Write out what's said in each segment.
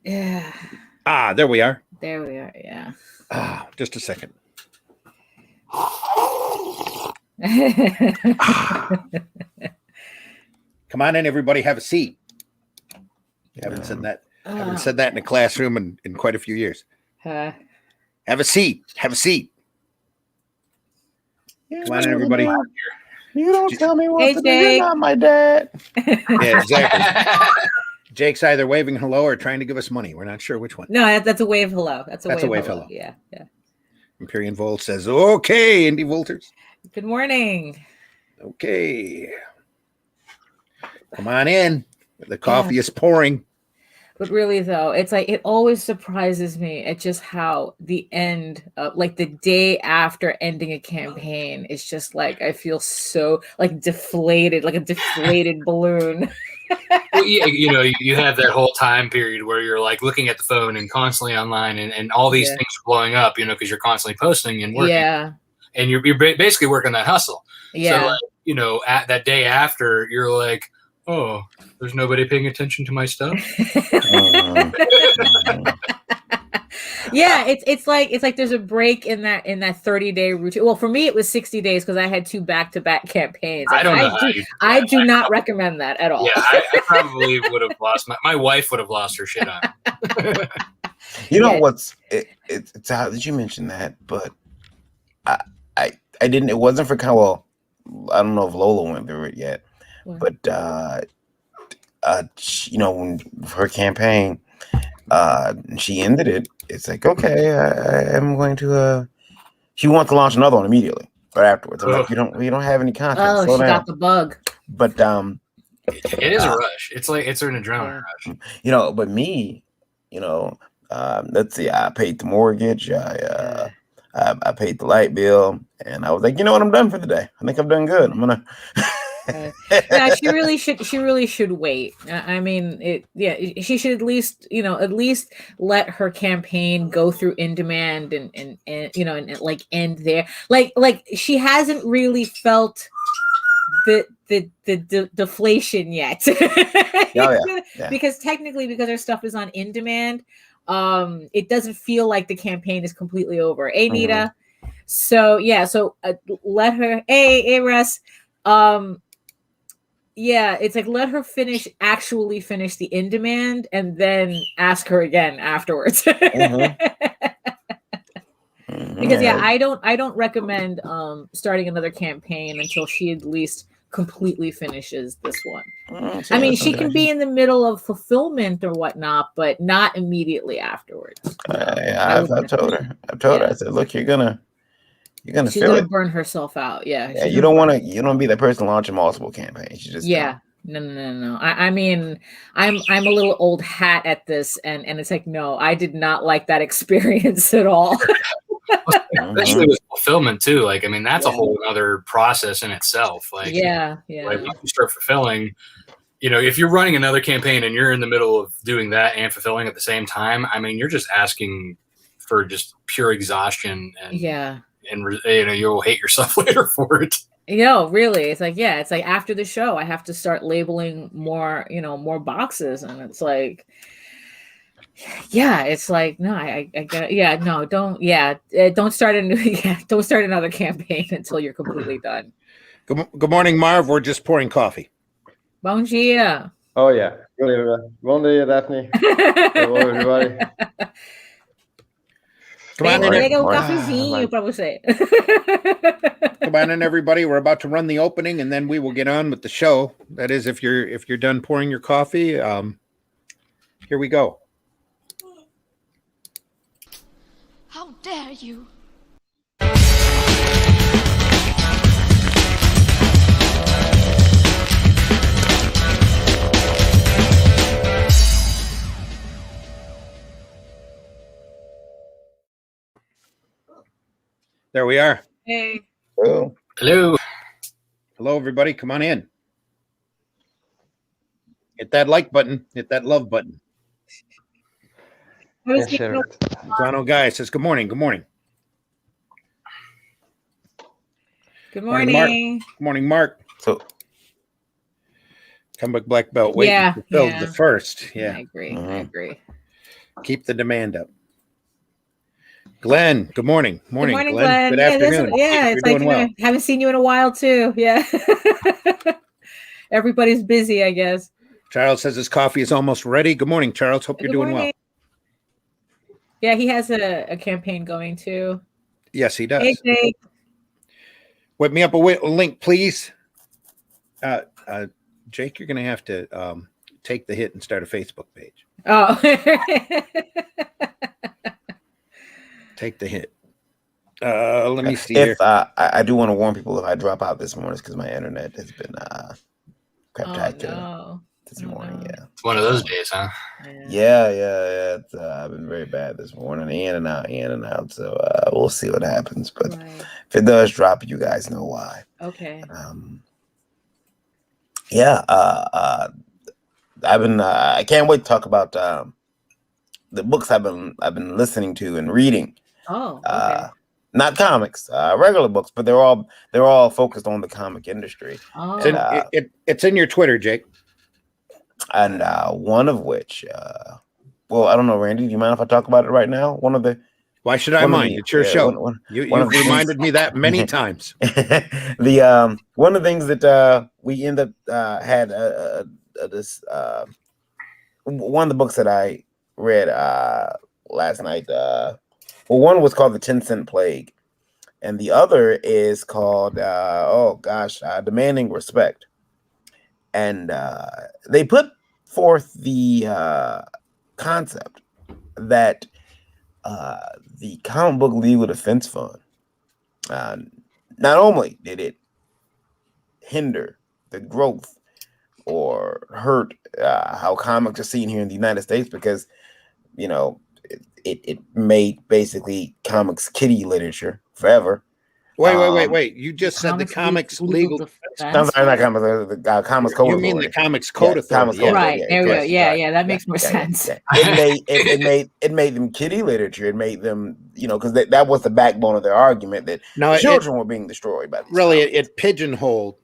Yeah. Ah, there we are. There we are. Yeah. Ah, just a second. Come on in, everybody. Have a seat. Haven't said that. Haven't said that in a classroom in quite a few years. Have a seat. Have a seat. Come on in, everybody. You don't tell me what to do. Jake. You're not my dad. Yeah, exactly. Jake's either waving hello or trying to give us money. We're not sure which one. No, that's a wave hello. That's a wave hello. Yeah, yeah. Empyrean Volt says, okay, Indie Volters. Good morning. Okay. Come on in. The coffee is pouring. But really, though, it's like it always surprises me at just how the end, like the day after ending a campaign, is just like I feel so like deflated, like a deflated balloon. Well, you know, you have that whole time period where you're like looking at the phone and constantly online, and all these things are blowing up, you know, because you're constantly posting and working. Yeah. And you're basically working that hustle. Yeah. So, like, you know, at that day after, you're like, oh, there's nobody paying attention to my stuff. Yeah, it's like there's a break in that 30-day routine. Well, for me it was 60 days because I had 2 back-to-back campaigns. I don't know. I do not recommend that at all. Yeah, I probably would have lost my wife would have lost her shit on it. You know what's it's how did you mention that? But I didn't. It wasn't for well, I don't know if Lola went through it yet, but you know, when her campaign, she ended it. It's like, okay, I'm going to. She wants to launch another one immediately right afterwards. I'm like, you don't have any content. Oh, Slow she down. got the bug. But it is a rush. It's like it's an adrenaline rush. You know, but me, you know, let's see, I paid the mortgage. I paid the light bill, and I was like, you know what, I'm done for the day. I think I'm done good. I'm gonna. Yeah, she really should wait. I mean, she should at least let her campaign go through in demand and you know, and like end there. Like she hasn't really felt the deflation yet. Because technically, because her stuff is on in demand, it doesn't feel like the campaign is completely over. Nita. So let her. Hey, Russ. Yeah, it's like let her actually finish the in demand, and then ask her again afterwards. Because I don't recommend starting another campaign until she at least completely finishes this one. I mean, she can be in the middle of fulfillment or whatnot, but not immediately afterwards. I've told her. I said, look, she's gonna burn herself out. Yeah, you don't want to be that person launching multiple campaigns. You just No. I mean, I'm a little old hat at this, and it's like, no, I did not like that experience at all. Especially with fulfillment too. Like, I mean, that's a whole other process in itself. Like, like once you start fulfilling, you know, if you're running another campaign and you're in the middle of doing that and fulfilling at the same time, I mean, you're just asking for just pure exhaustion and you know, you'll hate yourself later for it. You know, really, it's like after the show, I have to start labeling more boxes, and it's like, it's like, no, I get, don't start don't start another campaign until you're completely done. Good morning, Marv. We're just pouring coffee. Bon dia. Oh yeah, bon dia, Daphne. Hello, everybody. Come on in. You probably say. Come on in, everybody. We're about to run the opening, and then we will get on with the show. That is, if you're done pouring your coffee. Here we go. How dare you? There we are. Hey. Hello, everybody. Come on in. Hit that like button. Hit that love button. Donald Guy says, good morning. Good morning. Good morning. Good morning, Mark. So, comeback black belt. Wait, the first. Yeah, I agree. Keep the demand up. Glenn, good morning. Good morning, Glenn. Good afternoon. It's like, well. Haven't seen you in a while, too. Yeah. Everybody's busy, I guess. Charles says his coffee is almost ready. Good morning, Charles. Hope you're doing well. Yeah, he has a campaign going, too. Yes, he does. Hey, Jake. Whip me up a link, please. Jake, you're going to have to take the hit and start a Facebook page. Oh. Take the hit. Let me see here. I do want to warn people if I drop out this morning, it's because my internet has been craptacular this morning. Yeah, it's one of those days, huh? Yeah. I've been very bad this morning, in and out. So we'll see what happens. But if it does drop, you guys know why. Okay. I've been. I can't wait to talk about the books I've been listening to and reading. Oh, okay. Not comics, regular books, but they're all focused on the comic industry. Oh. And, it's in your Twitter, Jake. And one of which, well, I don't know, Randy. Do you mind if I talk about it right now? Why should I mind? It's your show. You've reminded me that many times. The one of the things that we end up had this one of the books that I read last night. Well, one was called The 10-Cent Plague, and the other is called Demanding Respect. And they put forth the concept that the Comic Book Legal Defense Fund, not only did it hinder the growth or hurt how comics are seen here in the United States, because, you know, it made basically comics kiddie literature forever. Wait. You just said the comics legal defense. I'm sorry, not comics, the comics code. You mean the comics code authority? Right. There we go. Yeah, that makes more sense. Yeah. It made them kiddie literature. It made them, you know, because that was the backbone of their argument that children were being destroyed by these. Really, it pigeonholed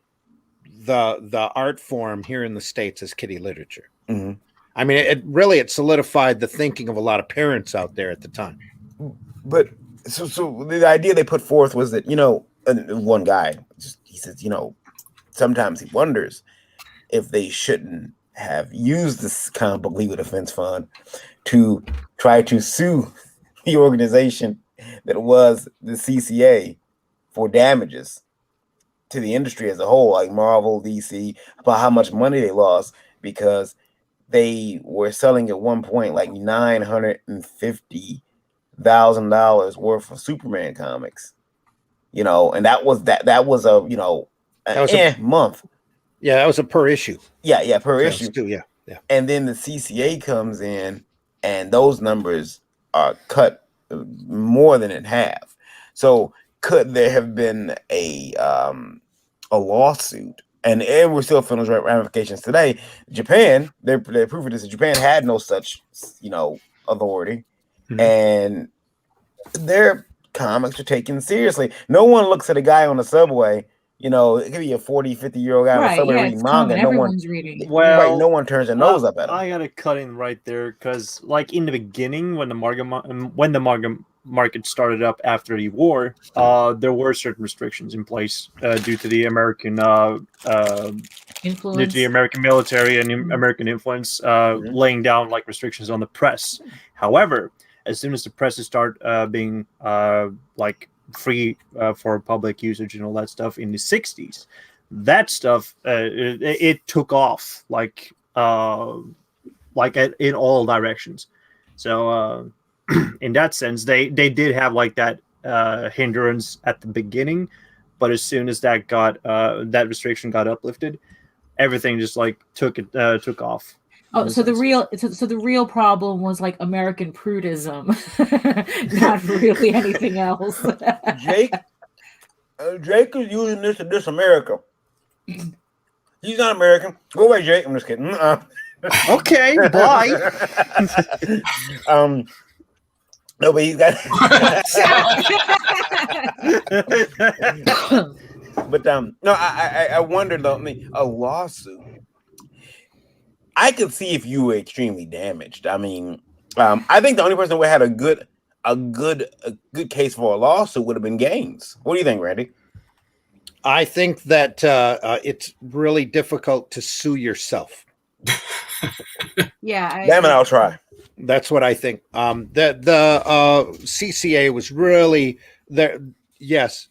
the art form here in the States as kiddie literature. Mm-hmm. I mean, it solidified the thinking of a lot of parents out there at the time. But so the idea they put forth was that, you know, one guy, he says, you know, sometimes he wonders if they shouldn't have used this Comic Book Legal Defense Fund to try to sue the organization that was the CCA for damages to the industry as a whole, like Marvel, DC, about how much money they lost because they were selling at one point like $950,000 worth of Superman comics, you know, and that was a, you know, month. Yeah, that was a per issue. Yeah, per issue. Too, yeah. And then the CCA comes in, and those numbers are cut more than in half. So could there have been a lawsuit? And we're still feeling those ramifications today. Japan, their proof of this is Japan had no such, you know, authority. Mm-hmm. And their comics are taken seriously. No one looks at a guy on the subway, you know, it could be a 40, 50-year-old guy on the subway reading manga. Everyone's reading. Well, no one turns their nose up at him. I gotta cut in right there because, like, in the beginning, when the manga market started up after the war, there were certain restrictions in place due to the American influence, due to the American military and American influence, laying down like restrictions on the press. However, as soon as the presses start being like free for public usage and all that stuff in the 60s, that stuff it took off like in all directions. So in that sense, they did have like that hindrance at the beginning, but as soon as that that restriction got uplifted, everything just like took off. Oh, so the real problem was like American prudism, not really anything else. Jake is using this to diss America. He's not American. Go away, Jake. I'm just kidding. Okay, bye. No, but he's got. But no, I wonder though. I mean, a lawsuit. I could see if you were extremely damaged. I mean, I think the only person who had a good case for a lawsuit would have been Gaines. What do you think, Randy? I think that it's really difficult to sue yourself. Yeah. Damn it, I'll try. That's what I think. The CCA was really there. Yes,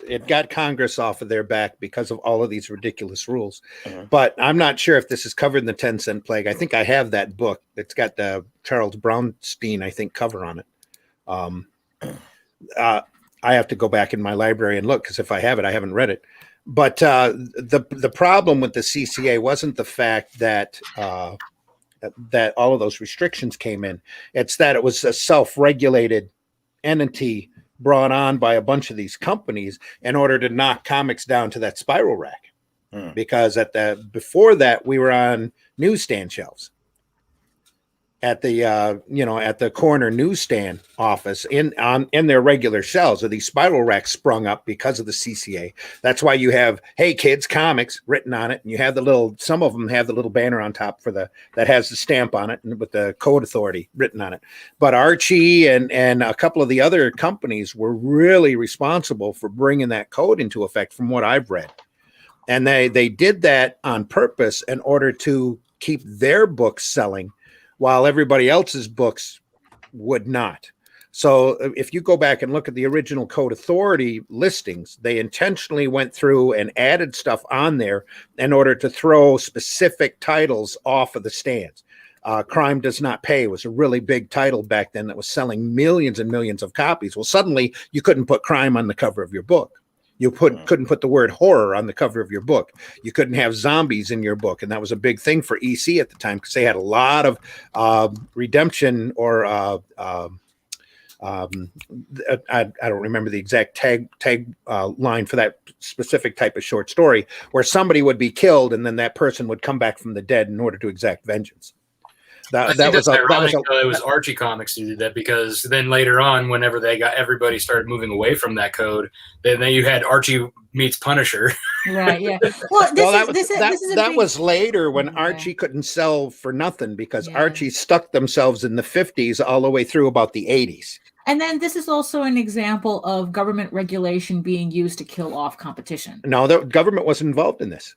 it got Congress off of their back because of all of these ridiculous rules. But I'm not sure if this is covered in the 10-cent plague. I think I have that book. It's got the Charles Brownstein, I think, cover on it. I have to go back in my library and look, because if I have it, I haven't read it. But the problem with the CCA wasn't the fact that that all of those restrictions came in. It's that it was a self-regulated entity brought on by a bunch of these companies in order to knock comics down to that spiral rack. Because before that, we were on newsstand shelves at the at the corner newsstand office in their regular shelves. Or these spiral racks sprung up because of the CCA. That's why you have "Hey Kids" comics written on it, and you have some of them have the little banner on top that has the stamp on it and with the code authority written on it. But Archie and a couple of the other companies were really responsible for bringing that code into effect, from what I've read. And they did that on purpose in order to keep their books selling, while everybody else's books would not. So if you go back and look at the original Code Authority listings, they intentionally went through and added stuff on there in order to throw specific titles off of the stands. Crime Does Not Pay was a really big title back then that was selling millions and millions of copies. Well, suddenly you couldn't put crime on the cover of your book. You couldn't put the word horror on the cover of your book. You couldn't have zombies in your book. And that was a big thing for EC at the time, because they had a lot of redemption or I don't remember the exact tag line for that specific type of short story, where somebody would be killed and then that person would come back from the dead in order to exact vengeance. It was Archie Comics who did that, because then later on, whenever everybody started moving away from that code, then you had Archie meets Punisher. Right. Yeah. Well, that was later, when Archie couldn't sell for nothing, because Archie stuck themselves in the 50s all the way through about the 80s. And then this is also an example of government regulation being used to kill off competition. No, the government wasn't involved in this.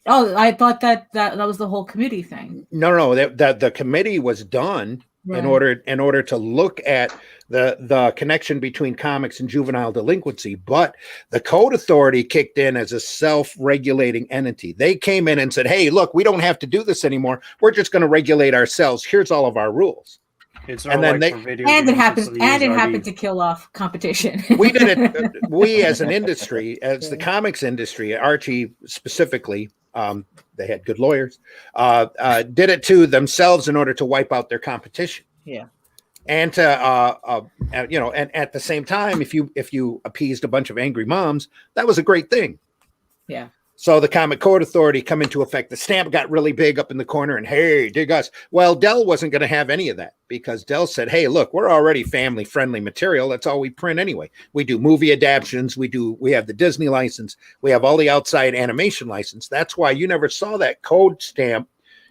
Oh, I thought that was the whole committee thing. No, that the committee was done in order to look at the connection between comics and juvenile delinquency. But the Code Authority kicked in as a self-regulating entity. They came in and said, "Hey, look, we don't have to do this anymore. We're just going to regulate ourselves. Here's all of our rules." And then it happened to kill off competition. We did it. We, as an industry, as the comics industry, Archie specifically. They had good lawyers, did it to themselves in order to wipe out their competition. Yeah. And to, and at the same time, if you appeased a bunch of angry moms, that was a great thing. Yeah. So the Comic Code Authority come into effect. The stamp got really big up in the corner, and hey, dig us. Well, Dell wasn't going to have any of that, because Dell said, "Hey, look, we're already family-friendly material. That's all we print anyway. We do movie adaptions. We have the Disney license. We have all the outside animation license. That's why you never saw that code stamp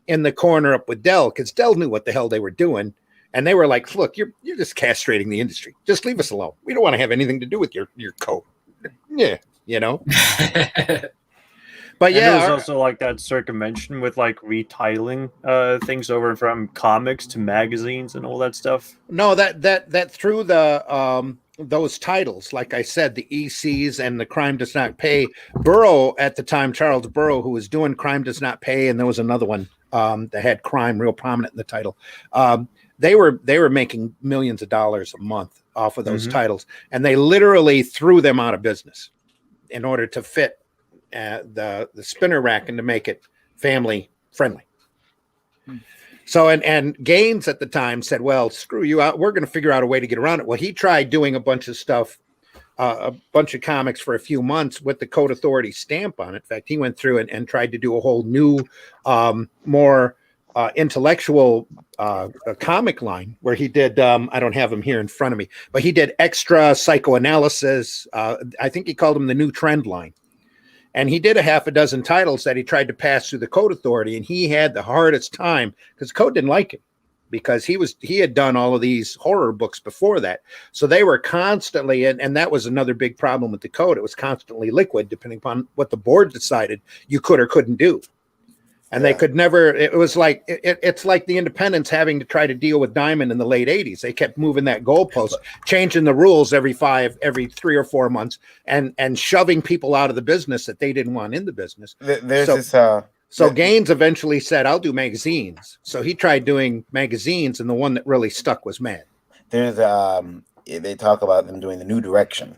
in the corner up with Dell, because Dell knew what the hell they were doing, and they were like, "Look, you're just castrating the industry. Just leave us alone. We don't want to have anything to do with your code." Yeah, But and there was also like that circumvention with like retitling things over from comics to magazines and all that stuff. No, that through the those titles, like I said, the ECs and the Crime Does Not Pay. Burrow at the time, Charles Burrow, who was doing Crime Does Not Pay, and there was another one that had crime real prominent in the title. They were making millions of dollars a month off of those titles, and they literally threw them out of business in order to fit the spinner rack and to make it family friendly. So and Gaines at the time said, "Well, screw you out. We're going to figure out a way to get around it." Well, he tried doing a bunch of stuff, a bunch of comics for a few months with the Code Authority stamp on it. In fact, he went through and tried to do a whole new, more intellectual comic line where he did. I don't have him here in front of me, but he did extra psychoanalysis. I think he called them the New Trend line. And he did a half a dozen titles that he tried to pass through the Code Authority, and he had the hardest time because the code didn't like it. because he had done all of these horror books before that. So they were constantly, and that was another big problem with the code. It was constantly liquid, depending upon what the board decided you could or couldn't do. And they could never, it was like, it's like the independents having to try to deal with Diamond in the late 80s. They kept moving that goalpost, changing the rules every 3 or 4 months, and shoving people out of the business that they didn't want in the business. So Gaines eventually said, I'll do magazines. So he tried doing magazines, and the one that really stuck was Mad. There's they talk about them doing the New Direction.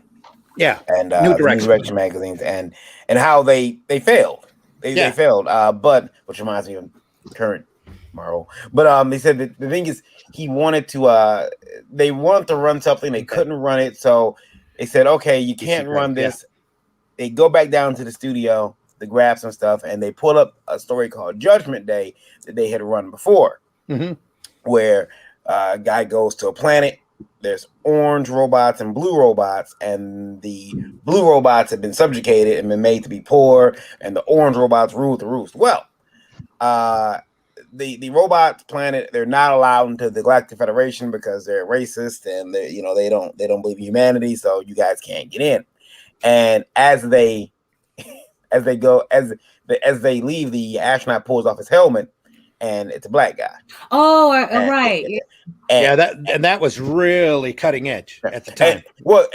Yeah. And New Direction magazines and how they failed. They failed. But which reminds me of current Marvel. But they said that the thing is they wanted to run something, they couldn't run it. So they said, okay, you can't run this. They go back down to the studio to grab some stuff, and they pull up a story called Judgment Day that they had run before, where a guy goes to a planet. There's orange robots and blue robots, and the blue robots have been subjugated and been made to be poor, and the orange robots rule the roost. Well, the robots planet, they're not allowed into the Galactic Federation because they're racist, and they don't believe in humanity, so you guys can't get in. And as they leave, the astronaut pulls off his helmet, and it's a black guy. Oh, right. That was really cutting edge at the time.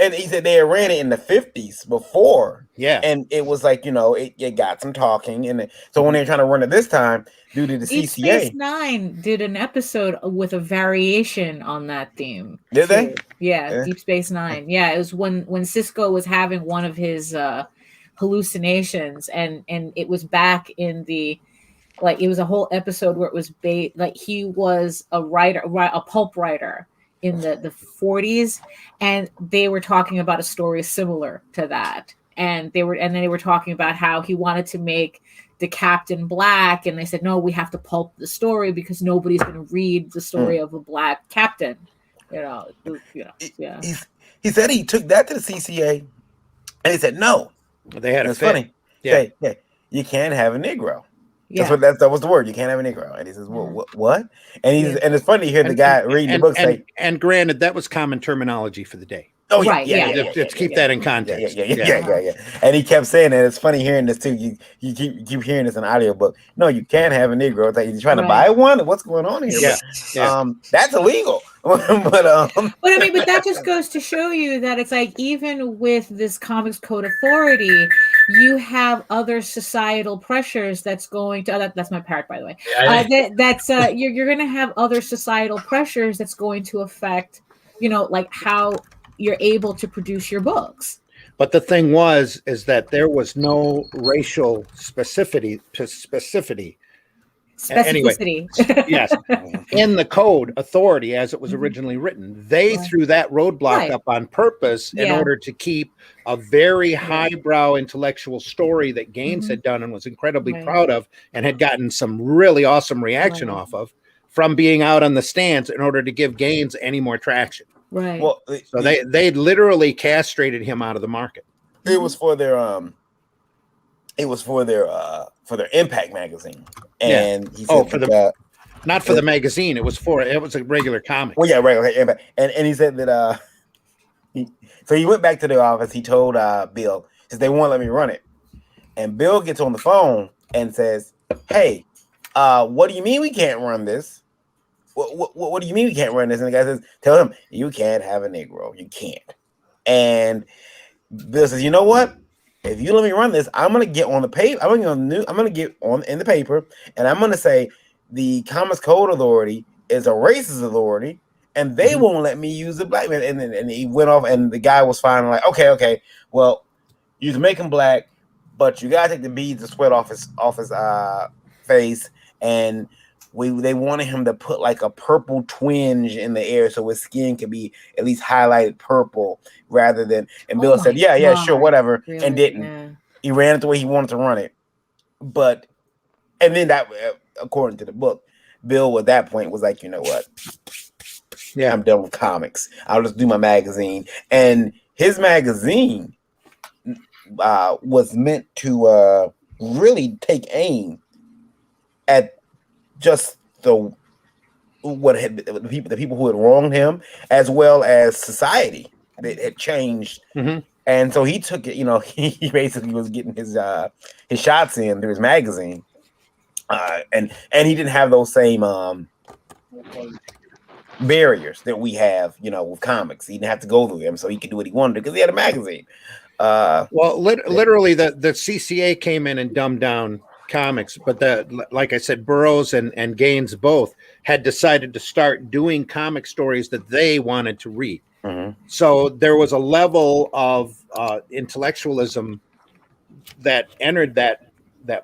And he said they ran it in the 50s before. Yeah. And it was like, it got some talking. And so when they're trying to run it this time, due to the Deep CCA. Space Nine did an episode with a variation on that theme. Did they? Yeah, Deep Space Nine. Yeah, it was when Cisco was having one of his hallucinations, and it was back in the, like, it was a whole episode where it was he was a writer, a pulp writer in the 40s, and they were talking about a story similar to that, and then they were talking about how he wanted to make the captain black, and they said, no, we have to pulp the story because nobody's going to read the story of a black captain. Yeah. He said he took that to the CCA, and he said no. They had it's funny. Yeah, you can't have a Negro. Yeah. That was the word. You can't have a Negro. And he says, well, what? And and it's funny to hear the guy reading the book say. And granted, that was common terminology for the day. Oh, right. Let's keep that in context. Yeah. And he kept saying that. It's funny hearing this too. You keep hearing this in an audiobook. No, you can't have a Negro. It's like, you're trying to buy one? What's going on here? That's illegal. but that just goes to show you that it's like, even with this Comics Code Authority, you have other societal pressures that's going to. That's my parrot, by the way. You're going to have other societal pressures that's going to affect, like how you're able to produce your books. But the thing is that there was no racial specificity. Anyway, yes, in the code authority as it was originally written, they threw that roadblock up on purpose in order to keep a very highbrow intellectual story that Gaines had done and was incredibly proud of, and had gotten some really awesome reaction off of from being out on the stands, in order to give Gaines any more traction. Right. Well, so they literally castrated him out of the market. It was for their Impact magazine, and he said not for the magazine. It was a regular comic. Well, yeah, regular Impact, and he said that so he went back to the office. He told Bill, because they won't let me run it, and Bill gets on the phone and says, "Hey, what do you mean we can't run this? What do you mean we can't run this?" And the guy says, "Tell him you can't have a Negro. You can't." And Bill says, "You know what? If you let me run this, I'm gonna get on the paper. I'm gonna get on in the paper, and I'm gonna say the Comics Code Authority is a racist authority, and they won't let me use the black man." And he went off, and the guy was finally like, "Okay, well, you can make him black, but you gotta take the beads of sweat off his face." And they wanted him to put like a purple twinge in the air so his skin could be at least highlighted purple rather than. And Bill said, "Yeah, sure, whatever," really? And didn't. Yeah. He ran it the way he wanted to run it. And then that, according to the book, Bill at that point was like, "You know what? Yeah, I'm done with comics. I'll just do my magazine." And his magazine was meant to really take aim at just the the people who had wronged him, as well as society that had changed. Mm-hmm. And so he took it. He basically was getting his shots in through his magazine, and he didn't have those same barriers that we have, with comics. He didn't have to go through them, so he could do what he wanted because he had a magazine. Literally, the CCA came in and dumbed down comics, but like I said, Burroughs and Gaines both had decided to start doing comic stories that they wanted to read. Mm-hmm. So there was a level of intellectualism that entered that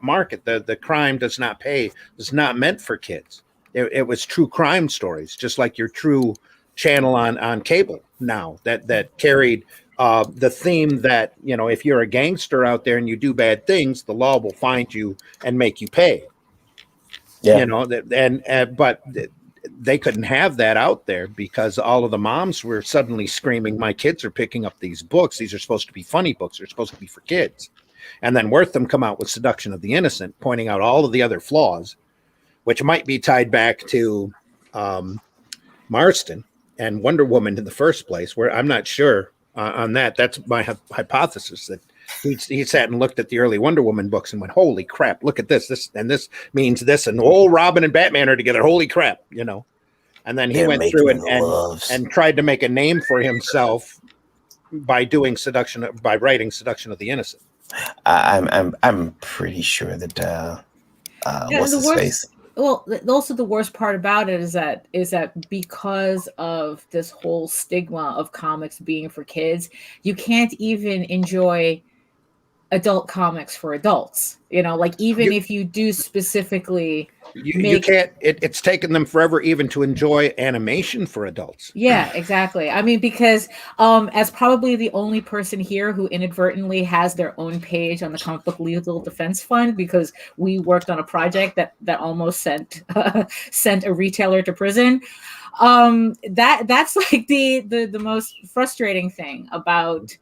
market. The crime does not pay was not meant for kids. It was true crime stories, just like your true channel on cable now that carried the theme that, if you're a gangster out there and you do bad things, the law will find you and make you pay. Yeah. But they couldn't have that out there because all of the moms were suddenly screaming, my kids are picking up these books. These are supposed to be funny books. They're supposed to be for kids. And then Wortham come out with Seduction of the Innocent, pointing out all of the other flaws, which might be tied back to Marston and Wonder Woman in the first place, where I'm not sure on that. That's my hypothesis, that he sat and looked at the early Wonder Woman books and went, holy crap, look at this. This means this, and Robin and Batman are together. Holy crap, And then he went through and tried to make a name for himself by writing Seduction of the Innocent. I'm pretty sure that what's his face? Well, also the worst part about it is that because of this whole stigma of comics being for kids, you can't even enjoy adult comics for adults. If you do specifically, you can't. It's taken them forever even to enjoy animation for adults. Yeah, exactly. I mean, because as probably the only person here who inadvertently has their own page on the Comic Book Legal Defense Fund, because we worked on a project that almost sent a retailer to prison. That's like the most frustrating thing about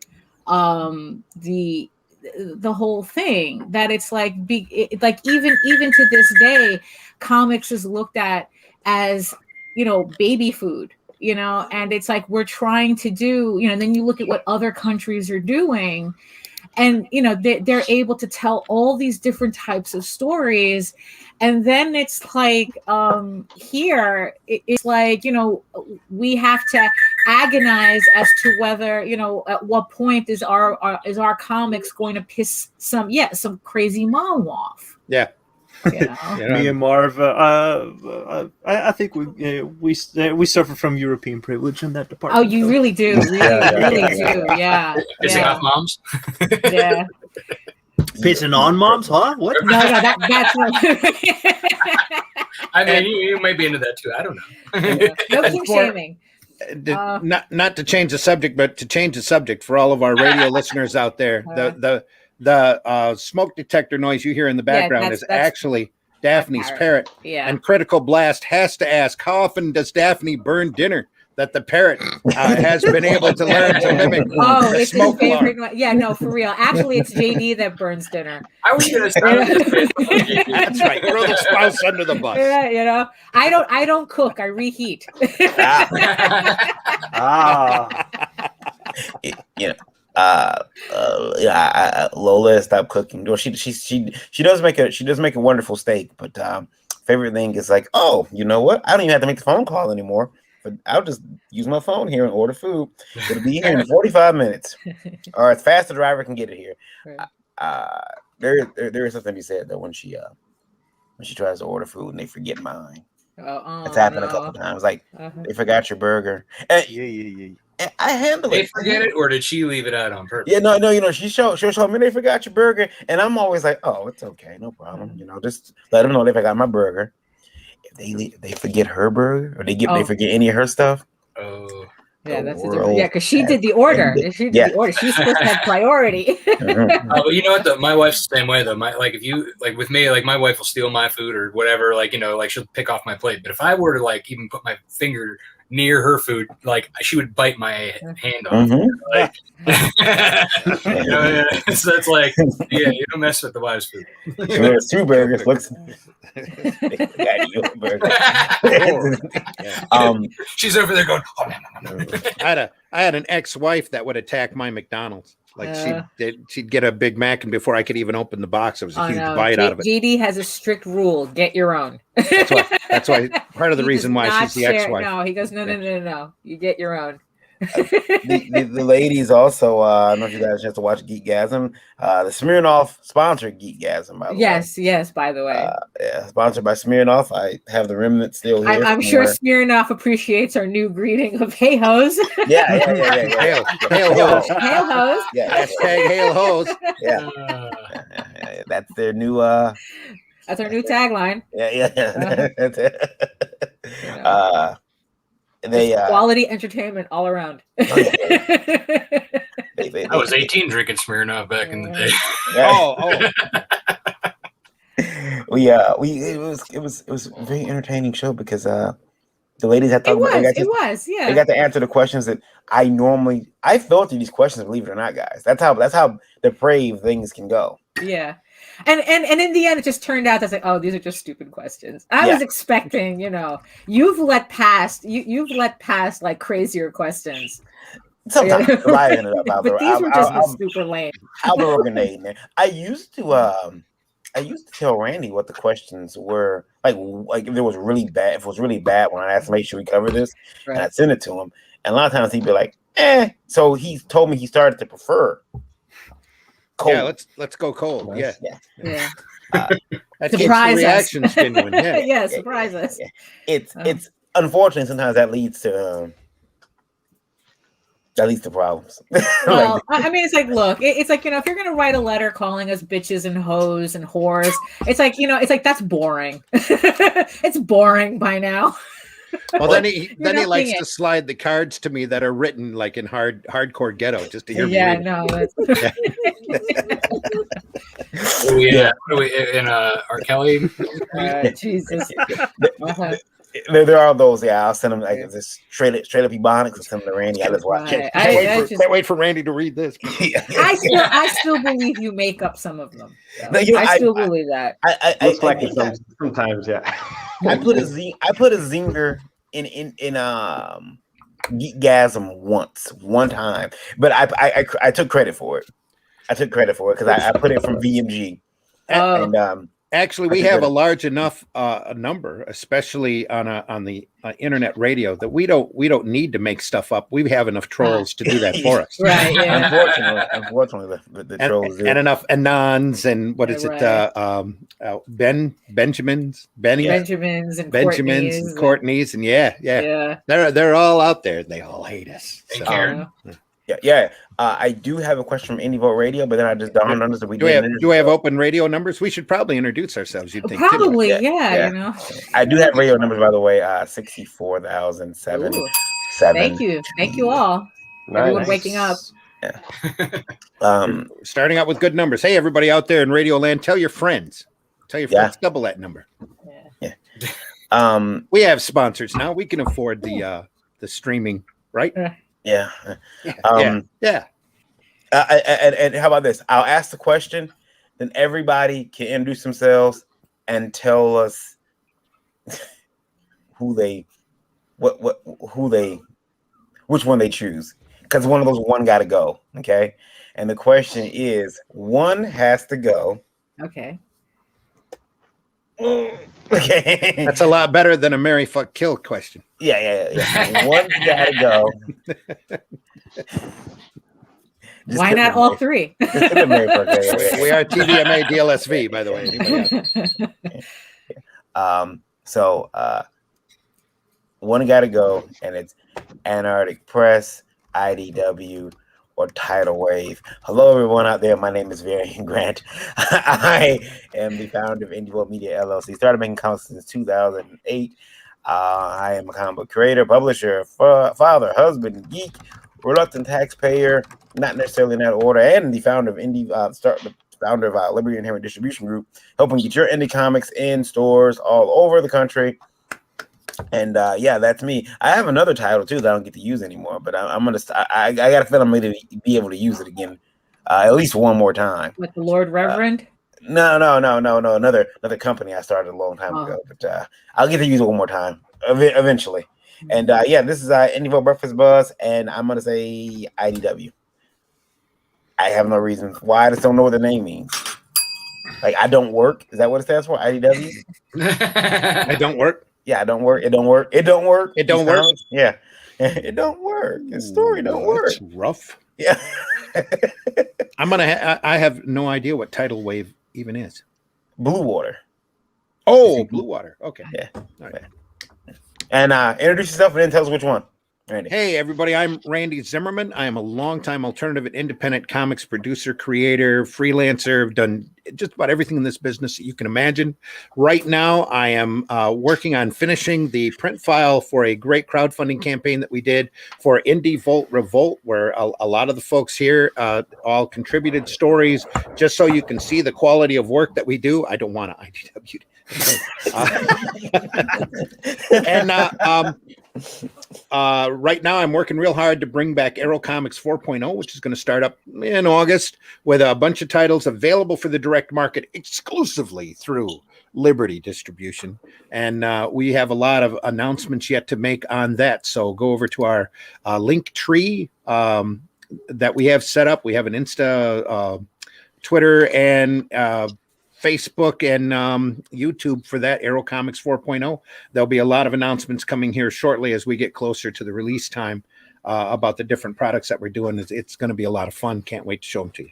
the whole thing, that it's like even to this day, comics is looked at as baby food, and it's like we're trying to do, and then you look at what other countries are doing, and they're able to tell all these different types of stories, and then it's like here it's like we have to agonize as to whether at what point is our comics going to piss some crazy mom off. Yeah. Me and Marv, I think we suffer from European privilege in that department. Oh, you really do, really do, yeah. Pissing off moms. Yeah. Pissing on moms, huh? What? No, that's not. I mean, you might be into that too. I don't know. No kink shaming. Not to change the subject, but to change the subject for all of our radio listeners out there, the smoke detector noise you hear in the background is actually Daphne's parrot. Yeah. And Critical Blast has to ask, how often does Daphne burn dinner that the parrot has been able to learn to mimic? Oh, it's his favorite. Yeah, no, for real. Actually, it's JD that burns dinner. I was going to say that's right. Throw the spouse under the bus. Yeah, I don't cook. I reheat. Lola has stopped cooking. Well, she does make a wonderful steak, but favorite thing is like, oh, you know what? I don't even have to make the phone call anymore. But I'll just use my phone here and order food. It'll be here in 45 minutes, or as fast as the driver can get it here. There is something to be said though when she tries to order food and they forget mine. It's happened a couple times. Like they forgot your burger. And, I handle it. They forget it, or did she leave it out on purpose? Yeah, no. She'll show me they forgot your burger, and I'm always like, oh, it's okay, no problem. Just let them know they forgot my burger. If they forget her burger, or they forget any of her stuff. Oh, yeah, that's because she did the order. She did the order. She's supposed to have priority. But you know what? My wife's the same way though. If you with me, my wife will steal my food or whatever. She'll pick off my plate. But if I were to even put my finger near her food, like she would bite my hand off. Like, you know, so it's like, yeah, you don't mess with the wife's food. She orders 2 burgers. Looks. She's over there going. Oh, no. I had an ex-wife that would attack my McDonald's. Like she'd get a Big Mac, and before I could even open the box, it was a huge bite out of it. GD has a strict rule: get your own. That's why. Part of the reason why she's the ex-wife. No, he goes, no. You get your own. The ladies also. I don't know if you guys had a chance to watch Geekgasm. The Smirnoff sponsored Geekgasm, by the way. Yes. By the way, sponsored by Smirnoff. I have the remnant still here. I'm sure Smirnoff appreciates our new greeting of "Hey hoes." Yeah. Hail hoes. Hail hoes. Yeah. Hashtag hail hoes. Yeah. That's their new. That's our new tagline. They quality entertainment all around. I was 18 drinking Smirnoff back in the day. It was a very entertaining show because the ladies had they got to answer the questions that I filter these questions, believe it or not, guys. That's how depraved things can go. Yeah. And in the end, it just turned out that's like, oh, these are just stupid questions. I was expecting, you've let past like crazier questions. Sometimes I ended up out but these were just super lame. I'll be grenade, man. I used to tell Randy what the questions were, like if it was really bad. If it was really bad, when I asked him, make sure we cover this, and I'd send it to him. And a lot of times he'd be like, So he told me he started to prefer cold. Yeah, let's go cold. Yeah. That surprise keeps the reactions genuine. Yeah, surprise us. It's unfortunate sometimes that leads to problems. Well, I mean, it's like, look, it's like, if you're gonna write a letter calling us bitches and hoes and whores, it's like that's boring. It's boring by now. Well, then he likes to slide the cards to me that are written like in hardcore ghetto just to hear me read. No. In R. Kelly. Jesus. There are those. Yeah, I'll send them like this straight up Ebonics. I'll send them to Randy. I just watch it. Can't wait for Randy to read this. I still believe you make up some of them. So. No, I still believe that. Looks like it sometimes. Yeah. I put a zinger in Geekgasm one time, but I took credit for it. Because I put it from VMG. And actually, we have a large enough number, especially on the internet radio, that we don't need to make stuff up. We have enough trolls to do that for us. Right. Yeah. Unfortunately, the trolls and enough anons and what is it? Benjamins, and Courtneys, and yeah. They're all out there. They all hate us. So. Yeah. I do have a question from Indie Vote Radio, but then I just dawned on us that we do we have open radio numbers? We should probably introduce ourselves. You'd think probably, too. Yeah. I do have radio numbers, by the way. 64,007. Thank you all. Nice. Everyone waking up. Yeah. Starting out with good numbers. Hey, everybody out there in Radio Land, tell your friends. Double that number. Yeah. We have sponsors now. We can afford the streaming, right? Yeah. Yeah. And how about this? I'll ask the question, then everybody can introduce themselves and tell us which one they choose. Because one of those one got to go. Okay. And the question is, one has to go. Okay. Okay. That's a lot better than a marry, fuck, kill question. Yeah. One's got to go. Why not all three? We are TVMA DLSV, by the way. So one got to go, and it's Antarctic Press, IDW, or Tidal Wave. Hello, everyone out there. My name is Varian Grant. I am the founder of Indiegogo Media LLC. Started making comics since 2008. I am a comic book creator, publisher, father, husband, geek, reluctant taxpayer, not necessarily in that order, and the founder of Liberty Inherent Distribution Group, helping get your indie comics in stores all over the country. And yeah, that's me. I have another title too that I don't get to use anymore, but I'm gonna. I got a feeling I'm gonna be able to use it again, at least one more time. With the Lord Reverend. No. Another company I started a long time ago, but I'll get to use it one more time eventually. And yeah, this is Indiegogo Breakfast Buzz, and I'm gonna say IDW. I have no reason why. I just don't know what the name means. Like, I don't work. Is that what it stands for? IDW. I don't work. Yeah, I don't work. It don't work. It don't work. It don't work. Yeah, it don't work. The story don't work. That's rough. Yeah. I have no idea what tidal wave even is. Blue water. Oh, blue water. Okay. Yeah. All right. And introduce yourself and then tell us which one. Randy. Hey, everybody. I'm Randy Zimmerman. I am a longtime alternative and independent comics producer, creator, freelancer. I've done just about everything in this business that you can imagine. Right now, I am working on finishing the print file for a great crowdfunding campaign that we did for Indie Volt Revolt, where a lot of the folks here all contributed stories just so you can see the quality of work that we do. I don't want to IDW. Right now I'm working real hard to bring back Arrow Comics 4.0, which is going to start up in August with a bunch of titles available for the direct market exclusively through Liberty Distribution. And we have a lot of announcements yet to make on that. So go over to our link tree that we have set up. We have an Insta, Twitter, and Facebook and YouTube for that Arrow Comics 4.0. There'll be a lot of announcements coming here shortly as we get closer to the release time about the different products that we're doing. It's going to be a lot of fun. Can't wait to show them to you.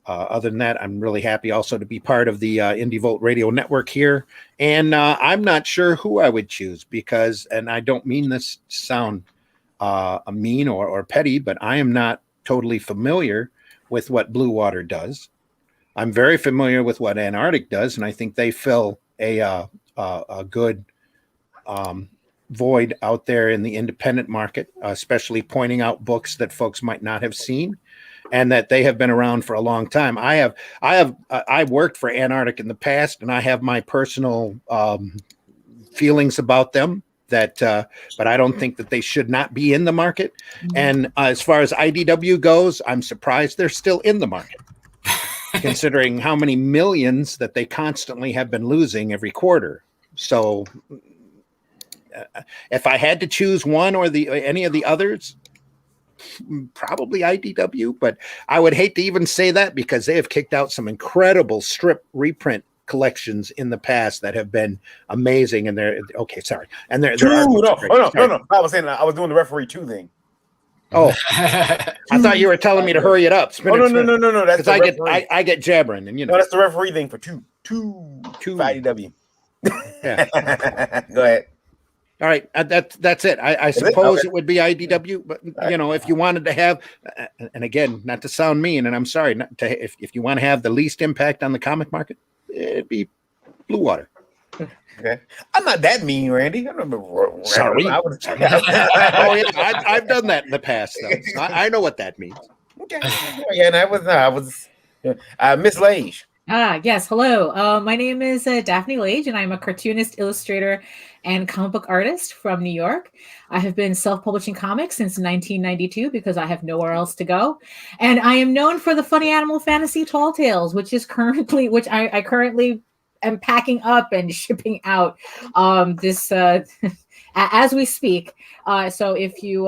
Other than that, I'm really happy also to be part of the Indie Volt Radio Network here. And I'm not sure who I would choose because, and I don't mean this to sound mean or petty, but I am not totally familiar with what Blue Water does. I'm very familiar with what Antarctic does, and I think they fill a good void out there in the independent market, especially pointing out books that folks might not have seen, and that they have been around for a long time. I worked for Antarctic in the past, and I have my personal feelings about them. But I don't think that they should not be in the market. And as far as IDW goes, I'm surprised they're still in the market. Considering how many millions that they constantly have been losing every quarter. So if I had to choose one or any of the others, probably IDW, but I would hate to even say that because they have kicked out some incredible strip reprint collections in the past that have been amazing. And they're okay. Sorry. And they're no. I was saying I was doing the referee 2 thing. Oh, I thought you were telling me to hurry it up. No. That's because I get jabbering, and no, that's the referee thing for two for IDW. Yeah. Go ahead. All right, that's it. I suppose it would be IDW, but if you wanted to have, and again, not to sound mean, and I'm sorry, if you want to have the least impact on the comic market, it'd be Blue Water. Okay, I'm not that mean, Randy. I remember. Sorry. Oh yeah, I've done that in the past, though. So I know what that means. Okay, yeah, and I was Miss Lage. Yes. Hello. My name is Daphne Lage, and I'm a cartoonist, illustrator, and comic book artist from New York. I have been self-publishing comics since 1992 because I have nowhere else to go. And I am known for the funny animal fantasy Tall Tales, which I currently am packing up and shipping out this as we speak. So if you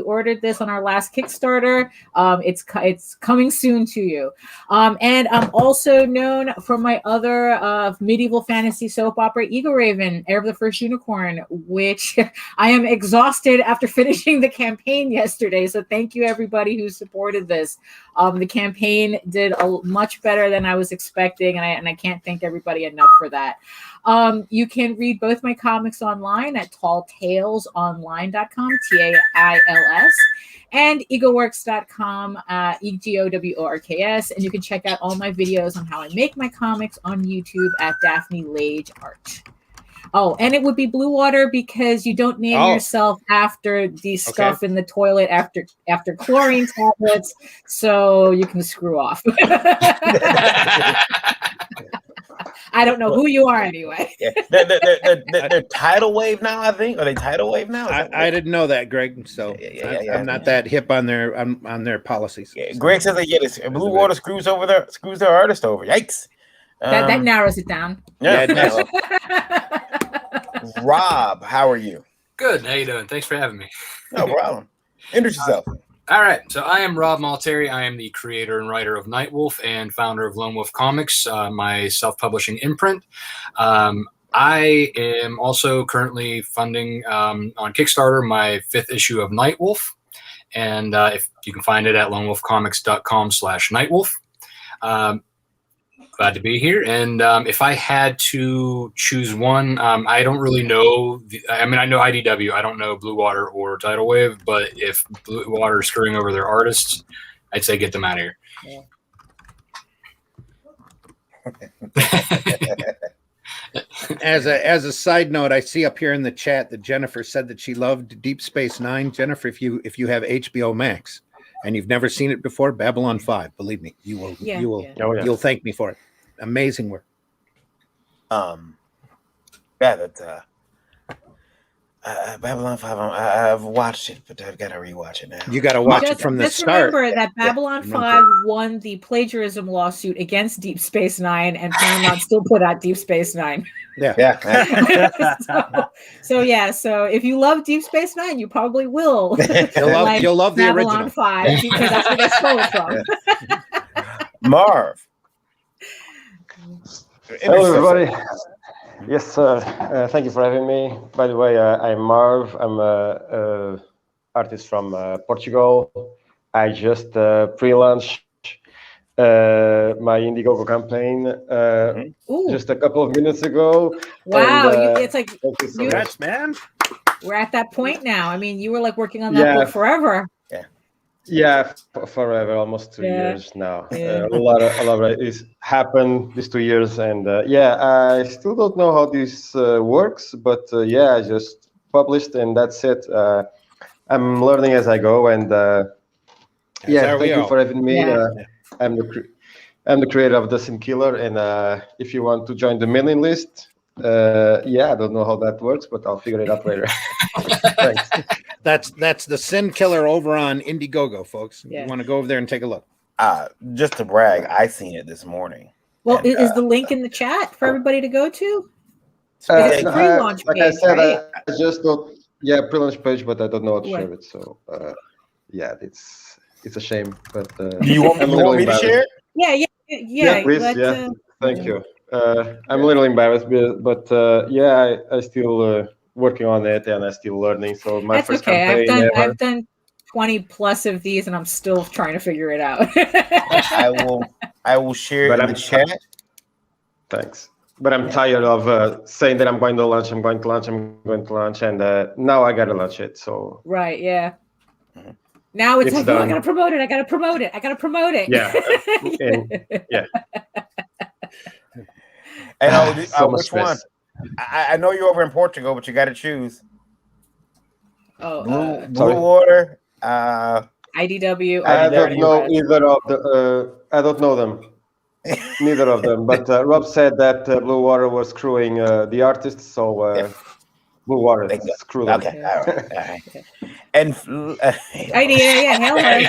ordered this on our last Kickstarter, it's coming soon to you. And I'm also known for my other medieval fantasy soap opera, Eagle Raven, Heir of the First Unicorn, which I am exhausted after finishing the campaign yesterday. So thank you everybody who supported this. The campaign did much better than I was expecting, and I can't thank everybody enough for that. You can read both my comics online at talltalesonline.com, TAILS, and egoworks.com, EGOWORKS. And you can check out all my videos on how I make my comics on YouTube at Daphne Lage Art. Oh, and it would be Blue Water because you don't name yourself after the stuff in the toilet after chlorine tablets, so you can screw off. I don't know who you are anyway. Yeah, they're tidal wave now. I think. Are they tidal wave now? I didn't know that, Greg. So I'm not that hip on their policies. Yeah, Greg says they get it. Blue Water screws their artist over. Yikes! That narrows it down. Yeah, it does. Rob, how are you? Good. How you doing? Thanks for having me. No problem. Introduce yourself. All right. So I am Rob Malteri. I am the creator and writer of Nightwolf and founder of Lone Wolf Comics, my self-publishing imprint. I am also currently funding on Kickstarter my 5th issue of Nightwolf. And if you can find it at lonewolfcomics.com/Nightwolf. Glad to be here. And if I had to choose one, I don't really know. I know IDW. I don't know Blue Water or Tidal Wave. But if Blue Water is screwing over their artists, I'd say get them out of here. Yeah. As a side note, I see up here in the chat that Jennifer said that she loved Deep Space Nine. Jennifer, if you have HBO Max and you've never seen it before, Babylon 5, believe me, you will. You'll thank me for it. Amazing work. Babylon 5. I've watched it, but I've got to rewatch it now. You got to watch it from the start. Remember that Babylon 5 won the plagiarism lawsuit against Deep Space Nine, and Paramount still put out Deep Space Nine. Yeah. So if you love Deep Space Nine, you probably will. You'll love the Babylon original 5 because that's where they stole it from. Marv. Hello, everybody. Yes, sir. Thank you for having me. By the way, I'm Marv. I'm an artist from Portugal. I just pre-launched my Indiegogo campaign just a couple of minutes ago. Wow, and, it's like congrats, man. We're at that point now. I mean, you were like working on that book forever. Yeah, forever, almost 2 years now. A lot of it is happened these 2 years, and I still don't know how this works, but I just published, and that's it. I'm learning as I go, and thank you for having me. I'm the creator of the Sin Killer, and if you want to join the mailing list, I don't know how that works, but I'll figure it out later. Thanks. That's the Sin Killer over on Indiegogo, folks. You want to go over there and take a look. Just to brag, I seen it this morning. Well, and, is the link in the chat for everybody to go to? It's a pre-launch page, I said, right? I just got pre-launch page, but I don't know how to share it. So it's a shame. But do you want me to share it? Yeah. Please, Thank you. I'm a little embarrassed, but I still working on it, and I'm still learning. So my first campaign. I've done 20 plus of these, and I'm still trying to figure it out. I will share it in the chat. Thanks. But I'm tired of saying that I'm going to launch, and now I gotta launch it. So right, yeah. Now it's like, I gotta promote it. Yeah. And which one? I know you're over in Portugal, but you got to choose. Blue Water, IDW. I don't know either of the. I don't know them. Neither of them. But Rob said that Blue Water was screwing the artists, so Blue Water screw them. Okay, all right. And Hail Mary.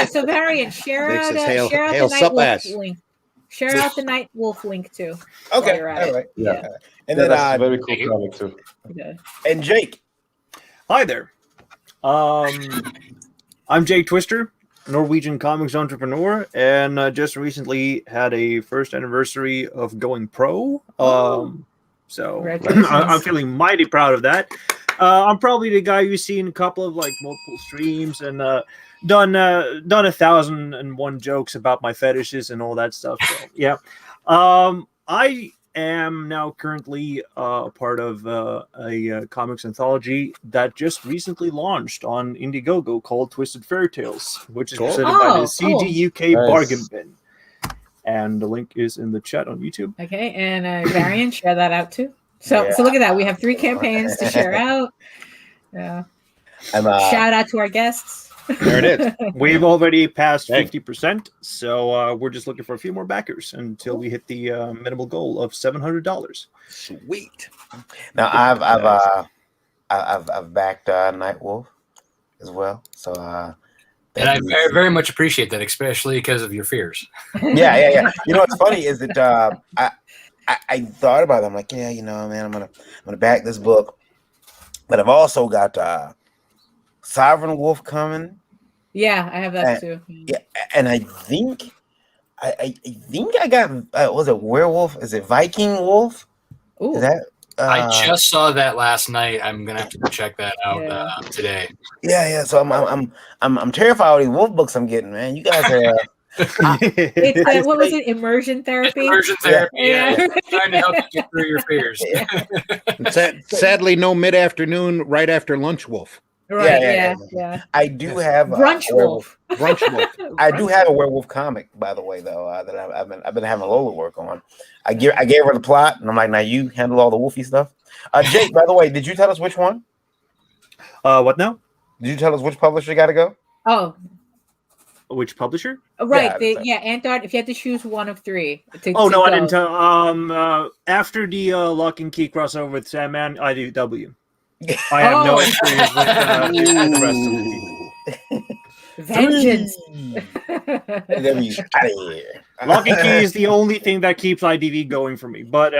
So Varian, share out the Nightwolf link. Share out the Nightwolf link too. Okay, all right. Yeah. And then that's very cool comic too. Okay. And Jake. Hi there. I'm Jake Twister, Norwegian comics entrepreneur, and just recently had a first anniversary of going pro. So I'm feeling mighty proud of that. I'm probably the guy who's seen a couple of multiple streams and done 1,001 jokes about my fetishes and all that stuff. So, yeah. I am now currently part of a comics anthology that just recently launched on Indiegogo called Twisted Fairy Tales, which is presented by the CG UK Bargain Bin. And the link is in the chat on YouTube. Okay, and Varian, share that out too. So look at that. We have 3 campaigns to share out. Yeah. Shout out to our guests. There it is. We've already passed 50%, so we're just looking for a few more backers until we hit the minimal goal of $700. Sweet. Now I've backed Nightwolf as well, so and I very much appreciate that, especially because of your fears. Yeah. You know what's funny is that I thought about it. I'm like, yeah, you know, man, I'm gonna back this book, but I've also got Sovereign Wolf coming. Yeah, I have that too. Yeah, and I think I got was it Werewolf? Is it Viking Wolf? Ooh. Is that I just saw that last night. I'm gonna have to go check that out today. Yeah. So I'm terrified of these wolf books I'm getting, man. You guys are. It's what was it? Immersion therapy. Immersion therapy. Yeah. Trying to help you get through your fears. Sadly, no mid-afternoon right after lunch wolf. Right. Yeah. I do have Brunch Wolf. Brunch Wolf. I do have a werewolf comic, by the way, though, that I've been having Lola work on. I gave her the plot, and I'm like, now you handle all the wolfy stuff. Jake, by the way, did you tell us which one? What now? Did you tell us which publisher got to go? Oh, which publisher? Right. Anton. If you had to choose one of three. I didn't tell. After the Lock and Key crossover with Sandman, IDW. I have no experience with the rest of the people. Vengeance. Lock and Key is the only thing that keeps IDV going for me. But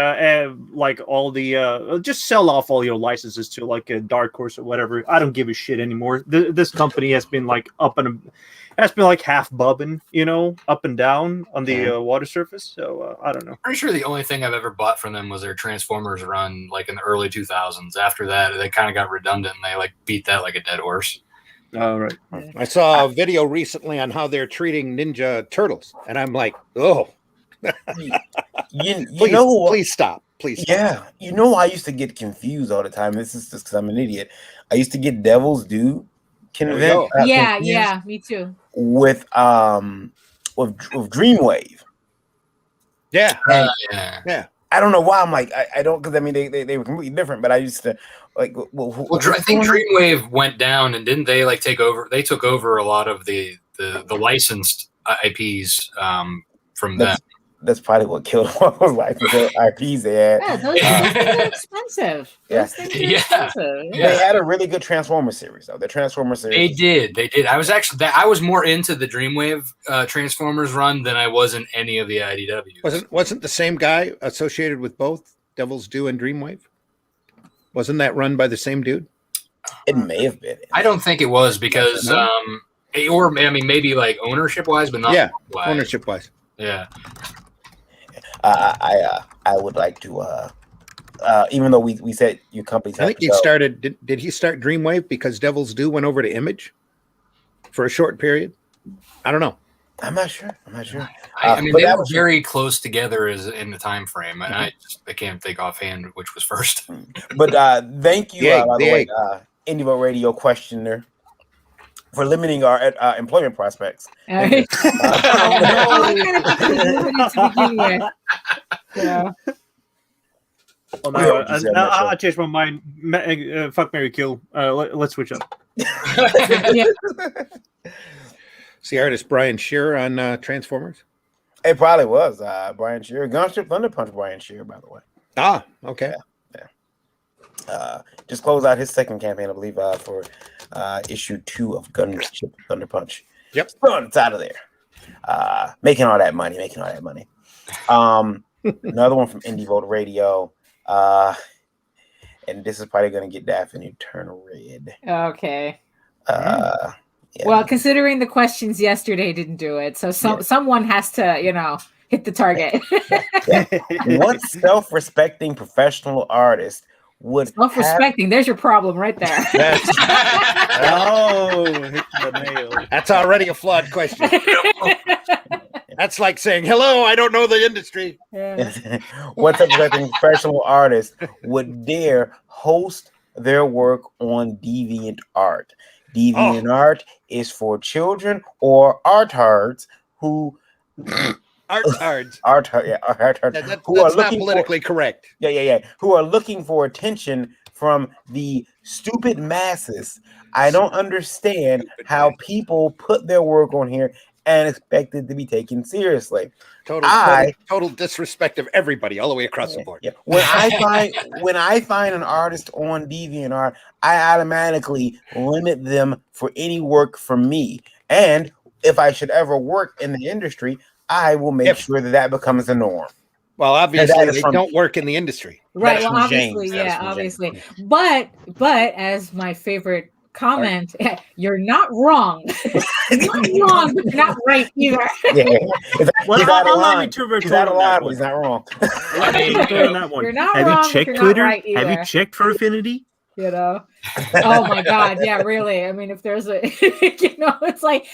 like all the just sell off all your licenses to like a Dark Horse or whatever. I don't give a shit anymore. This company has been like half bubbing, up and down on the water surface. So I don't know. Pretty sure the only thing I've ever bought from them was their Transformers run, like in the early 2000s. After that, they kind of got redundant, and they like beat that like a dead horse. All right. I saw a video recently on how they're treating Ninja Turtles, and I'm like, oh, please stop. Please stop. Yeah, I used to get confused all the time. This is just because I'm an idiot. I used to get Devil's Due convinced. Yeah, me too. With Dreamwave. Yeah. I don't know why I'm like I don't, because I mean they were completely different, but I used to like. I think Dreamwave went down, and didn't they like take over? They took over a lot of the licensed IPs from them. That's probably what killed all those licensed IPs they had. Yeah, those things are expensive. They had a really good Transformer series though. The Transformer series. They did. I was more into the Dreamwave Transformers run than I was in any of the IDWs. Wasn't the same guy associated with both Devil's Due and Dreamwave? Wasn't that run by the same dude? It may have been. I don't think it was, because or I mean maybe like ownership wise, but not ownership wise. Yeah. I would like to even though we said your company's. I think he started. Did he start Dreamwave because Devil's Due went over to Image for a short period? I don't know. I'm not sure. I mean, they were very close together as in the time frame, and I can't think offhand which was first. But thank you, by the way, Indiegogo Radio questioner, for limiting our employment prospects. Yeah. Oh my God. I changed my mind. Fuck, marry, kill. Let's switch up. It's the artist Brian Shearer on Transformers. It probably was Brian Shearer. Gunship Thunder Punch Brian Shearer, by the way. Ah, okay. Yeah. Just closed out his second campaign, I believe, for issue 2 of Gunship Thunder Punch. Yep. It's out of there. Making all that money. Another one from Indiegogo Radio. And this is probably going to get Daphne to turn red. Okay. Yeah. Well, considering the questions yesterday didn't do it, so someone has to, hit the target. What self-respecting professional artist would self-respecting? There's your problem right there. Hit the nail. That's already a flawed question. That's like saying, "Hello, I don't know the industry." Yeah. What self-respecting professional artist would dare host their work on DeviantArt? DeviantArt is for children or artards who artards. Artards. That's not politically correct. Yeah. Who are looking for attention from the stupid masses. I don't understand how people put their work on here and expect it to be taken seriously. Total disrespect of everybody all the way across the board. Yeah. When I find an artist on DeviantArt, I automatically limit them for any work from me. And if I should ever work in the industry, I will make sure that becomes the norm. Well, obviously they don't work in the industry. Right. Well, obviously, obviously. But as my favorite comment, you're not wrong. You're not wrong, but you're not right either. Well, I'll allow you to retort on that one. He's not wrong. You're not Have wrong, you checked you're Twitter? not right Have you either. checked for affinity? You know, oh my God, yeah, really. I mean, if there's a, it's like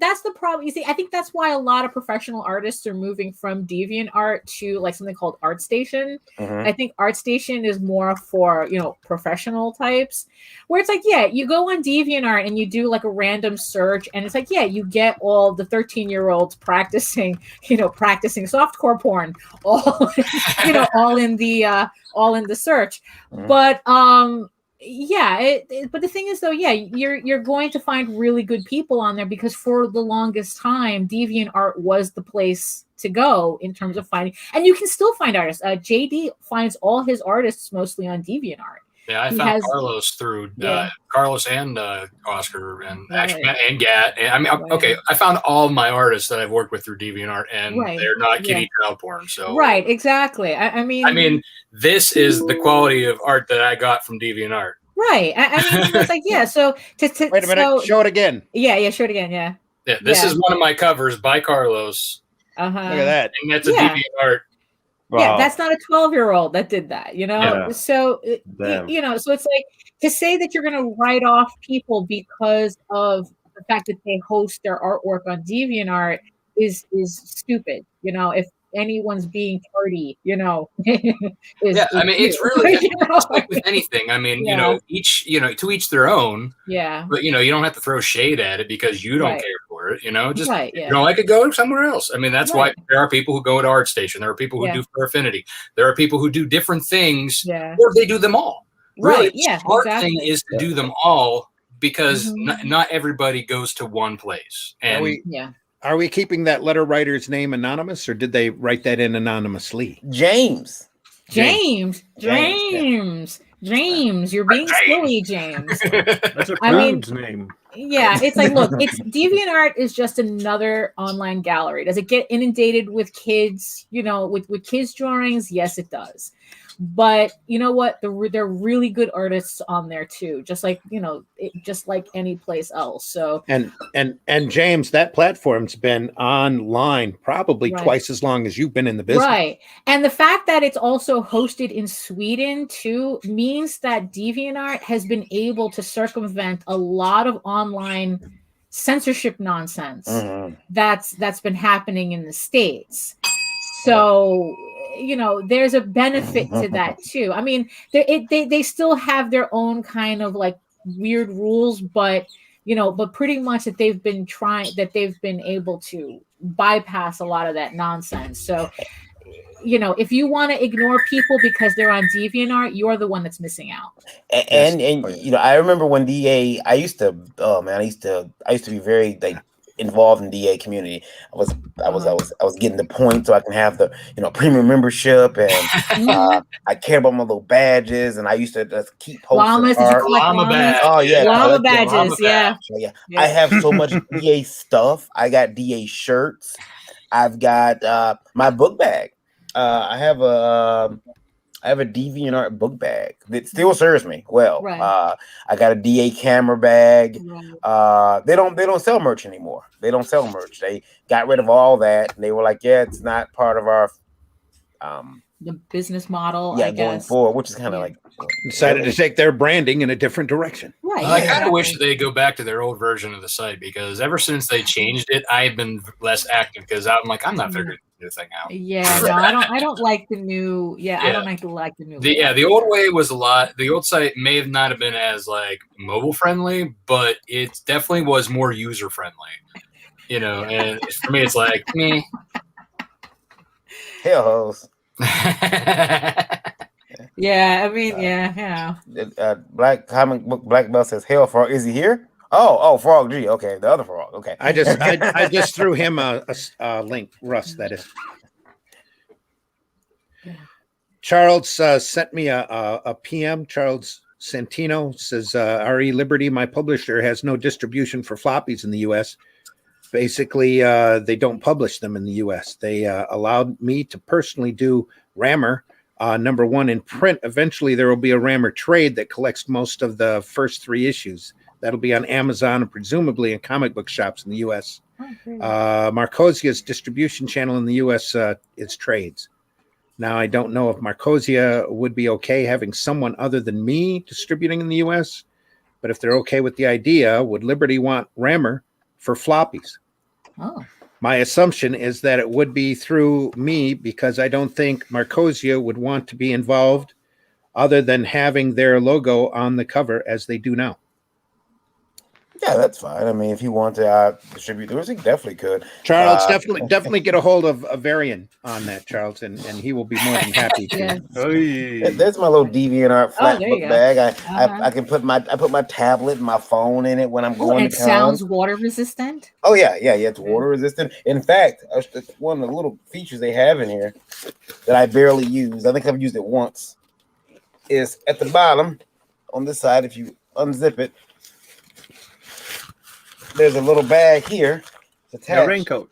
that's the problem. You see, I think that's why a lot of professional artists are moving from DeviantArt to like something called ArtStation. I think ArtStation is more for professional types, where it's like, yeah, you go on DeviantArt and you do like a random search, and it's like, yeah, you get all the 13-year-olds practicing softcore porn, all all in the search. But but the thing is though, you're going to find really good people on there, because for the longest time DeviantArt was the place to go in terms of finding, and you can still find artists. JD finds all his artists mostly on DeviantArt. Yeah, I found Carlos through Carlos and Oscar and actually and Gat. And I mean, okay, I found all my artists that I've worked with through DeviantArt, and they're not kiddie child porn. So exactly. I mean, this is the quality of art that I got from DeviantArt. Right. I mean, it's like, So wait a minute. Show it again. Yeah. Show it again. Yeah. This is one of my covers by Carlos. Look at that. And that's a DeviantArt. Wow. Yeah, that's not a 12-year-old that did that, So, so it's like to say that you're going to write off people because of the fact that they host their artwork on DeviantArt is stupid. If anyone's being tardy, I mean, it's really it's like with anything. I mean, each to each their own. Yeah. But you don't have to throw shade at it because you don't care for it. Just if you don't like it, go somewhere else. I mean, that's why there are people who go to ArtStation. There are people who do for affinity. There are people who do different things, or they do them all. Really, the smart thing is to do them all, because not everybody goes to one place. And are we keeping that letter writer's name anonymous, or did they write that in anonymously? James. You're being silly, James. That's a prude's name. Yeah, it's like, look, DeviantArt is just another online gallery. Does it get inundated with kids, with kids' drawings? Yes, it does. But you know what? There are really good artists on there too, just like just like any place else. So and James, that platform's been online probably twice as long as you've been in the business, right? And the fact that it's also hosted in Sweden too means that DeviantArt has been able to circumvent a lot of online censorship nonsense that's been happening in the States. So there's a benefit to that too. I mean, they still have their own kind of like weird rules, but pretty much that they've been able to bypass a lot of that nonsense. So, if you want to ignore people because they're on DeviantArt, you're the one that's missing out. And I remember when I used to be very involved in DA community. I was getting the point so I can have the premium membership, and I care about my little badges, and I used to just keep posting llama badge. Oh yeah, llama badges. Yeah. I have so much DA stuff. I got DA shirts. I've got my book bag. I have a DeviantArt book bag that still serves me well. Right. I got a DA camera bag. Right. They don't sell merch anymore. They don't sell merch. They got rid of all that, and they were like, yeah, it's not part of our the business model. Yeah, going forward, which is kind of like decided to take their branding in a different direction. Right. I kind of wish they go back to their old version of the site, because ever since they changed it, I've been less active, because I'm not figuring the new thing out. Yeah, no, I don't like the new. Yeah, I don't like the new. The old way was a lot. The old site may have not have been as like mobile friendly, but it definitely was more user friendly. And for me, it's like hell hoes. Yeah, I mean, yeah. Black comic book Black Belt says, "Hell, Frog, is he here?" Oh, Frog G. Okay, the other Frog. Okay, I just threw him a link. Russ, that is. Charles sent me a PM. Charles Santino says, "RE Liberty, my publisher, has no distribution for floppies in the U.S. Basically, they don't publish them in the U.S. They allowed me to personally do Rammer, number 1 in print. Eventually, there will be a Rammer trade that collects most of the first 3 issues. That'll be on Amazon and presumably in comic book shops in the U.S. Marcosia's distribution channel in the U.S. Is trades. Now, I don't know if Marcosia would be okay having someone other than me distributing in the U.S., but if they're okay with the idea, would Liberty want Rammer for floppies? Oh. My assumption is that it would be through me because I don't think Marcosia would want to be involved other than having their logo on the cover as they do now. Yeah, that's fine. I mean, if you want to distribute those, you definitely could. Charles, definitely get a hold of Varian on that, Charles, and he will be more than happy to. Yeah. There's my little DeviantArt flat book bag. I can put my tablet and my phone in it when I'm going to town. It sounds water resistant. Oh yeah, it's water resistant. In fact, it's one of the little features they have in here that I barely use. I think I've used it once. Is at the bottom on this side. If you unzip it, there's a little bag here. A raincoat.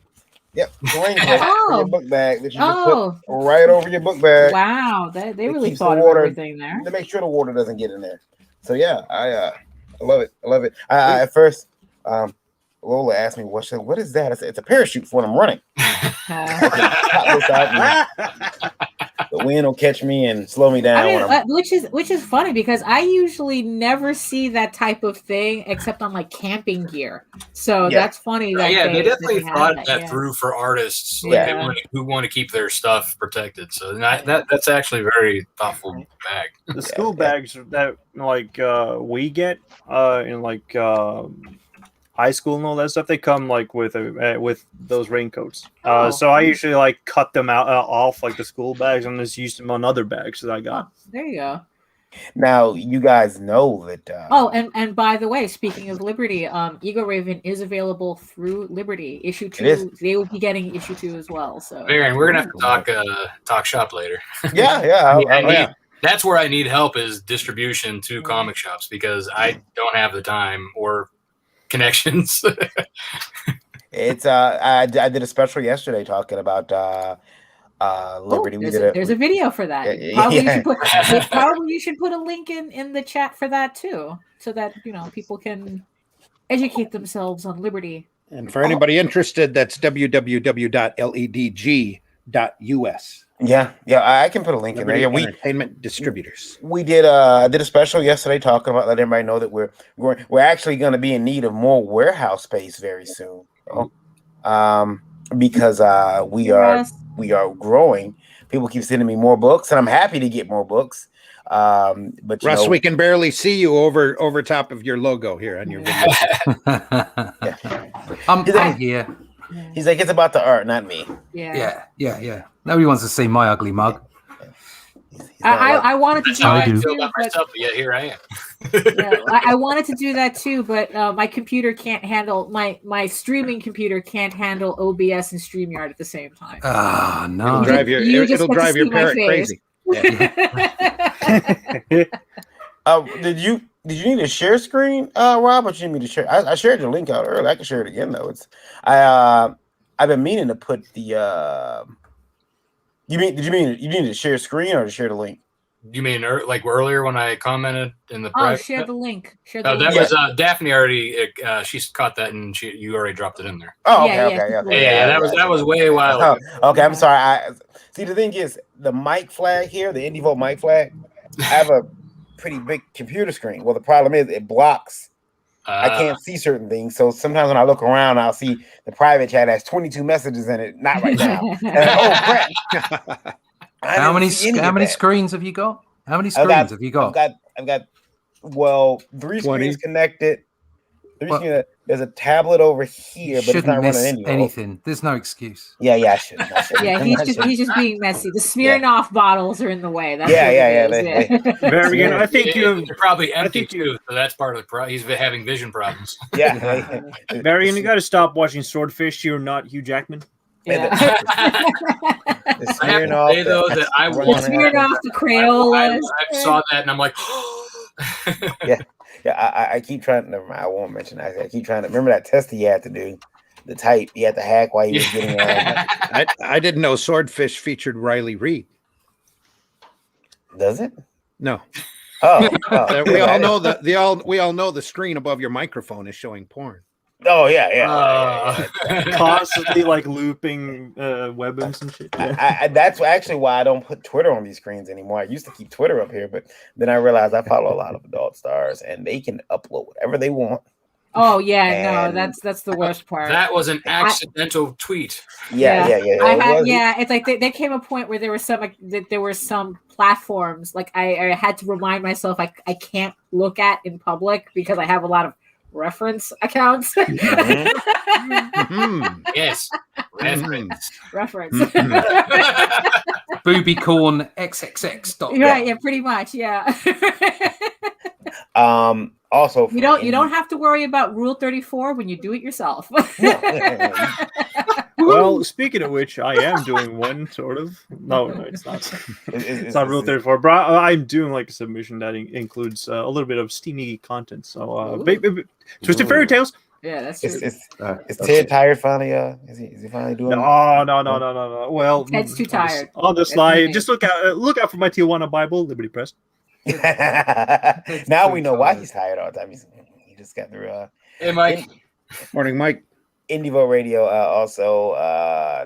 Yep, the raincoat for your book bag that you just put right over your book bag. Wow, they really thought of everything there. To make sure the water doesn't get in there. So yeah, I love it. I love it. I at first, Lola asked me, "What is that?" I said, "It's a parachute for when I'm running." The wind will catch me and slow me down. Which is funny because I usually never see that type of thing except on like camping gear. So that's funny. That they definitely thought that through for artists who want to keep their stuff protected. So that's actually a very thoughtful bag. The school bags that we get in like high school and all that stuff, they come like with those raincoats. So I usually like cut them off like the school bags and just use them on other bags that I got. There you go. Now you guys know that. And by the way, speaking of Liberty, Ego Raven is available through Liberty. Issue 2, they will be getting issue 2 as well. So Varian, we're gonna have to talk shop later. Yeah. That's where I need help is distribution to comic shops because I don't have the time or connections. It's I did a special yesterday talking about Liberty. There's a video for that. Probably you should put a link in the chat for that too, so that people can educate themselves on Liberty. And for anybody interested, that's www.ledg.us. Yeah, I can put a link Liberty in there. Entertainment Distributors. We did a special yesterday talking about letting everybody know that we're actually going to be in need of more warehouse space very soon. Because we are growing. People keep sending me more books, and I'm happy to get more books. But Russ, we can barely see you over top of your logo here on your video. I'm here. He's like, it's about the art, not me. Yeah. Nobody wants to see my ugly mug. I wanted to do that too, myself, but here I am. I wanted to do that too, but my computer can't handle my streaming computer can't handle OBS and StreamYard at the same time. Ah, no! It'll drive your parrot crazy. Did you need a share screen, Rob? Or did you need me to share? I shared your link out earlier. I can share it again though. I've been meaning to put the. You need to share a screen or to share the link? You mean like earlier when I commented in the private? Share the link. That was Daphne already. She's caught that and you already dropped it in there. Oh, okay. Yeah. That was way a while ago. Okay, I'm sorry. See, the thing is, the mic flag here, the Indievolt mic flag, I have a pretty big computer screen. Well, the problem is it blocks. I can't see certain things. So sometimes when I look around, I'll see the private chat has 22 messages in it. Not right now. And, crap. How many screens have you got? How many screens have you got? I've got 3 screens connected. There's a tablet over here, but it's not running anything. There's no excuse. Yeah, I should. Yeah, he's just being messy. The Smirnoff bottles are in the way. That's Varian, I think you're probably empty too, so that's part of the problem. He's having vision problems. Yeah, Varian, you got to stop watching Swordfish. You're not Hugh Jackman. Yeah. The Smirnoff, the Crayolas. I saw that and I'm like, yeah. I keep trying. Never mind. I won't mention that. I keep trying to remember that test he had to do. The type he had to hack while he was getting. I didn't know Swordfish featured Riley Reid. Does it? No. Oh, we all know we all know the screen above your microphone is showing porn. Oh yeah. Constantly like looping webs and shit. Yeah. That's actually why I don't put Twitter on these screens anymore. I used to keep Twitter up here, but then I realized I follow a lot of adult stars, and they can upload whatever they want. Oh yeah, no, that's the worst part. That was an accidental tweet. Yeah. It's like there came a point where there were some platforms like I had to remind myself I can't look at in public because I have a lot of reference accounts. Yes, reference. Booby corn XXX. Right, yeah, pretty much, yeah. Also, you don't have to worry about Rule 34 when you do it yourself. Well, speaking of which, I am doing one sort of. No, it's not. It's not Rule 34. But I'm doing like a submission that includes a little bit of steamy content. So, Twisted Fairy Tales. Yeah, that's true. Is Ted tired finally? Is he finally doing? No. Well, Ted's too tired. On the slide, just look out for my Tijuana Bible, Liberty Press. Now we know why he's tired all the time. He just got through. Hey, Mike. Morning, Mike. Indievo Radio. Also,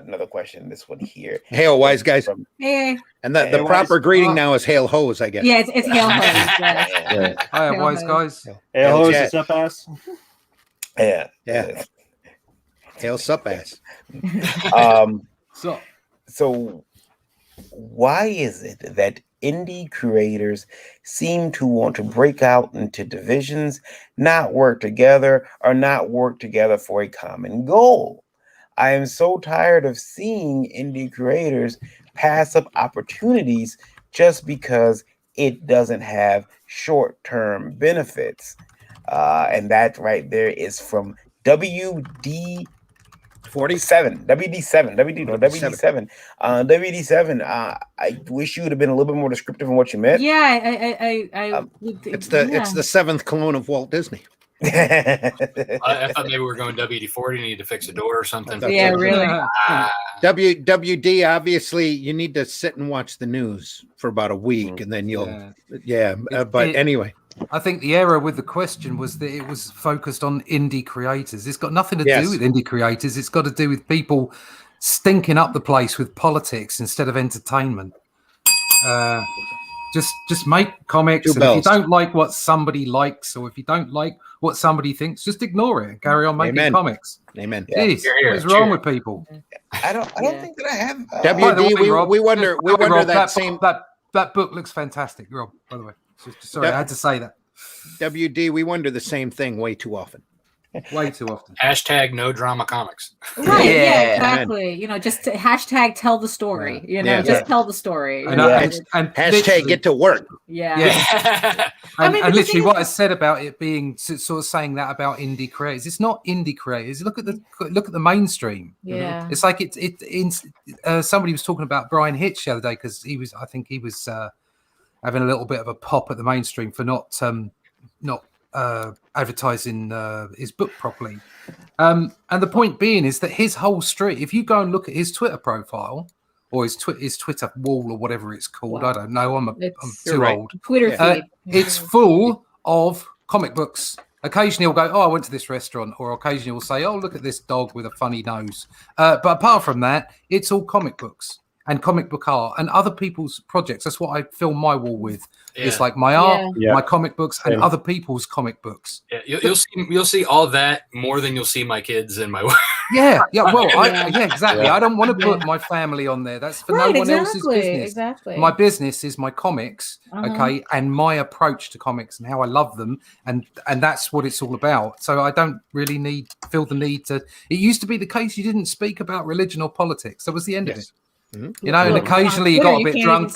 another question. This one here. Hail, wise guys. Hey. And the proper greeting now is hail hose, I guess. Yeah, it's hail hose. Hi, wise guys. Hail hose is up ass. Yeah. Hail sup ass. So why is it that indie creators seem to want to break out into divisions, not work together, or not work together for a common goal? I am so tired of seeing indie creators pass up opportunities just because it doesn't have short-term benefits. And that right there is from WD47. WD7. I wish you would have been a little bit more descriptive in what you meant. Yeah, it's the seventh clone of Walt Disney. I thought maybe we were going WD-40. Need to fix a door or something. Yeah, really. WD. Obviously, you need to sit and watch the news for about a week, and then you'll. But anyway. I think the error with the question was that it was focused on indie creators. It's got nothing to do with indie creators. It's got to do with people stinking up the place with politics instead of entertainment. Just make comics. And if you don't like what somebody likes, or if you don't like what somebody thinks, just ignore it and carry on making comics. Amen. Jeez, what is wrong with people? I don't think that I have. WD, we wonder Rob, that book looks fantastic, Rob. By the way. Sorry, I had to say that. WD, we wonder the same thing way too often. Way too often. Hashtag no drama comics. Right, yeah, exactly. Just hashtag tell the story. Just tell the story. And hashtag get to work. Yeah. And literally what I said about it being sort of saying that about indie creators, it's not indie creators. Look at the mainstream. Yeah. It's like somebody was talking about Brian Hitch the other day because he was having a little bit of a pop at the mainstream for not advertising his book properly. And the point being is that his whole street, if you go and look at his Twitter profile or his Twitter wall or whatever it's called, I don't know. I'm too old. Twitter feed. It's full of comic books. Occasionally he'll go, I went to this restaurant, or occasionally he'll say, look at this dog with a funny nose. But apart from that, it's all comic books. and comic book art and other people's projects. That's what I fill my wall with. Yeah. It's like my art, my comic books, and other people's comic books. Yeah, you'll see all that more than you'll see my kids and my wife. Yeah. Well, exactly. I don't want to put my family on there. That's for no one else's business. Exactly. My business is my comics, okay, and my approach to comics and how I love them, and that's what it's all about. So I don't really feel the need to. It used to be the case you didn't speak about religion or politics. That was the end of it. You know, and occasionally you got a bit drunk.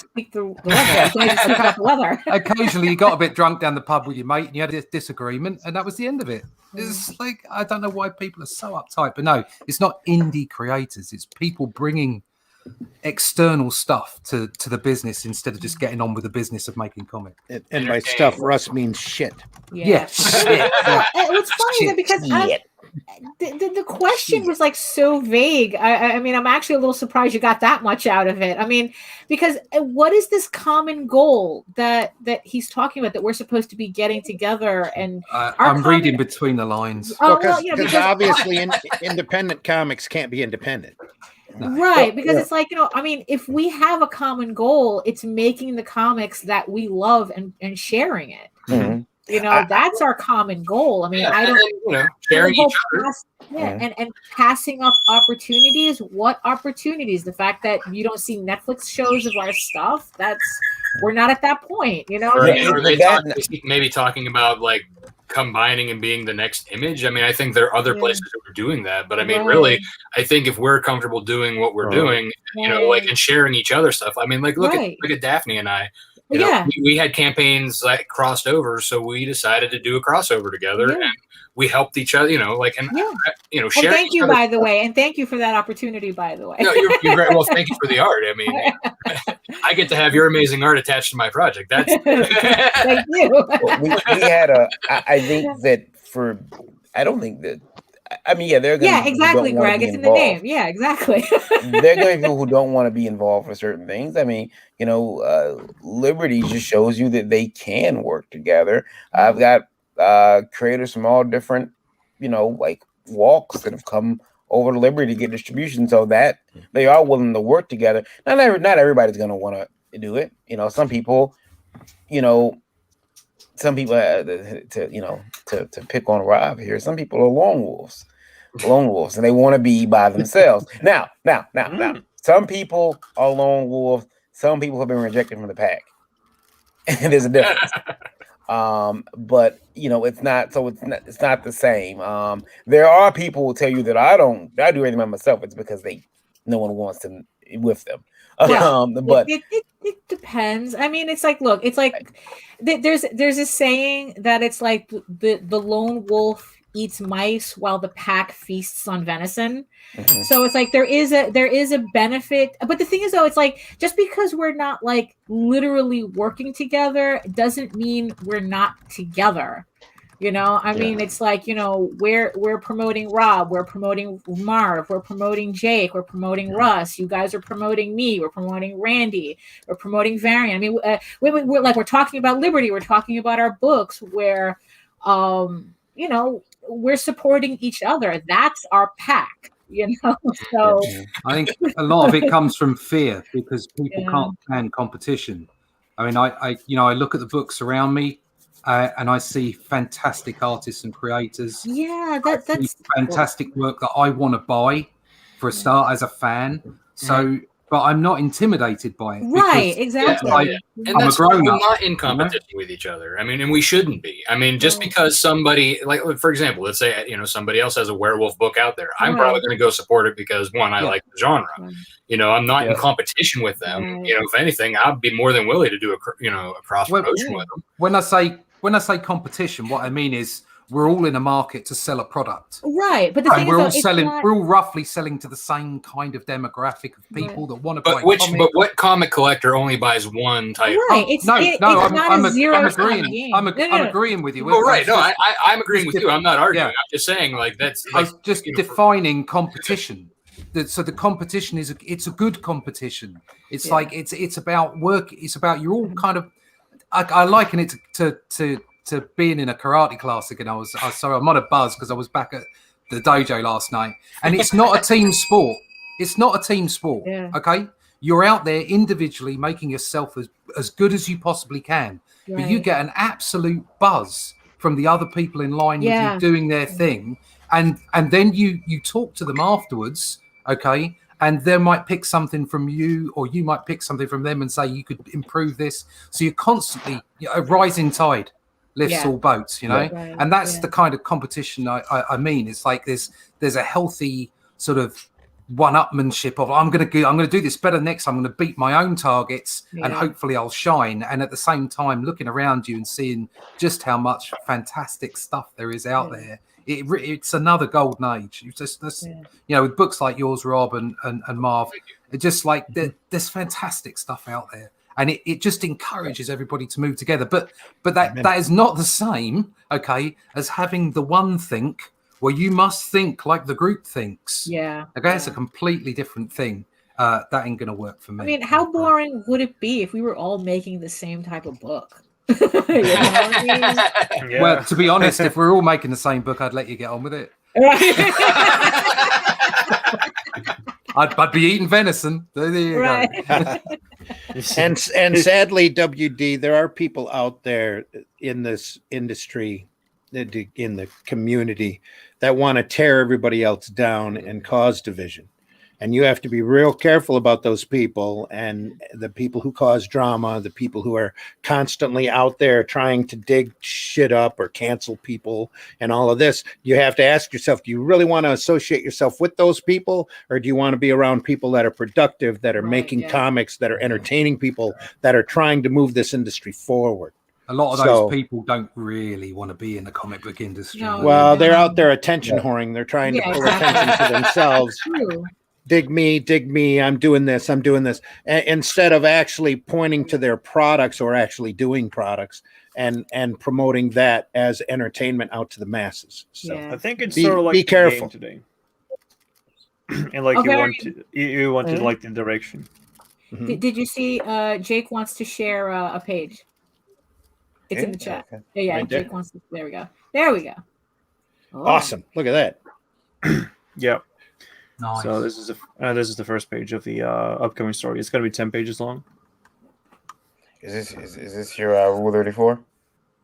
Occasionally you got a bit drunk down the pub with your mate and you had a disagreement, and that was the end of it. It's like, I don't know why people are so uptight, but no, it's not indie creators. It's people bringing external stuff to the business instead of just getting on with the business of making comics. And by stuff, Russ means shit. Yeah, shit. It's funny because the question was like so vague. I mean, I'm actually a little surprised you got that much out of it. I mean, because what is this common goal that he's talking about that we're supposed to be getting together? And I'm reading between the lines. Because obviously independent comics can't be independent. No. Right, because it's like, I mean, if we have a common goal, it's making the comics that we love and sharing it. Mm-hmm. That's our common goal. I mean, I don't sharing each other. And passing up opportunities. What opportunities? The fact that you don't see Netflix shows of our stuff, we're not at that point, Are they maybe talking about like combining and being the next Image? I mean, I think there are other places that are doing that, but I mean, really, I think if we're comfortable doing what we're doing, and sharing each other stuff. I mean, like look at Daphne and I. We had campaigns that crossed over, so we decided to do a crossover together, and we helped each other. Sharing. Well, thank you, by the way, and thank you for that opportunity, by the way. No, you're very well. Thank you for the art. I mean, I get to have your amazing art attached to my project. That's thank you. We had I think that I don't think that. I mean, they're going to exactly, Greg. It's in the name. Yeah, exactly. They're going to be people who don't want to be involved for certain things. I mean, Liberty just shows you that they can work together. I've got creators from all different, like walks that have come over to Liberty to get distribution, so that they are willing to work together. Not everybody's going to want to do it. Some people, to pick on Rob here, some people are lone wolves, and they want to be by themselves. Now, some people are lone wolves. Some people have been rejected from the pack, and there's a difference. But it's not the same. There are people who tell you that I do everything by myself. It's because no one wants to with them. But it depends. I mean, it's like, look, it's like there's a saying that it's like the lone wolf eats mice while the pack feasts on venison. Mm-hmm. So it's like there is a benefit, but the thing is, though, it's like just because we're not like literally working together doesn't mean we're not together. I mean, it's like, we're promoting Rob, we're promoting Marv, we're promoting Jake, we're promoting Russ. You guys are promoting me. We're promoting Randy. We're promoting Varian. I mean, we're talking about Liberty. We're talking about our books where, we're supporting each other. That's our pack. So I think a lot of it comes from fear because people can't stand competition. I mean, I look at the books around me. And I see fantastic artists and creators. Yeah, that's fantastic work that I want to buy for a start as a fan. So, but I'm not intimidated by it. Right, exactly. And that's why we're not in competition with each other. I mean, and we shouldn't be. I mean, just because somebody, like for example, let's say somebody else has a werewolf book out there, I'm probably going to go support it because one, I like the genre. I'm not in competition with them. If anything, I'd be more than willing to do a cross promotion with them. When I say competition, what I mean is we're all in a market to sell a product, right? But the thing we're all roughly selling to the same kind of demographic of people that want to buy. But what comic collector only buys one title? Right. I'm agreeing with you. Oh, right. No, I'm agreeing with you. I'm not arguing. I'm just saying that's. I was just defining competition. So the competition it's a good competition. It's like it's about work. It's about you're all kind of. I liken it to being in a karate class again. Sorry, I'm on a buzz because I was back at the dojo last night, and it's not a team sport. It's not a team sport. Yeah. Okay, you're out there individually making yourself as good as you possibly can. Right. But you get an absolute buzz from the other people in line with you doing their thing. And then you talk to them afterwards, okay? And they might pick something from you, or you might pick something from them and say you could improve this. So you're constantly a rising tide lifts all boats, you know. Right. And that's the kind of competition I mean. It's like there's a healthy sort of one-upmanship of I'm going to do this better next. I'm going to beat my own targets, and hopefully I'll shine. And at the same time, looking around you and seeing just how much fantastic stuff there is out there. It's another golden age. It's just you know, with books like yours, Rob and Marv, it's just like there's fantastic stuff out there, and it just encourages everybody to move together. But that is not the same, okay, as having the one think where you must think like the group thinks. Yeah, okay, it's a completely different thing. That ain't gonna work for me. I mean, how boring would it be if we were all making the same type of book? You know what I mean? Well, to be honest, if we're all making the same book, I'd let you get on with it. I'd be eating venison. There you go. and sadly, WD, there are people out there in this industry, in the community, that want to tear everybody else down and cause division. And you have to be real careful about those people, and the people who cause drama, the people who are constantly out there trying to dig shit up or cancel people and all of this. You have to ask yourself, do you really want to associate yourself with those people, or do you want to be around people that are productive, that are making comics, that are entertaining people, that are trying to move this industry forward? A lot of those people don't really want to be in the comic book industry. No, well, they're out there attention whoring. They're trying to pull attention to themselves. True. Dig me, I'm doing this. Instead of actually pointing to their products or actually doing products and promoting that as entertainment out to the masses. So I think it's sort of like be careful today. And like you want to like the direction. Mm-hmm. Did you see Jake wants to share a page? It's in the chat. Okay. Yeah, right Jake wants to. There we go. Oh. Awesome. Look at that. Yeah. Nice. So this is the first page of the upcoming story. It's going to be 10 pages long. Is this your Rule 34?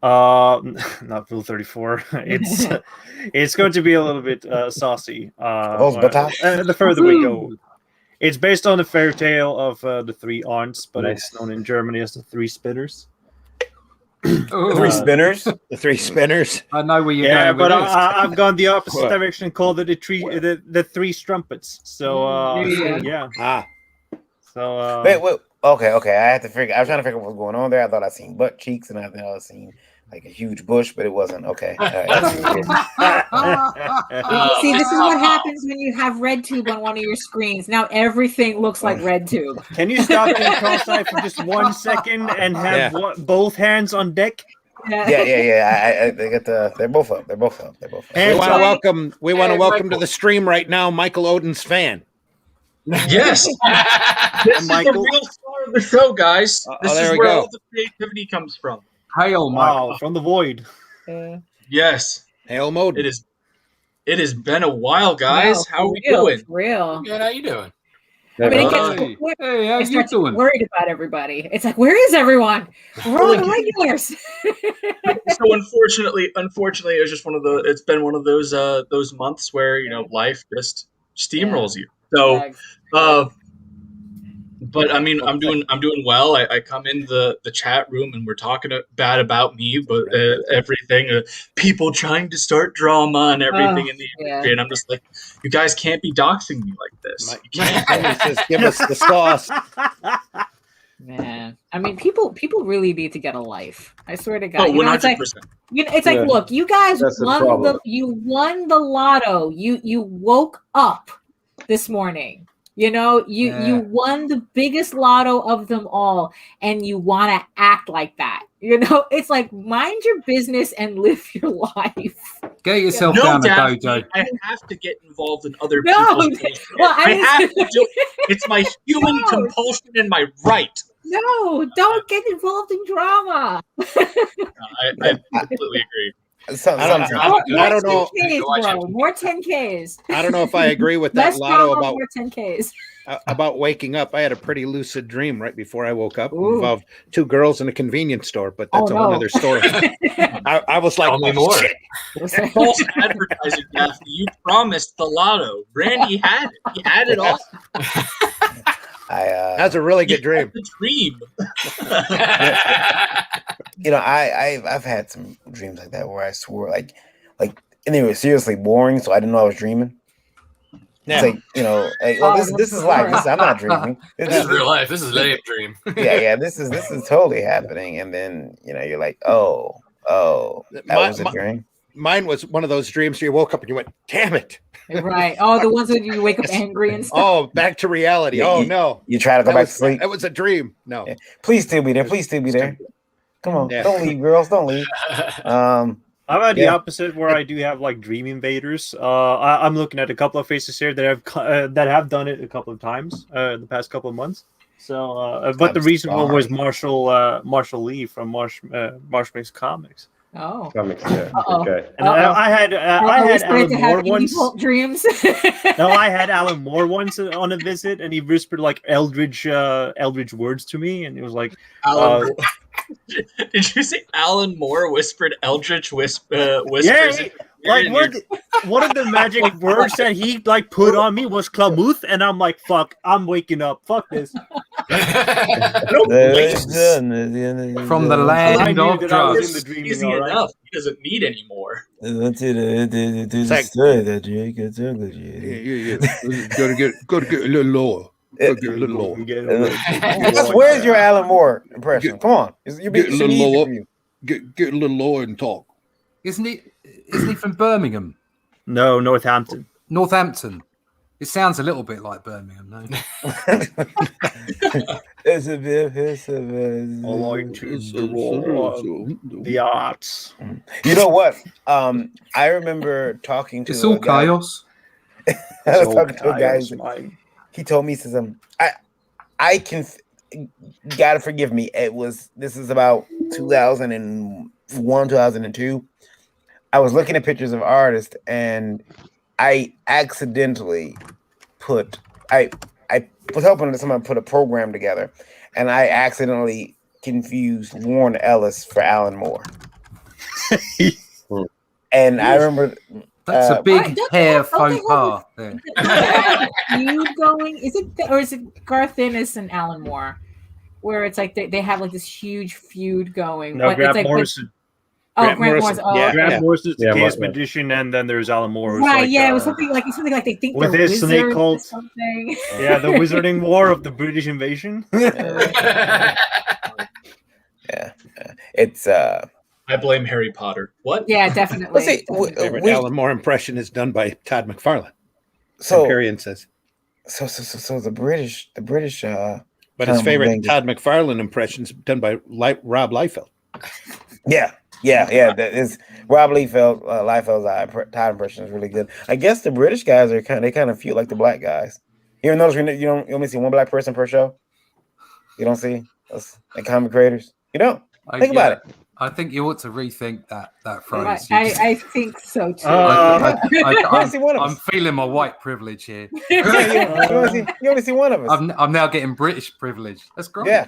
Not Rule 34. It's going to be a little bit saucy. The further we go, it's based on the fairy tale of the three aunts, but it's known in Germany as the three spinners. The three spinners? The three spinners. I know where you're going. Yeah, but I've gone the opposite direction and called it the three strumpets. So yeah. So wait. Okay. I had to figure. I was trying to figure out what was going on there. I thought I seen butt cheeks, and I thought I seen like a huge bush, but it wasn't. Okay. See, this is what happens when you have RedTube on one of your screens. Now everything looks like RedTube. Can you stop in cross-eyed for just 1 second and have both hands on deck? Yeah. They get they're both up. We want to welcome to the stream right now, Michael Odin's fan. Yes. This is the real star of the show, guys. This is where all the creativity comes from. Hail, Michael, from the void. Yes. Hail mode. It has been a while, guys. Wow, how are we doing? Real. Good. How you doing? I mean, it gets how you doing? Worried about everybody. It's like, where is everyone? We're all the regulars. So unfortunately, it was just it's been one of those months where life just steamrolls you. So, but I mean, I'm doing well. I come in the chat room and we're talking bad about me, but everything, people trying to start drama and everything in the industry, and I'm just like, you guys can't be doxing me like this. You can't. Just give us the sauce. Man, I mean, people really need to get a life. I swear to God. 100%. It's like, look, you guys won the lotto. You woke up this morning. You won the biggest lotto of them all, and you want to act like that. It's like, mind your business and live your life. Get yourself down the dojo. I have to get involved in other people's business. I have to do it. It's my human compulsion and my right. No, don't get involved in drama. I completely agree. I don't know. 10Ks, bro. More 10Ks. I don't know if I agree with that Lotto about more 10Ks. About waking up. I had a pretty lucid dream right before I woke up. It involved 2 girls in a convenience store, but that's a whole other story. I was like, tell me more. Shit. False advertising, Daphne. You promised the Lotto. Randy had it. He had it all. That's a really good dream. The dream. I've had some dreams like that where I swore like, and they were seriously boring, so I didn't know I was dreaming. Yeah. It's like, this is life. I'm not dreaming. This is real life. This is a dream. yeah. This is totally happening, and then you're like, that was a dream. Mine was one of those dreams where you woke up and you went, "Damn it!" Right. Oh, the ones that you wake up angry and stuff. Oh, back to reality. No. You try to go back to sleep. It was a dream. No. Yeah. Please still be there. Please still be there. Come on. Yeah. Don't leave, girls. Don't leave. I'm at the opposite, where I do have like dream invaders. I'm looking at a couple of faces here that have done it a couple of times the past couple of months. So, but the recent one was Marshall Lee from Marsh Makes Comics. Oh, comics, yeah. Okay. And I had Alan Moore once. Dreams. No, I had Alan Moore once on a visit, and he whispered like eldritch words to me, and it was like. Did you say Alan Moore whispered eldritch whispers? Yeah, like one of the magic words that he like put on me was Klamuth, and I'm like, fuck, I'm waking up. Fuck this. From the land of drugs. Easy enough. He doesn't need any more. Go to get a little lower. Get a little lower. Where's your Alan Moore impression? Come on, you're get a little lower. Get a little lower and talk. Isn't he from Birmingham? No, Northampton. Northampton. It sounds a little bit like Birmingham, no? It's a bit. The arts. You know what? I remember talking to. It's all chaos. I was talking to a guy. He told me, he says, I can, gotta forgive me. This is about 2001, 2002. I was looking at pictures of artists, and I accidentally I was helping someone put a program together, and I accidentally confused Warren Ellis for Alan Moore. And I remember. That's a big hair faux pas. Feud going? Is it Garth Ennis and Alan Moore, where it's like they have like this huge feud going? No, Grant Morrison. Grant Morrison. Grant Morrison's the Chaos Magician, and then there's Alan Moore. Right? It was something like they think with his snake cult. Something. Yeah, the Wizarding War of the British Invasion. It's I blame Harry Potter. What? Yeah, definitely. Favorite Alan Moore impression is done by Todd Mcfarlane. So Varian says. So the British. But his favorite Todd Mcfarlane impression is done by Rob Liefeld. Yeah. That is Rob Liefeld's Todd impression is really good. I guess the British guys are kind of feel like the black guys. You ever notice you only see one black person per show? You don't see us like comic creators. You don't. Think about it. I think you ought to rethink that phrase. I think so too. I'm feeling my white privilege here. You only see one of us. I'm now getting British privilege. That's great. Yeah.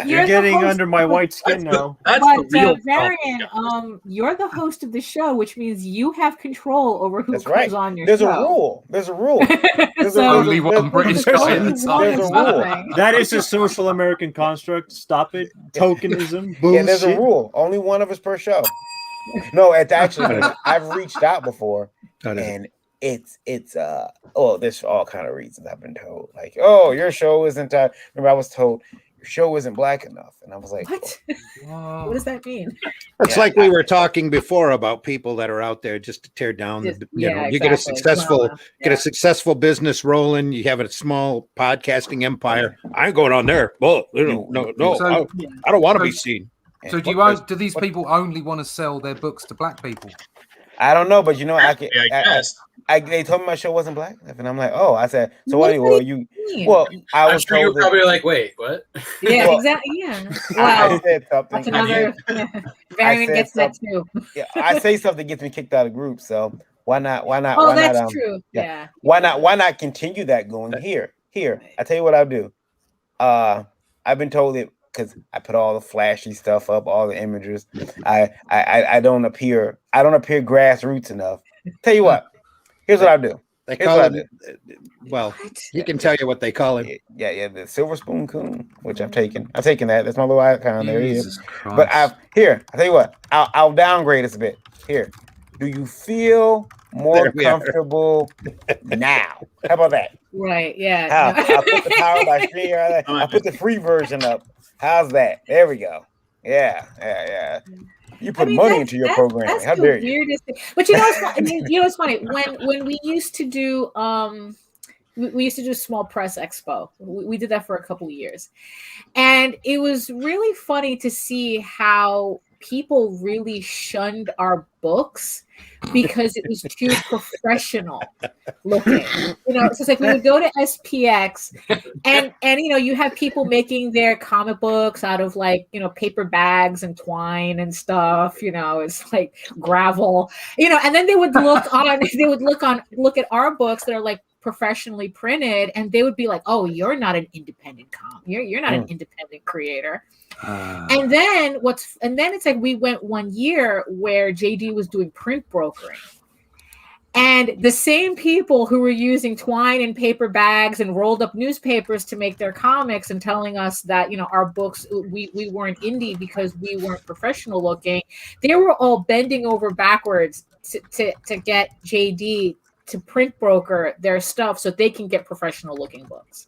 You're getting under my white skin now. Varian, you're the host of the show, which means you have control over who comes on your show. There's a rule. Only one British guy in the time. There's a rule. That is a social American construct. Stop it. Tokenism. Bullshit. Yeah, there's a rule. Only one of us per show. No, it's actually I've reached out before, and it's there's all kind of reasons I've been told. Like, your show isn't. Remember, I was told. Your show isn't black enough, and I was like, "What? What does that mean?" It's like we were talking before about people that are out there just to tear down. You get a successful business rolling. You have a small podcasting empire. I ain't going on there. Well, no. I don't want to be seen. So do these people only want to sell their books to black people? I don't know, but I can. they told me my show wasn't Black Life, and I'm like, oh, I said, so What anyway, do you mean? well, I I'm was sure you're told probably like, wait, what? Yeah, Well, exactly. Yeah. I Wow. said That's something. another. Varian said gets that something. too. Yeah, I say something gets me kicked out of group. So why not? Oh, that's true. Yeah. Why not continue that going here? I tell you what I'll do. I've been told it because I put all the flashy stuff up, all the images. I don't appear grassroots enough. Tell you what, here's what I'll do. They call it. Well, he can tell you what they call him. Yeah, the silver spoon coon, which I've taken. I've taken that. That's my little icon. There he is. Jesus Christ. But I'll tell you what. I'll downgrade this a bit. Here, do you feel more comfortable now? How about that? Right. Yeah. I'll put the power by stream. I'll put the free version up. How's that? There we go. Yeah. You put money into your program. How dare you? But you know, it's funny when we used to do we used to do Small Press Expo. We did that for a couple of years, and it was really funny to see how people really shunned our books because it was too professional looking. You know, so it's like we would go to SPX and you know, you have people making their comic books out of like, you know, paper bags and twine and stuff, you know, it's like gravel, you know, and then they would look at our books that are like professionally printed, and they would be like, oh, you're not an independent you're not an independent creator. And then it's like we went 1 year where JD was doing print brokering, and the same people who were using twine and paper bags and rolled up newspapers to make their comics and telling us that, you know, our books, we weren't indie because we weren't professional looking, they were all bending over backwards to get JD to print broker their stuff so they can get professional looking books.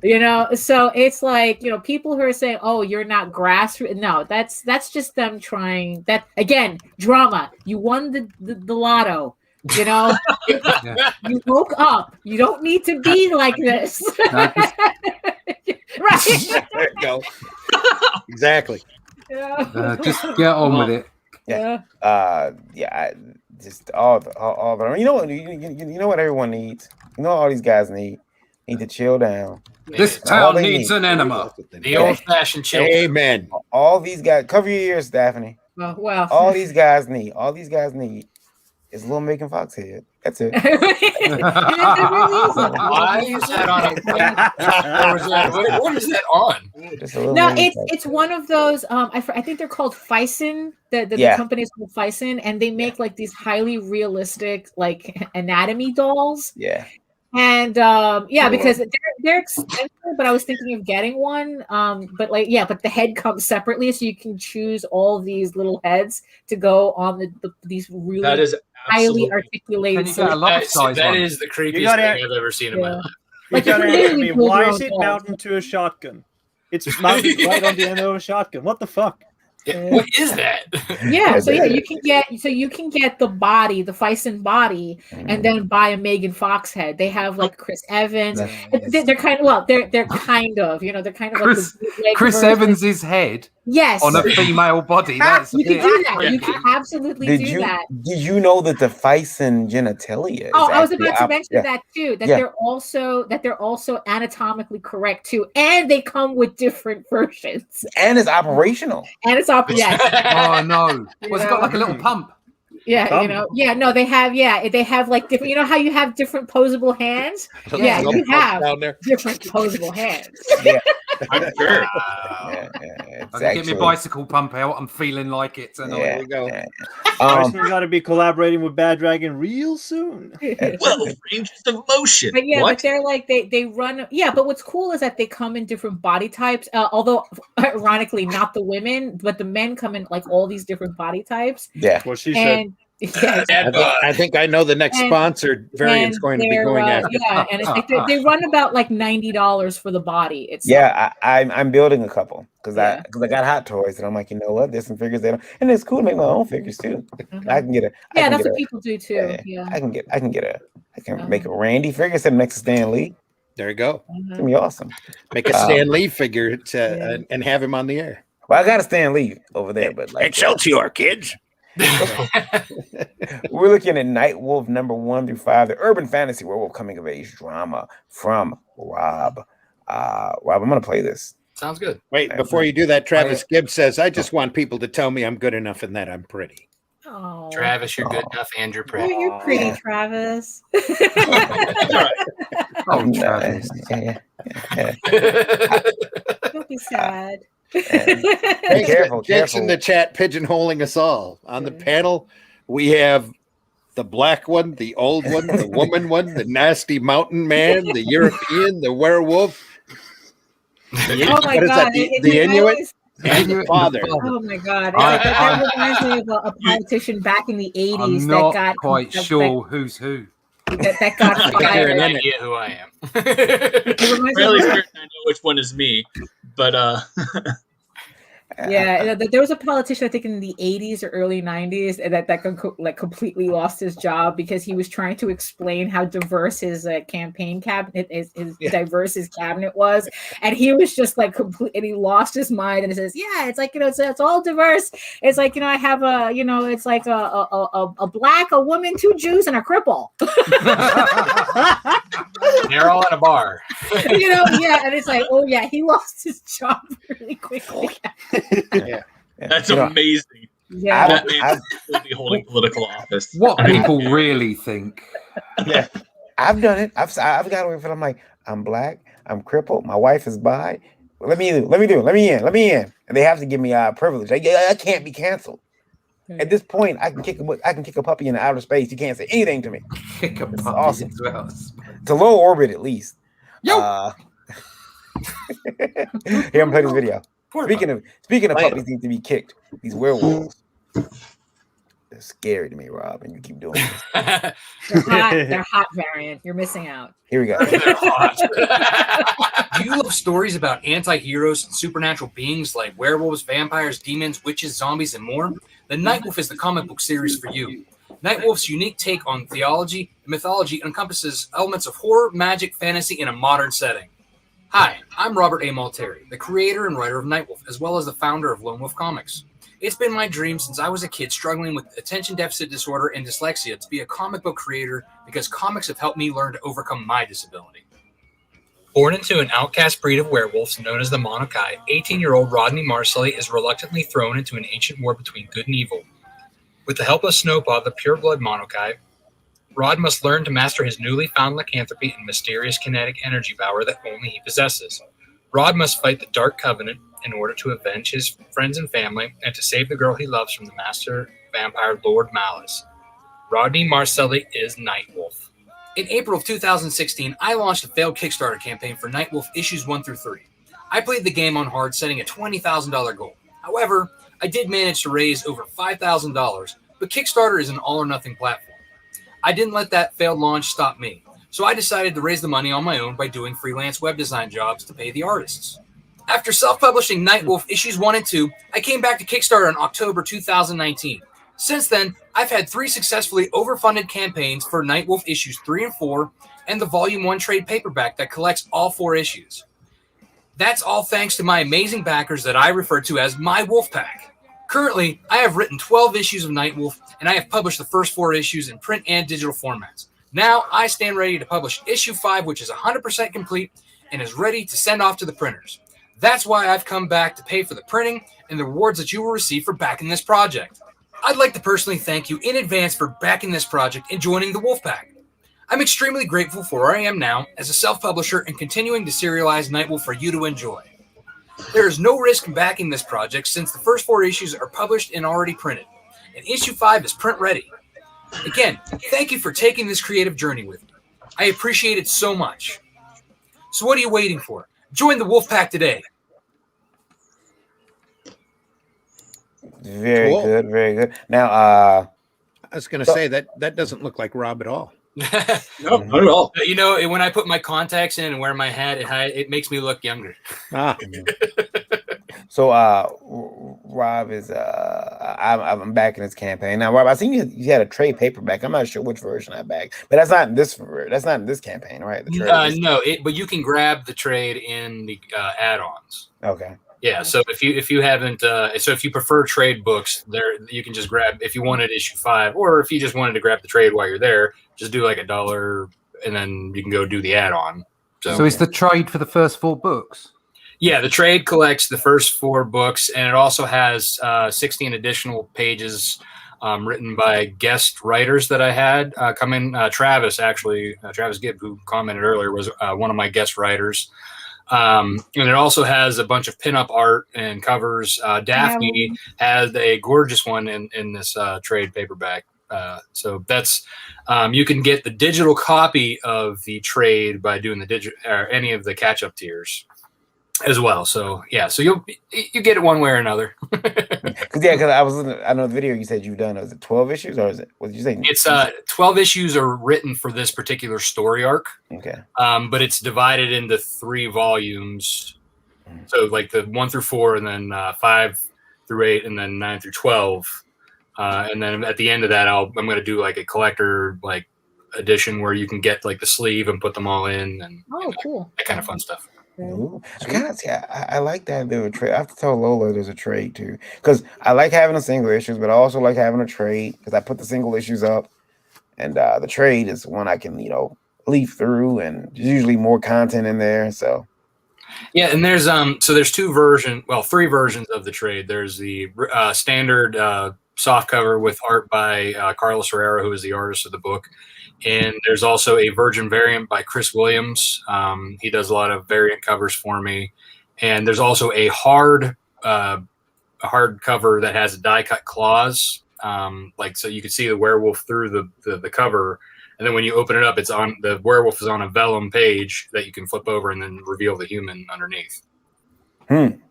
You know, so it's like, you know, people who are saying, oh, you're not grassroots. No, that's just them trying that again. Drama. You won the lotto, you know. You woke up. You don't need to be like this. Right. There you go. Exactly. Just get on with it. Just all the you know what everyone needs. You know what all these guys need to chill down. This town needs an enema. The old-fashioned chill. Amen. All these guys, cover your ears, Daphne. Well, all these guys need is a little Megan Fox head. That's it. Why is that on? What is that on? No, it's one of those. I think they're called Fison. The company is called Fison, and they make like these highly realistic like anatomy dolls. Yeah. And because they're expensive, but I was thinking of getting one. But the head comes separately, so you can choose all these little heads to go on these really that is highly articulated. That is the creepiest thing I've ever seen in my life. Like, why is it mounted to a shotgun? It's mounted right on the end of a shotgun. What the fuck? What is that? You can get the body, the Fison body, and then buy a Megan Fox head. They have like Chris Evans. They're kind of they're kind of Chris Evans's head. Yes, on a female body. You can do that. You can absolutely do that. Did you know that the Fison genitalia? Oh, I was about to mention that too. That they're also anatomically correct too, and they come with different versions. And it's operational. Yes. Oh no! Well, it's got like a little pump. Yeah, no, they have like different, you know how you have different posable hands? Yeah, you have different posable hands. Yeah. I'm sure. I can get my bicycle pump out. I'm feeling like it tonight. There we go. We're going to be collaborating with Bad Dragon real soon. Well, ranges of motion. But but they're like they run. Yeah, but what's cool is that they come in different body types. Although ironically, not the women, but the men come in like all these different body types. Yeah. Well, she said. I think I know the next sponsor Varian's going to be going after. Yeah, and it's like they run about like $90 for the body. It's I'm building a couple because I got Hot Toys and I'm like, you know what? There's some figures they don't, and it's cool to make my own figures too. I can get a that's what people do too. Yeah. I can make a Randy figure instead of next to Stan Lee. There you go. It's gonna be awesome. Make a Stan Lee figure and have him on the air. Well, I got a Stan Lee over there, but like Excelsior, kids. We're looking at Nightwolf #1 through 5, the urban fantasy werewolf coming of age drama from Rob. Rob, I'm gonna play this. Sounds good. Wait, before you do that, Travis Gibbs says, I just want people to tell me I'm good enough and that I'm pretty. Oh, Travis, you're good enough and you're pretty. Oh, you're pretty, Travis. Oh, Travis. Don't be sad. Jake's in the chat pigeonholing us all. On the panel, we have the black one, the old one, the woman one, the nasty mountain man, the European, the werewolf. Oh my God. The Inuit? And your father. Oh my God. That reminds me of a politician back in the 80s I'm not quite sure who's who. That got I fired. have no idea who I am. Fairly certain I know which one is me, but yeah, there was a politician I think in the 80s or early 90s that completely lost his job because he was trying to explain how diverse his campaign cabinet diverse his cabinet was, and he was just like and he lost his mind and he says, yeah, it's like it's all diverse. It's like I have it's like a black, a woman, 2 Jews, and a cripple. They're all in a bar. Yeah, and it's like, oh yeah, he lost his job really quickly. Yeah. That's amazing. Yeah, that man's completely holding political office. What people really think. Yeah, I've done it. I've got away from. I'm like, I'm black. I'm crippled. My wife is bi. Let me in. Let me in. And they have to give me privilege. I can't be canceled. At this point, I can kick a puppy into outer space. You can't say anything to me. Kick a puppy. Awesome. It's a low orbit at least. Yo. Here, I'm playing this video. Speaking of puppies need to be kicked. These werewolves. They're scary to me, Rob, and you keep doing this. They're hot, Variant. You're missing out. Here we go. They're hot. Do you love stories about anti-heroes and supernatural beings like werewolves, vampires, demons, witches, zombies, and more? The Nightwolf is the comic book series for you. Nightwolf's unique take on theology and mythology encompasses elements of horror, magic, fantasy in a modern setting. Hi, I'm Robert A. Malteri, the creator and writer of Nightwolf, as well as the founder of Lone Wolf Comics. It's been my dream since I was a kid struggling with attention deficit disorder and dyslexia to be a comic book creator because comics have helped me learn to overcome my disability. Born into an outcast breed of werewolves known as the Monokai, 18-year-old Rodney Marcelli is reluctantly thrown into an ancient war between good and evil. With the help of Snowpaw, the pureblood Monokai, Rod must learn to master his newly found lycanthropy and mysterious kinetic energy power that only he possesses. Rod must fight the Dark Covenant in order to avenge his friends and family and to save the girl he loves from the master vampire Lord Malice. Rodney Marcelli is Nightwolf. In April of 2016, I launched a failed Kickstarter campaign for Nightwolf issues 1 through 3. I played the game on hard, setting a $20,000 goal. However, I did manage to raise over $5,000, but Kickstarter is an all-or-nothing platform. I didn't let that failed launch stop me, so I decided to raise the money on my own by doing freelance web design jobs to pay the artists. After self-publishing Nightwolf issues 1 and 2, I came back to Kickstarter in October 2019. Since then, I've had 3 successfully overfunded campaigns for Nightwolf issues 3 and 4 and the Volume 1 trade paperback that collects all 4 issues. That's all thanks to my amazing backers that I refer to as my Wolf Pack. Currently, I have written 12 issues of Nightwolf, and I have published the first 4 issues in print and digital formats. Now, I stand ready to publish issue 5, which is 100% complete and is ready to send off to the printers. That's why I've come back to pay for the printing and the rewards that you will receive for backing this project. I'd like to personally thank you in advance for backing this project and joining the Wolfpack. I'm extremely grateful for where I am now as a self-publisher and continuing to serialize Nightwolf for you to enjoy. There is no risk in backing this project since the first 4 issues are published and already printed, and issue 5 is print ready. Again, thank you for taking this creative journey with me. I appreciate it so much. So what are you waiting for? Join the Wolfpack today. Very Cool. good, very good. Now, I was going to say that doesn't look like Rob at all. No, not at all. You know, when I put my contacts in and wear my hat, it makes me look younger. Ah. So, Rob is I'm backing this campaign now. Rob, I seen you had a trade paperback. I'm not sure which version I backed, but that's not in this campaign, right? The trade No, but you can grab the trade in the add-ons. Okay. Yeah, so if you haven't, so if you prefer trade books, there you can just grab if you wanted issue 5, or if you just wanted to grab the trade while you're there, just do like $1, and then you can go do the add-on. So is the trade for the first 4 books? Yeah, the trade collects the first 4 books, and it also has 16 additional pages written by guest writers that I had come in. Travis Gibb, who commented earlier, was one of my guest writers. And it also has a bunch of pinup art and covers. Daphne has a gorgeous one in this trade paperback. So that's you can get the digital copy of the trade by doing the any of the catch-up tiers as well. So yeah, so you get it one way or another. Because I was looking. I know the video you said you've done. Is it 12 issues or is it? What did you say? It's 12 issues are written for this particular story arc. Okay. But it's divided into 3 volumes. So like the 1 through 4, and then 5 through 8, and then 9 through 12. And then at the end of that, I'm going to do like a collector like edition where you can get like the sleeve and put them all in, and cool, that kind of fun stuff. Ooh, I like that there's a trade. I have to tell Lola there's a trade too, because I like having the single issues, but I also like having a trade because I put the single issues up, and the trade is one I can leaf through, and there's usually more content in there. So yeah, and there's there's 3 versions of the trade. There's the standard soft cover with art by Carlos Herrera, who is the artist of the book. And there's also a Virgin variant by Chris Williams. He does a lot of variant covers for me. And there's also a hard cover that has a die cut claws, so you can see the werewolf through the cover. And then when you open it up, the werewolf is on a vellum page that you can flip over and then reveal the human underneath.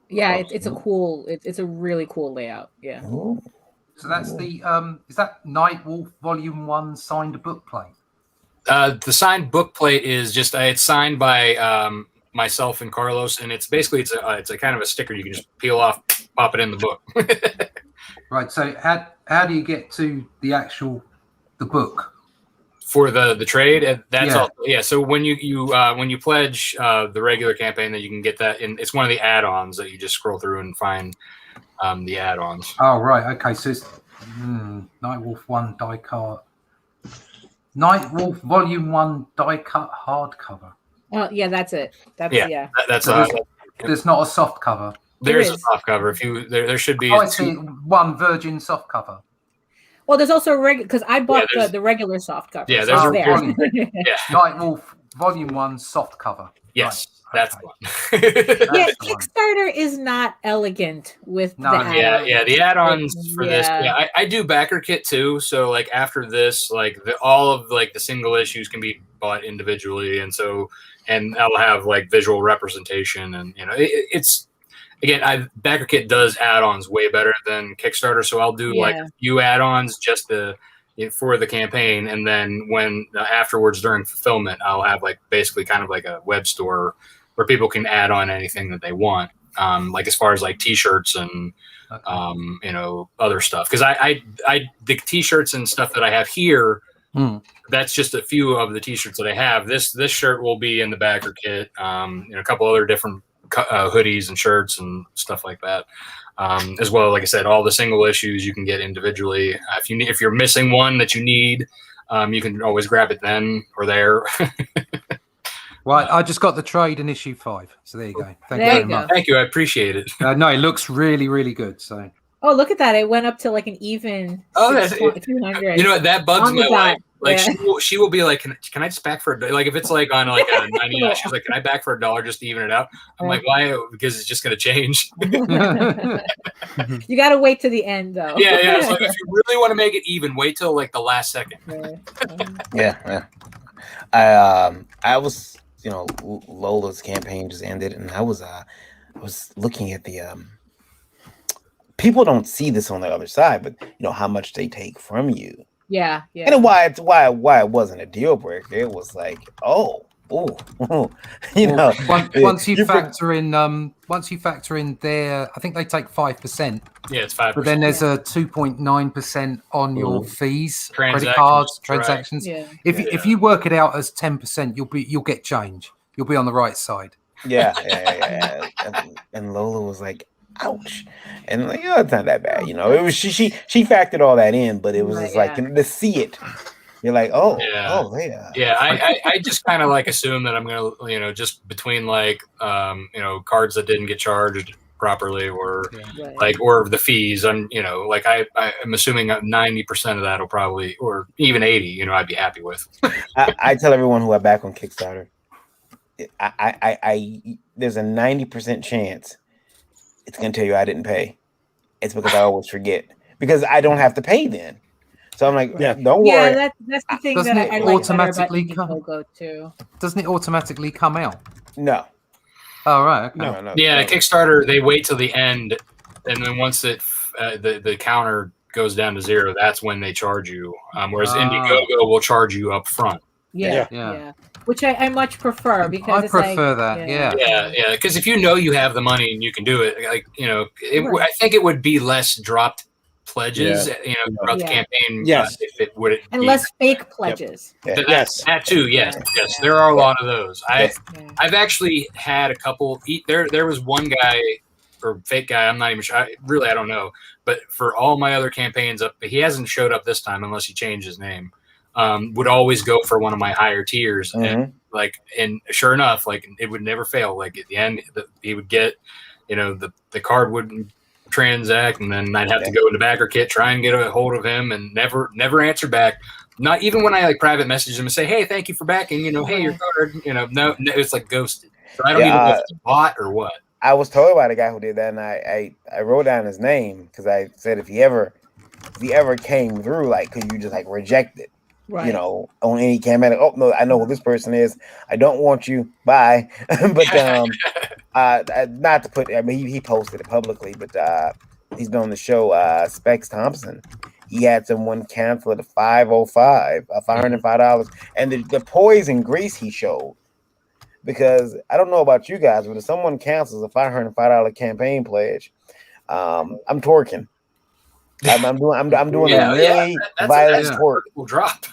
Yeah, it's a really cool layout. Yeah. Ooh. So that's the is that Nightwolf Volume 1 signed book plate? The signed book plate is just it's signed by myself and Carlos, and it's basically it's a kind of a sticker you can just peel off, pop it in the book. Right. So how do you get to the book for the trade? That's all. Yeah. So when you pledge the regular campaign, then you can get that, and it's one of the add-ons that you just scroll through and find. The add-ons. Oh right, okay. So it's Nightwolf 1 die cut, Nightwolf Volume 1 die cut hardcover. Oh yeah, that's it. That's That's so there's not a soft cover. There's a soft cover. If you there should be. Oh, I see. 1 virgin soft cover. Well, there's also a regular because I bought the regular soft cover. Yeah, there's Nightwolf Volume 1 soft cover. Yes. Right. That's okay. one. Yeah, Kickstarter is not elegant with the add-ons. Yeah, the add-ons for this. Yeah, I do backer kit too. So like after this, like all of like the single issues can be bought individually, and I'll have like visual representation, and it's again, backer kit does add-ons way better than Kickstarter. So I'll do like a few add-ons just for the campaign, and then when afterwards during fulfillment, I'll have like basically kind of like a web store where people can add on anything that they want, like as far as like T-shirts and other stuff. Because the T-shirts and stuff that I have here, that's just a few of the T-shirts that I have. This shirt will be in the backer kit. A couple other different hoodies and shirts and stuff like that. As well, like I said, all the single issues you can get individually. If you're missing one that you need, you can always grab it then or there. Right, I just got the trade in issue 5, so there you go. Thank you very much. Thank you, I appreciate it. No, it looks really, really good. So. Oh, look at that! It went up to like an even. Oh, 200. You know what? That bugs my wife. Like she will be like, can I just back for $1? Like if it's like on like a 99, she's like, can I back for $1 just to even it out? I'm like, why? Because it's just gonna change. You got to wait to the end though. Yeah. So if you really want to make it even, wait till like the last second. Yeah. I was, Lola's campaign just ended, and I was looking at the people don't see this on the other side, but how much they take from you. Yeah. And why it wasn't a deal breaker. It was like, once you factor in their, I think they take 5%. Yeah, it's 5%. But then there's a 2.9% on your fees, credit cards, transactions. Right. If you work it out as 10%, you'll get change. You'll be on the right side. Yeah. And Lola was like, ouch. And like, oh, it's not that bad. You know, it was she factored all that in, but it was just like, you know, to see it. You're like, I just kind of like assume that I'm gonna, you know, just between like you know, cards that didn't get charged properly or like or the fees, I'm, you know, like I'm assuming 90% of that will probably, or even 80, you know, I'd be happy with. I tell everyone who I back on Kickstarter, I there's a 90% chance it's gonna tell you I didn't pay. It's because I always forget because I don't have to pay then. So I'm like, don't worry. Yeah, that's the thing that I like automatically better about Indiegogo too. Doesn't it automatically come out? No. Oh right. Okay. No. Yeah, Kickstarter, they wait till the end, and then once it the counter goes down to 0, that's when they charge you. Whereas Indiegogo will charge you up front. Yeah. Which I much prefer because I prefer that. Yeah. Because if you know you have the money and you can do it, like, you know, I think it would be less dropped pledges, you know, throughout the campaign. If it would, and less fake pledges. That too. Yes. There are a lot of those. I've actually had a couple. There was one guy or fake guy. I'm not even sure. I don't know. But for all my other campaigns he hasn't showed up this time unless he changed his name. Would always go for one of my higher tiers, and sure enough, like it would never fail. Like at the end, he would get, you know, the card wouldn't transact, and then I'd have to go into backer kit, try and get a hold of him, and never answer back. Not even when I like private message him and say, hey, thank you for backing, you know, hey, your card, you know, no, it's like ghosted. So I don't even know if it's a bot or what. I was told by the guy who did that, and I wrote down his name because I said if he ever came through, like, could you just like reject it? Right. You know, on any campaign. Oh no, I know who this person is. I don't want you. Bye. But not to put. I mean, he posted it publicly, but he's been on the show. Specs Thompson. He had someone cancel at $505, and the poise and grace he showed. Because I don't know about you guys, but if someone cancels a $505 campaign pledge, I'm twerking. I'm doing a really violent twerk. Will drop.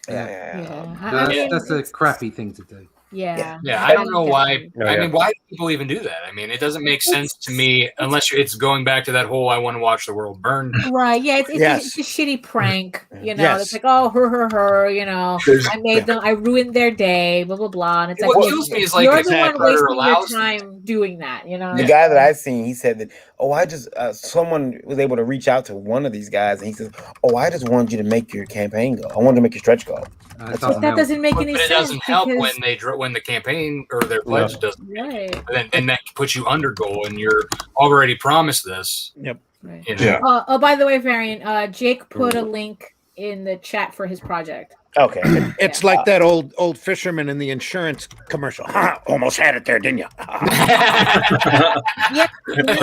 That's a crappy thing to do. Yeah. I don't know why. I mean, why do people even do that? I mean, it doesn't make sense to me unless it's going back to that whole "I want to watch the world burn." Right? Yeah, it's a shitty prank. You know, it's like, oh, her. You know, I ruined their day. Blah blah blah. And it's like, what kills me is like you're the one wasting your time doing that. You know, the guy that I seen, he said that, I just someone was able to reach out to one of these guys, and he says, I just wanted you to make your campaign go. I wanted to make your stretch go. That doesn't make any sense. But it doesn't help when the campaign or their pledge doesn't. Right. And that puts you under goal, and you're already promised this. Yep. Right. You know? By the way, Varian, Jake put a link in the chat for his project. Okay. It's like that old fisherman in the insurance commercial. Almost had it there, didn't you? I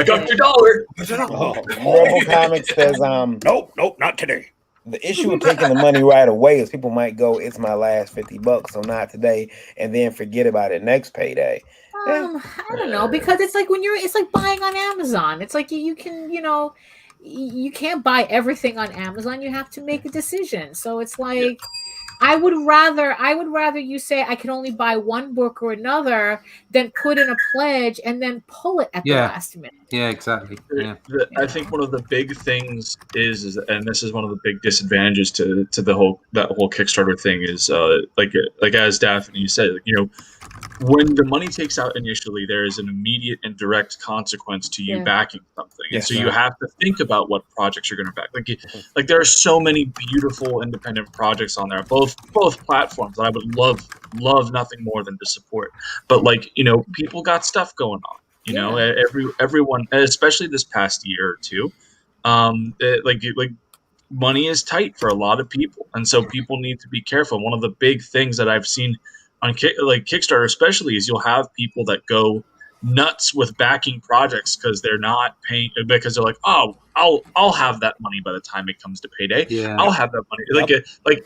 got your dollar. Rebel Comics says, nope, not today. The issue with taking the money right away is people might go, it's my last $50, so not today, and then forget about it next payday. I don't know, because it's like it's like buying on Amazon. It's like you can, you know, you can't buy everything on Amazon. You have to make a decision. So it's like, I would rather you say I can only buy one book or another than put in a pledge and then pull it at the last minute. Yeah, exactly. Yeah. I think one of the big things is, and this is one of the big disadvantages to that whole Kickstarter thing is, like as Daphne said, you know, when the money takes out initially, there is an immediate and direct consequence to you backing something, and so you have to think about what projects you're going to back. Like there are so many beautiful independent projects on there, both platforms that I would love nothing more than to support. But like, you know, people got stuff going on. You know, everyone, especially this past year or two, like money is tight for a lot of people, and so people need to be careful. One of the big things that I've seen on Kickstarter, especially, is you'll have people that go nuts with backing projects because they're not paying, because they're like, oh, I'll have that money by the time it comes to payday. I'll have that money.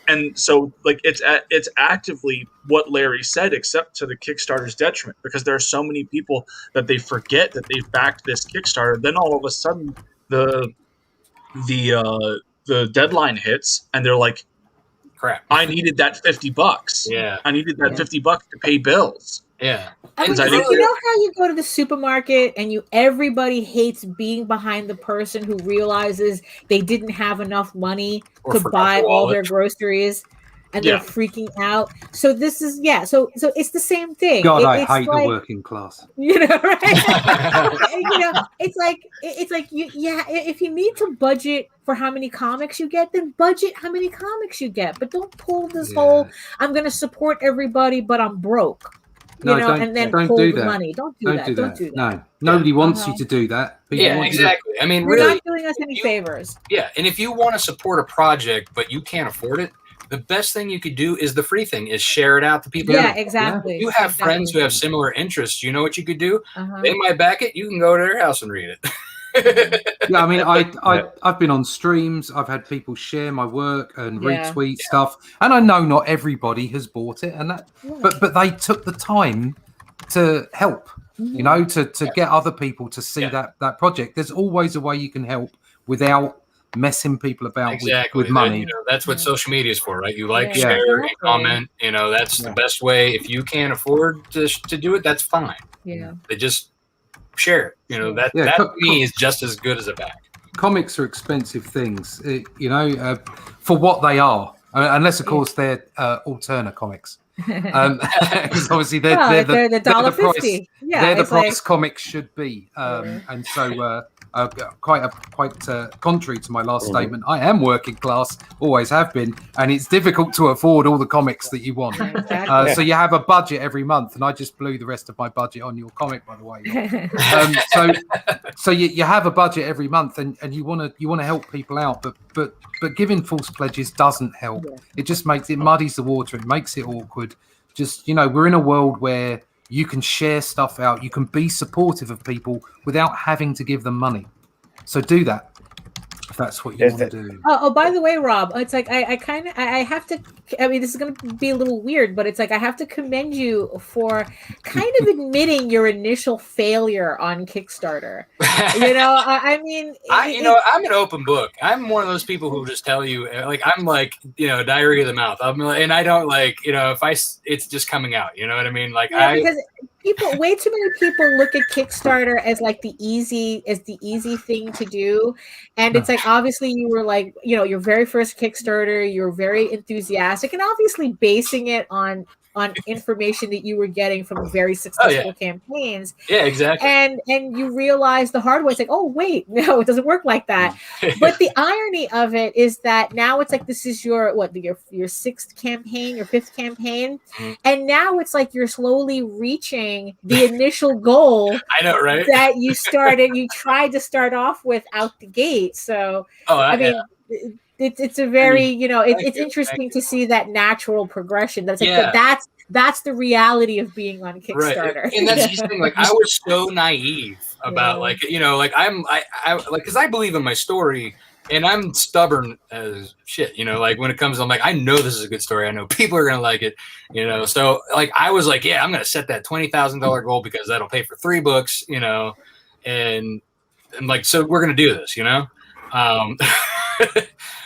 And so it's actively what Larry said, except to the Kickstarter's detriment, because there are so many people that they forget that they've backed this Kickstarter. Then all of a sudden the deadline hits and they're like, crap, I needed that $50. Yeah. I needed that $50 to pay bills. Yeah. I mean, you know how you go to the supermarket and everybody hates being behind the person who realizes they didn't have enough money to buy all their groceries and they're freaking out. So this is so it's the same thing. God, I hate the working class. You know, right? You know, it's like if you need to budget for how many comics you get, then budget how many comics you get. But don't pull this whole I'm gonna support everybody, but I'm broke. You know, and then don't pull do the that. money. Don't do that. No, nobody wants you to do that. People want exactly. I mean, you're really, not doing us any favors. Yeah, and if you want to support a project but you can't afford it, the best thing you could do is the free thing: is share it out to people. Yeah, exactly. If you have friends who have similar interests, you know what you could do? They might back it. You can go to their house and read it. Yeah, I mean, I've been on streams. I've had people share my work and retweet stuff, and I know not everybody has bought it, and that, but they took the time to help. You know, to get other people to see that project. There's always a way you can help without messing people about with money. You know, that's what social media is for, right? You like, share, and comment. You know, that's the best way. If you can't afford to do it, that's fine. Yeah, they just share it. You know, that to me is just as good as a back. Comics are expensive things, you know, for what they are, unless of course they're alternate comics. Because obviously they're the $1.50. They're the price comics should be, and so quite contrary to my last statement, I am working class, always have been, and it's difficult to afford all the comics that you want. So you have a budget every month, and I just blew the rest of my budget on your comic, by the way. So you have a budget every month, and you want to help people out, but giving false pledges doesn't help. It just muddies the water. It makes it awkward. Just, you know, we're in a world where you can share stuff out. You can be supportive of people without having to give them money. So do that if that's what you want to do. Oh, by the way, Rob, it's like I have to. I mean, this is going to be a little weird, but it's like I have to commend you for kind of admitting your initial failure on Kickstarter. You know, I mean, I'm an open book. I'm one of those people who just tell you, like, I'm like, you know, diarrhea of the mouth. And I don't like, you know, it's just coming out. You know what I mean? Like, because way too many people look at Kickstarter as like the easy thing to do, and it's like obviously you were like, you know, your very first Kickstarter, you're very enthusiastic, and obviously basing it on information that you were getting from very successful campaigns. Yeah, exactly. And you realize the hard way. It's like, oh wait, no, it doesn't work like that. But the irony of it is that now it's like this is your sixth campaign, your fifth campaign, and now it's like you're slowly reaching the initial goal. I know, right? That you tried to start off with out the gate. So I mean. It's a very, you know, it's interesting to see that natural progression. That's like, that's the reality of being on Kickstarter. Right. And that's the thing. Like, I was so naive about like, you know, like I like, because I believe in my story, and I'm stubborn as shit. You know, like when it comes, I'm like, I know this is a good story. I know people are gonna like it. You know, so like I was like, yeah, I'm gonna set that $20,000 goal because that'll pay for 3 books. You know, and like, so we're gonna do this. You know.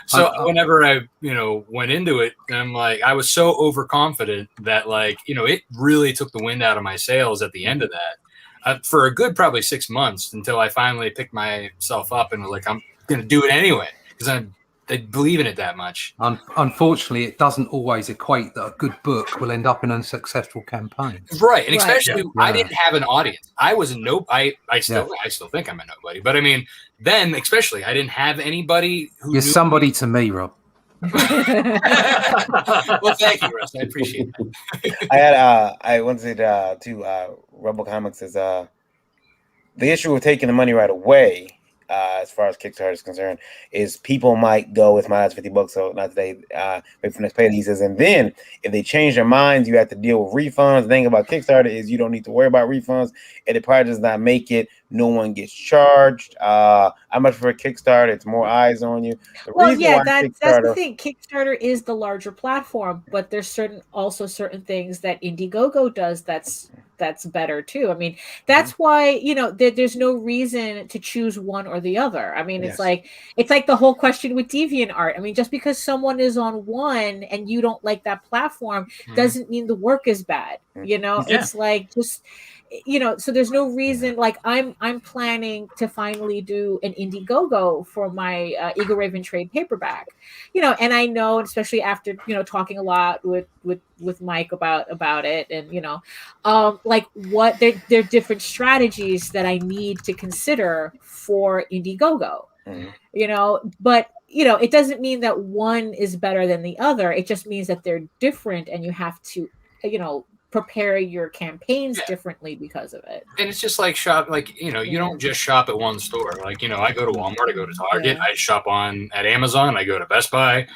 So whenever I, you know, went into it, I'm like, I was so overconfident that, like, you know, it really took the wind out of my sails at the end of that for a good probably 6 months until I finally picked myself up and was like, I'm going to do it anyway because I believe in it that much. Unfortunately, it doesn't always equate that a good book will end up in a successful campaign. Right. And especially, I didn't have an audience. I was a I still think I'm a nobody. But I mean, then especially, I didn't have anybody who You're somebody to me, Rob. Well, thank you, Russ. I appreciate that. I wanted to Rebel Comics is the issue of taking the money right away. As far as Kickstarter is concerned, is people might go with my last $50, so not today, wait for next pay. He says, and then if they change their minds, you have to deal with refunds. The thing about Kickstarter is you don't need to worry about refunds. If the product does not make it, no one gets charged. I much prefer Kickstarter. It's more eyes on you. That's the thing. Kickstarter is the larger platform, but there's certain things that Indiegogo does that's better too. I mean, that's why, you know, there's no reason to choose one or the other. I mean, it's like the whole question with DeviantArt. I mean, just because someone is on one and you don't like that platform doesn't mean the work is bad. It's like just so there's no reason. Like I'm planning to finally do an Indiegogo for my Eagle Raven trade paperback, and I know, especially after talking a lot with Mike about it, and like what there are different strategies that I need to consider for Indiegogo, but it doesn't mean that one is better than the other. It just means that they're different, and you have to prepare your campaigns differently because of it. And it's just like shop, like, you don't just shop at one store. Like, I go to Walmart, I go to Target, I shop at Amazon, I go to Best Buy,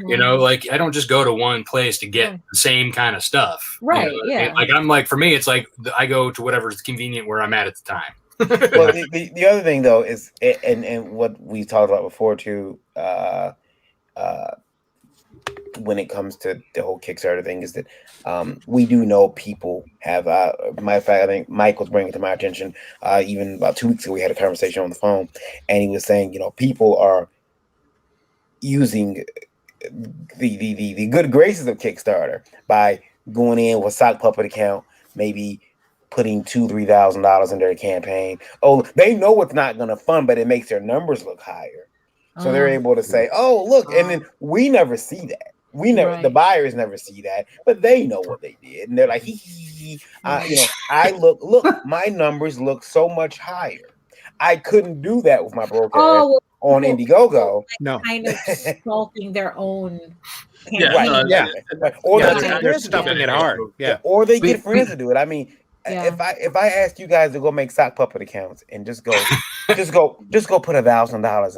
like I don't just go to one place to get the same kind of stuff. Right. Like, for me, it's like I go to whatever's convenient where I'm at the time. Well, the other thing though is, and what we talked about before too, when it comes to the whole Kickstarter thing, is that we do know people have. Matter of fact, I think Mike was bringing it to my attention. Even about 2 weeks ago, we had a conversation on the phone, and he was saying, people are using the good graces of Kickstarter by going in with sock puppet account, maybe putting $2,000-$3,000 in their campaign. Oh, they know it's not going to fund, but it makes their numbers look higher. So they're able to say, "Oh, look," and then we never see that. We never, the buyers never see that, but they know what they did, and they're like, I look, my numbers look so much higher. I couldn't do that with my broker on Indiegogo. No, kind of sculpting their own. Or they're stuffing it hard. Or they get friends to do it. I mean, if I ask you guys to go make sock puppet accounts and just go put $1,000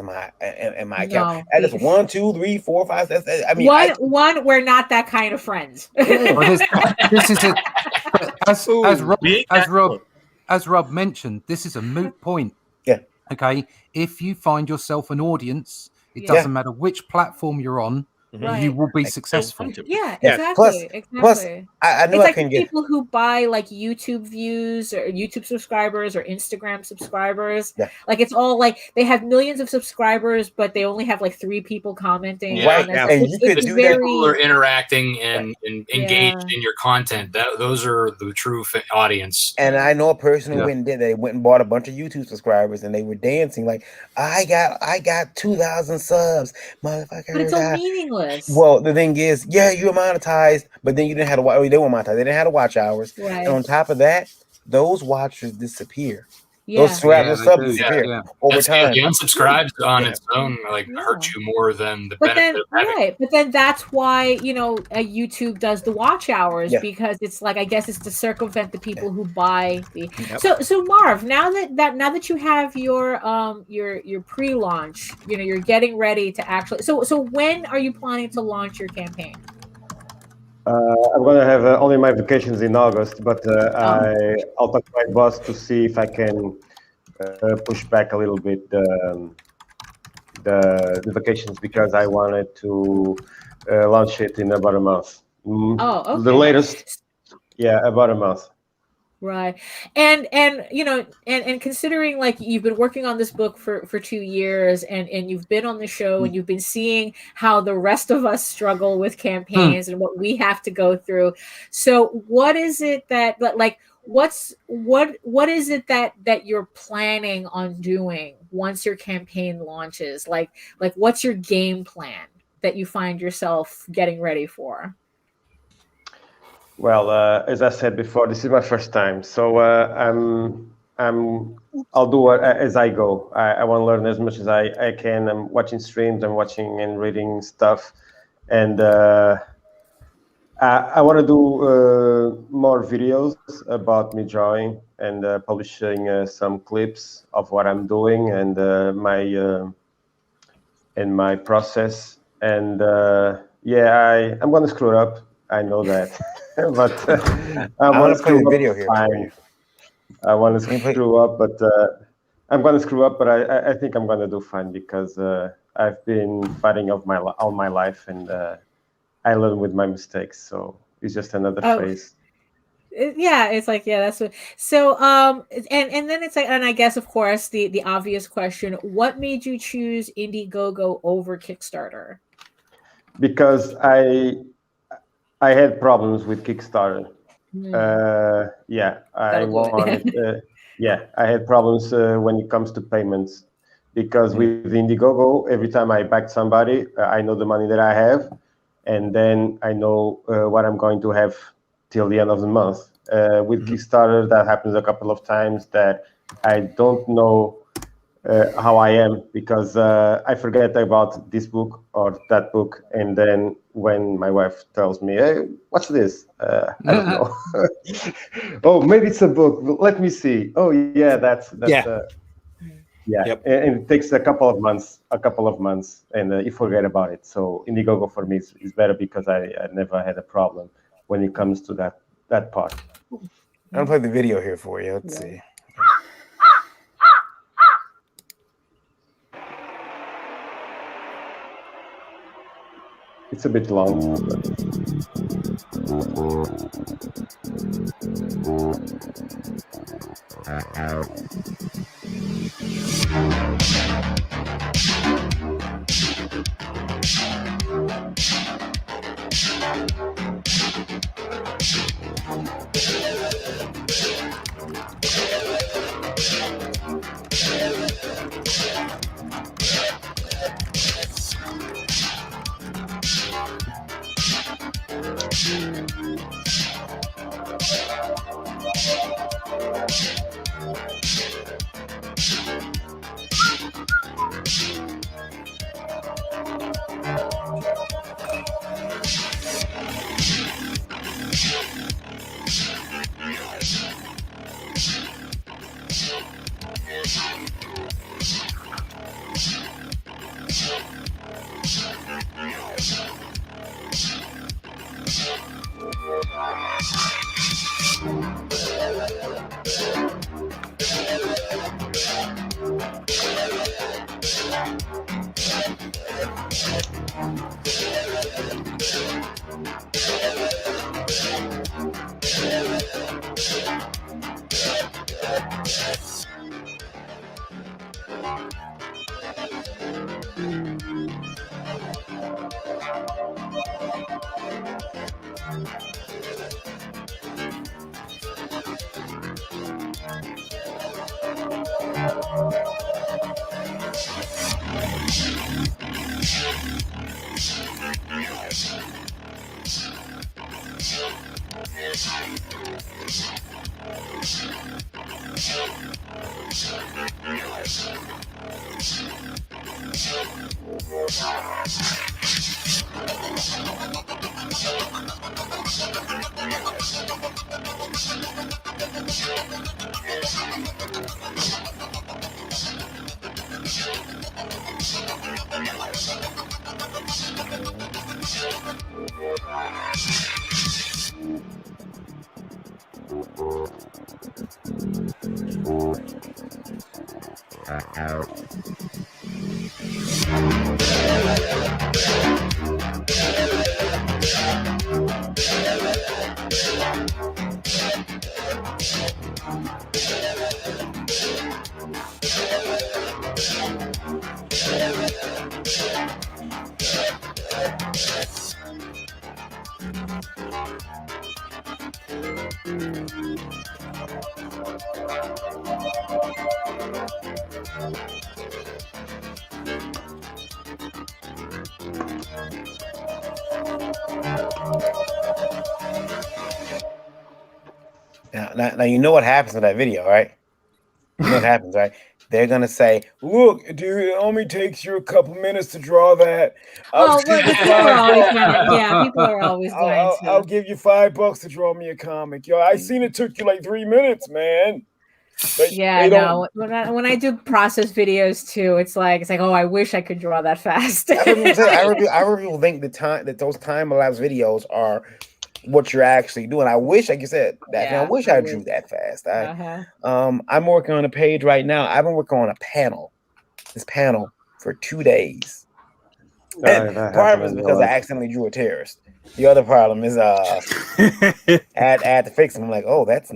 in my account. That is 1, 2, 3, 4, 5, 6. I mean, we're not that kind of friends. This is as Rob mentioned, this is a moot point. Yeah. Okay. If you find yourself an audience, it doesn't matter which platform you're on. Right. You will be successful. Yeah, exactly. Plus, I know it's people who buy like YouTube views or YouTube subscribers or Instagram subscribers. Yeah. Like it's all like they have millions of subscribers, but they only have like 3 people commenting. Yeah, and you could do that. People are interacting and engaged in your content. Those are the true audience. And I know a person who went and bought a bunch of YouTube subscribers, and they were dancing like, I got 2,000 subs, motherfucker. But it's all meaningless. Well, the thing is, you're monetized, but then you didn't have to watch. They weren't monetized. They didn't have to watch hours. Right. And on top of that, those watchers disappear. Those subs disappear over time. The unsubscribes on its own hurt you more than the benefit of having it. But then that's why YouTube does the watch hours, because it's like, I guess it's to circumvent the people who buy the. So Marv, now that you have your pre-launch, you're getting ready to actually. So when are you planning to launch your campaign? I'm going to have only my vacations in August, but I'll talk to my boss to see if I can push back a little bit the vacations, because I wanted to launch it in about a month. Okay. The latest, about a month. Right. And considering like you've been working on this book for 2 years and you've been on the show and you've been seeing how the rest of us struggle with campaigns and what we have to go through. So what is it that what is it that you're planning on doing once your campaign launches? Like what's your game plan that you find yourself getting ready for? Well, as I said before, this is my first time, so I'll do it as I go. I want to learn as much as I can. I'm watching streams, I'm watching and reading stuff, and I want to do more videos about me drawing and publishing some clips of what I'm doing and my process. And I'm going to screw it up. I know that. But I want to play a video here. I want to screw up, but I'm going to screw up. But I think I'm going to do fine, because I've been fighting all my life, and I learn with my mistakes. So it's just another phase. It's like that's what. So and then it's like, and I guess of course the obvious question: what made you choose Indiegogo over Kickstarter? Because I had problems with Kickstarter. Yeah, I wanted. Yeah, I had problems when it comes to payments because with Indiegogo, every time I back somebody, I know the money that I have, and then I know what I'm going to have till the end of the month. With Kickstarter, that happens a couple of times that I don't know how I am because I forget about this book or that book, and then when my wife tells me, "Hey, what's this?" I don't know. Oh, maybe it's a book. Let me see. Oh, yeah, that's yeah. Yep. And it takes a couple of months, and you forget about it. So Indiegogo for me is better because I never had a problem when it comes to that part. I'll play the video here for you. Let's see. It's a bit long. Now you know what happens in that video, right? You know what happens, right? They're gonna say, "Look, dude, it only takes you a couple minutes to draw that." People are always going to. I'll give you $5 to draw me a comic. Yo, I seen it took you like 3 minutes, man. But no. When I do process videos too, it's like, oh, I wish I could draw that fast. I really think that those time elapse videos are what you're actually doing. I wish, like you said, I wish I drew that fast. I'm working on a page right now. I've been working on this panel for 2 days. And part of it is because I accidentally drew a terrorist. The other problem is I had to fix them. I'm like, oh, this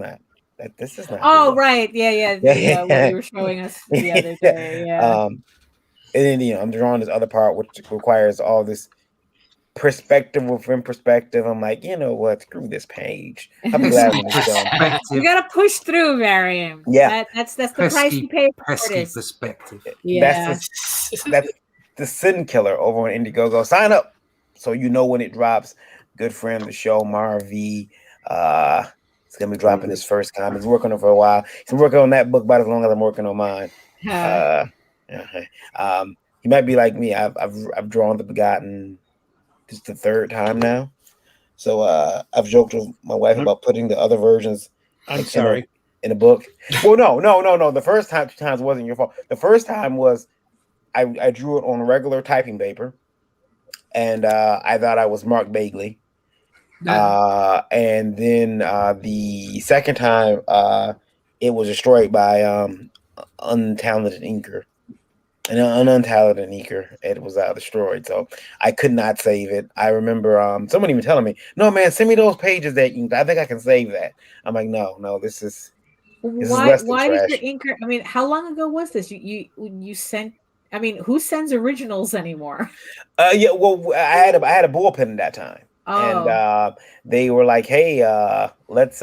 is not. Oh, right. Yeah. What you were showing us the other day. Yeah. And then I'm drawing this other part which requires all this perspective within perspective. I'm like, you know what? Screw this page. I'll be glad when it's done. You gotta push through, Varian. Yeah, that's the price you pay for pesky this. perspective. Yeah, that's the Sin Killer over on Indiegogo. Sign up so you know when it drops. Good friend of the show, Mar V. He's gonna be dropping his first comic. He's working on it for a while. He's been working on that book about as long as I'm working on mine. He might be like me. I've drawn The Begotten. This is the third time now. So I've joked with my wife about putting the other versions. I'm sorry. In a book. Well, no. The first time, 2 times wasn't your fault. The first time was I drew it on regular typing paper, and I thought I was Mark Bagley. And then the second time, it was destroyed by untalented inker. An untalented inker. It was destroyed, so I could not save it. I remember someone even telling me, "No, man, send me those pages that you. I think I can save that." I'm like, "No, this is." Why does your inker? I mean, how long ago was this? You sent. I mean, who sends originals anymore? Yeah, well, I had a bullpen at that time. And they were like, "Hey, let's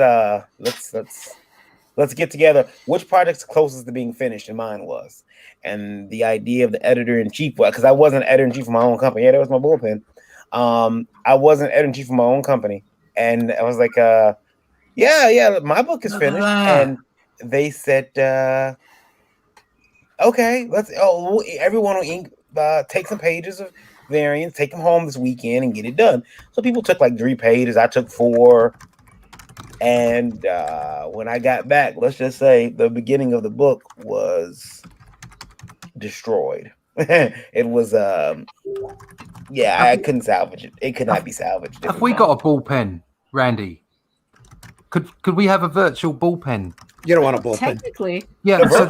get together. Which project's closest to being finished?" And mine was. And the idea of the editor-in-chief, because I wasn't editor-in-chief of my own company. Yeah, that was my bullpen. I wasn't editor-in-chief of my own company, and I was like, "Yeah, my book is finished." And they said, "Okay, everyone will ink, take some pages of variants, take them home this weekend and get it done." So people took like 3 pages. I took 4. And when I got back, let's just say the beginning of the book was destroyed. It was, I couldn't salvage it. It could not be salvaged. Have we got a bullpen, Randy? Could we have a virtual bullpen? You don't want a bullpen. Technically. Yeah, so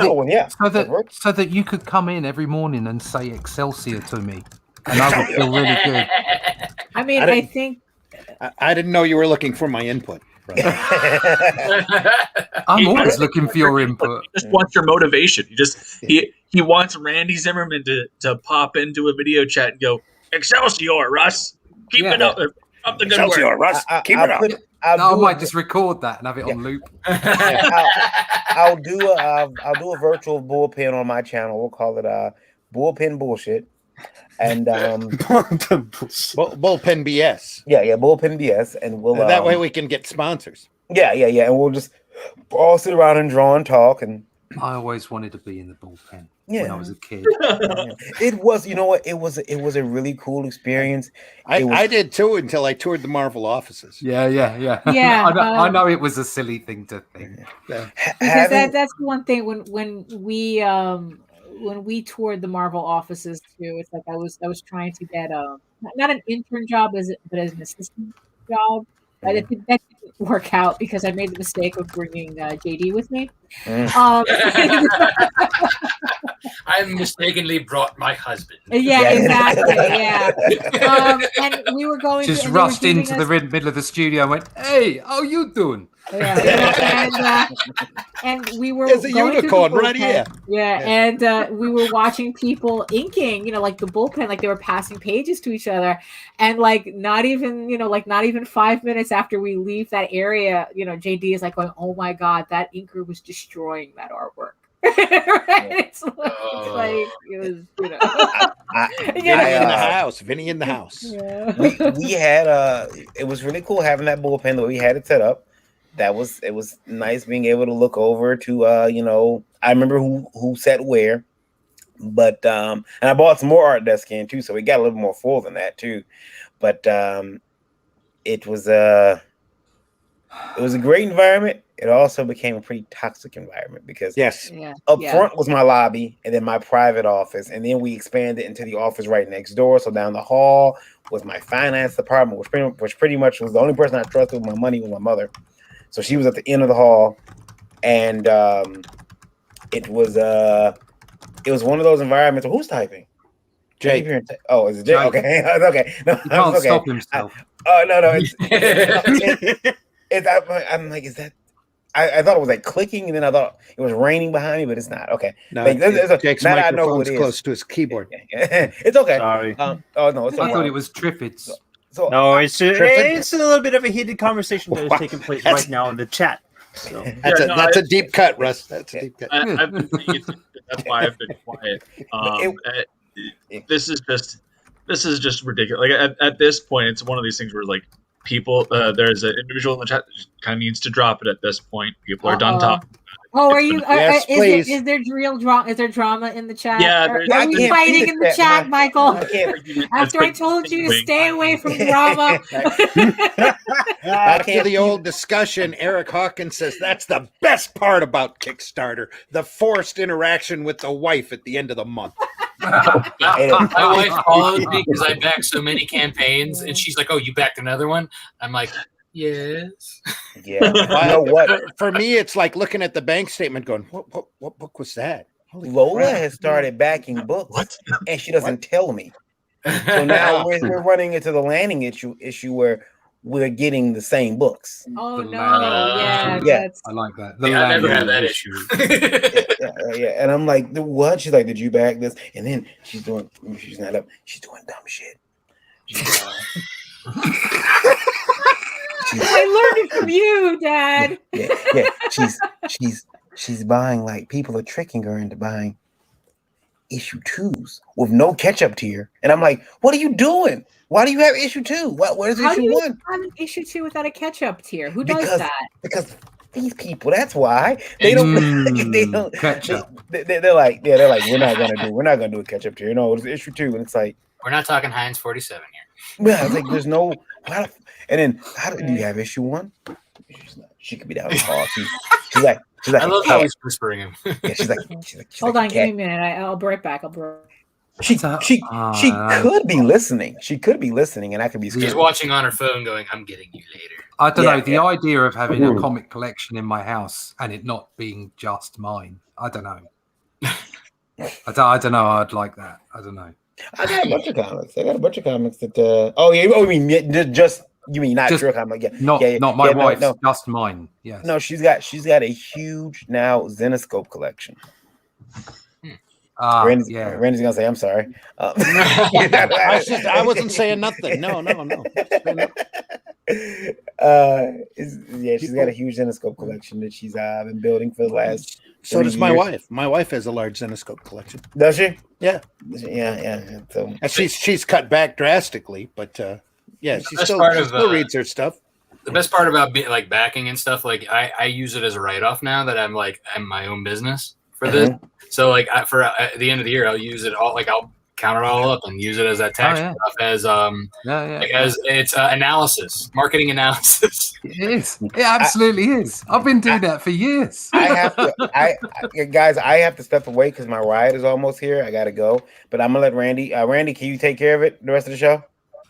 that you could come in every morning and say Excelsior to me. And I would feel really good. I mean, I think I didn't know you were looking for my input. I'm always looking for your input. Just wants your motivation. He wants Randy Zimmerman to pop into a video chat and go, "Excelsior, Russ, keep it up the good Excelsior, work, Russ, keep it up." I might just record that and have it on loop. I'll do a virtual bullpen on my channel. We'll call it bullpen bullshit. And bullpen BS. Yeah, bullpen BS, and we'll that way we can get sponsors. Yeah, and we'll just all sit around and draw and talk. And I always wanted to be in the bullpen when I was a kid. It was, you know what? It was a really cool experience. I did too until I toured the Marvel offices. Yeah. Yeah, I know it was a silly thing to think. Because that's the one thing when we toured the Marvel offices too, it's like I was trying to get not an intern job but as an assistant job. That didn't work out because I made the mistake of bringing JD with me. I mistakenly brought my husband. Yeah, exactly. Yeah, and we were going just rushed into the middle of the studio and went, "Hey, how you doing?" And we were there's a unicorn right here. And we were watching people inking, like the bullpen, like they were passing pages to each other, and like not even 5 minutes after we leave that area, JD is like going, "Oh my god, that inker was destroying that artwork." It's like it was, Vinny in the house. Yeah. We had it was really cool having that bullpen the way we had it set up. It was nice being able to look over to I remember who sat where, but and I bought some more art desk in too, so we got a little more full than that too. But it was a great environment. It also became a pretty toxic environment because up front was my lobby and then my private office, and then we expanded into the office right next door. So down the hall was my finance department, which pretty much was the only person I trusted with my money was my mother. So she was at the end of the hall, and it was one of those environments. Who's typing? Jake. Oh, is it Jake? Okay, okay. No, he can't stop himself. Oh no! I'm like, is that? I thought it was like clicking, and then I thought it was raining behind me, but it's not. Okay, no, Jake's microphone's close to his keyboard. It's okay. Sorry. Oh no, it's I thought it was Triffids. So no, it's a little bit of a heated conversation that is taking place right now in the chat. So. That's a deep cut, Russ. That's a deep cut. I've been that's why I've been quiet. This is just ridiculous. Like at this point, it's one of these things where like people, there's an individual in the chat that kind of needs to drop it at this point. People are done talking. Oh, are you? Yes, please. Is there real drama? Is there drama in the chat? Yeah, are we fighting in the chat, Michael? After I told you to stay away from drama. After the old discussion, Eric Hawkins says that's the best part about Kickstarter: the forced interaction with the wife at the end of the month. My wife followed me because I backed so many campaigns, and she's like, "Oh, you backed another one?" I'm like, "Yes." Yeah. You know what? For me, it's like looking at the bank statement, going, "What book was that?" Holy Lola crap. has started backing books, and she doesn't tell me. So now we're running into the landing issue where we're getting the same books. Oh The no! landing. Yeah, I like that. I never had that issue. Yeah. And I'm like, what? She's like, did you back this? And then she's not up. She's doing dumb shit. I learned it from you, Dad. Yeah. She's buying, like, people are tricking her into buying issue 2s with no catch-up tier. And I'm like, what are you doing? Why do you have issue 2? Where's issue 1? How do you have an issue 2 without a catch-up tier? Who does that? Because these people, that's why they don't catch up. They're like, we're not gonna do a catch-up tier. No, it's issue 2, and it's like, we're not talking Heinz 47 here. Yeah, it's like there's no. And then how do you have issue 1? She could be down the hall. She's like, I love how he's whispering him. Yeah, she's like, hold on, give me a minute. I'll be right back. She could be listening. She could be listening, and I could be scared. She's watching on her phone, going, "I'm getting you later." I don't know. The idea of having a comic collection in my house and it not being just mine. I don't know. I don't know. I'd like that. I don't know. I got a bunch of comics. That. You mean not your comic? Yeah, not my wife's, just mine. Yes. No, she's got a huge now Zenescope collection. Randy's gonna say, "I'm sorry." I wasn't saying nothing. No. She's got a huge Zenescope collection that she's been building for the last. So does my wife. My wife has a large Zenescope collection. Does she? Yeah. So she's cut back drastically, but she still reads her stuff. The best part about like backing and stuff, like I use it as a write-off now that I'm my own business for this. So like for at the end of the year, I'll use it all. Like I'll count it all up and use it as that tax stuff as as it's analysis, marketing analysis. It is. It absolutely is. I've been doing that for years. I have to step away because my ride is almost here. I gotta go, but I'm gonna let Randy. Randy, can you take care of it the rest of the show?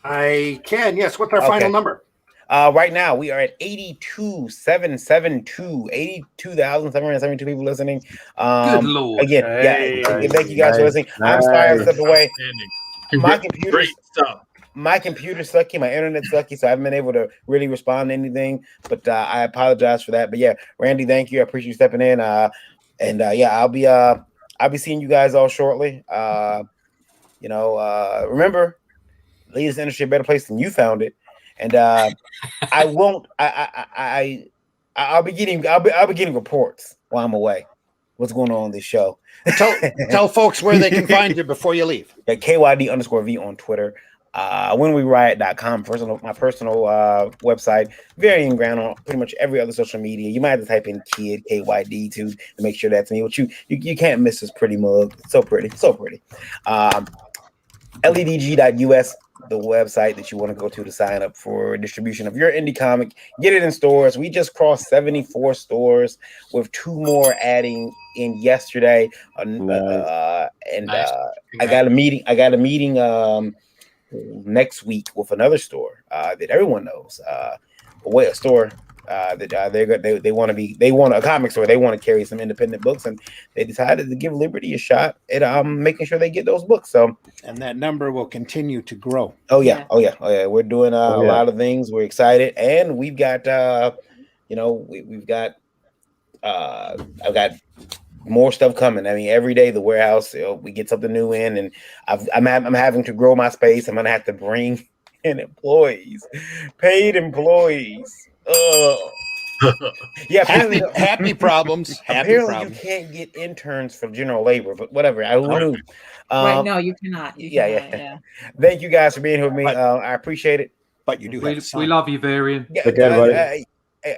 I can. Yes. What's our final number? Right now we are at 82,772 people listening. Good Lord. Again, thank you guys for listening. I'm sorry I stepped away. My computer's sucky, my internet's sucky, so I haven't been able to really respond to anything. But I apologize for that. But yeah, Randy, thank you. I appreciate you stepping in. I'll be seeing you guys all shortly. Remember, leave this industry a better place than you found it. And I'll be getting reports while I'm away. What's going on this show? Tell folks where they can find you before you leave. At KYD_V on Twitter. WhenWeRiot.com, my personal website. Varian Grant on pretty much every other social media. You might have to type in kid KYD to make sure that's me. But you can't miss this pretty mug. It's so pretty. LEDG.us, the website that you want to go to sign up for distribution of your indie comic. Get it in stores. We just crossed 74 stores with 2 more adding in yesterday. I got a meeting next week with another store that everyone knows. A store that they want a comic store. They want to carry some independent books, and they decided to give Liberty a shot at making sure they get those books. So, and that number will continue to grow. Oh yeah. We're doing a lot of things. We're excited, and we've got I've got more stuff coming. I mean, every day the warehouse, we get something new in, and I'm having to grow my space. I'm gonna have to bring and employees. Paid employees. Yeah, happy problems. Apparently, you can't get interns for general labor, but whatever. Who knew? Right? No, you cannot. Yeah. Thank you guys for being here with me. I appreciate it. But you do. We love you, Varian. Yeah,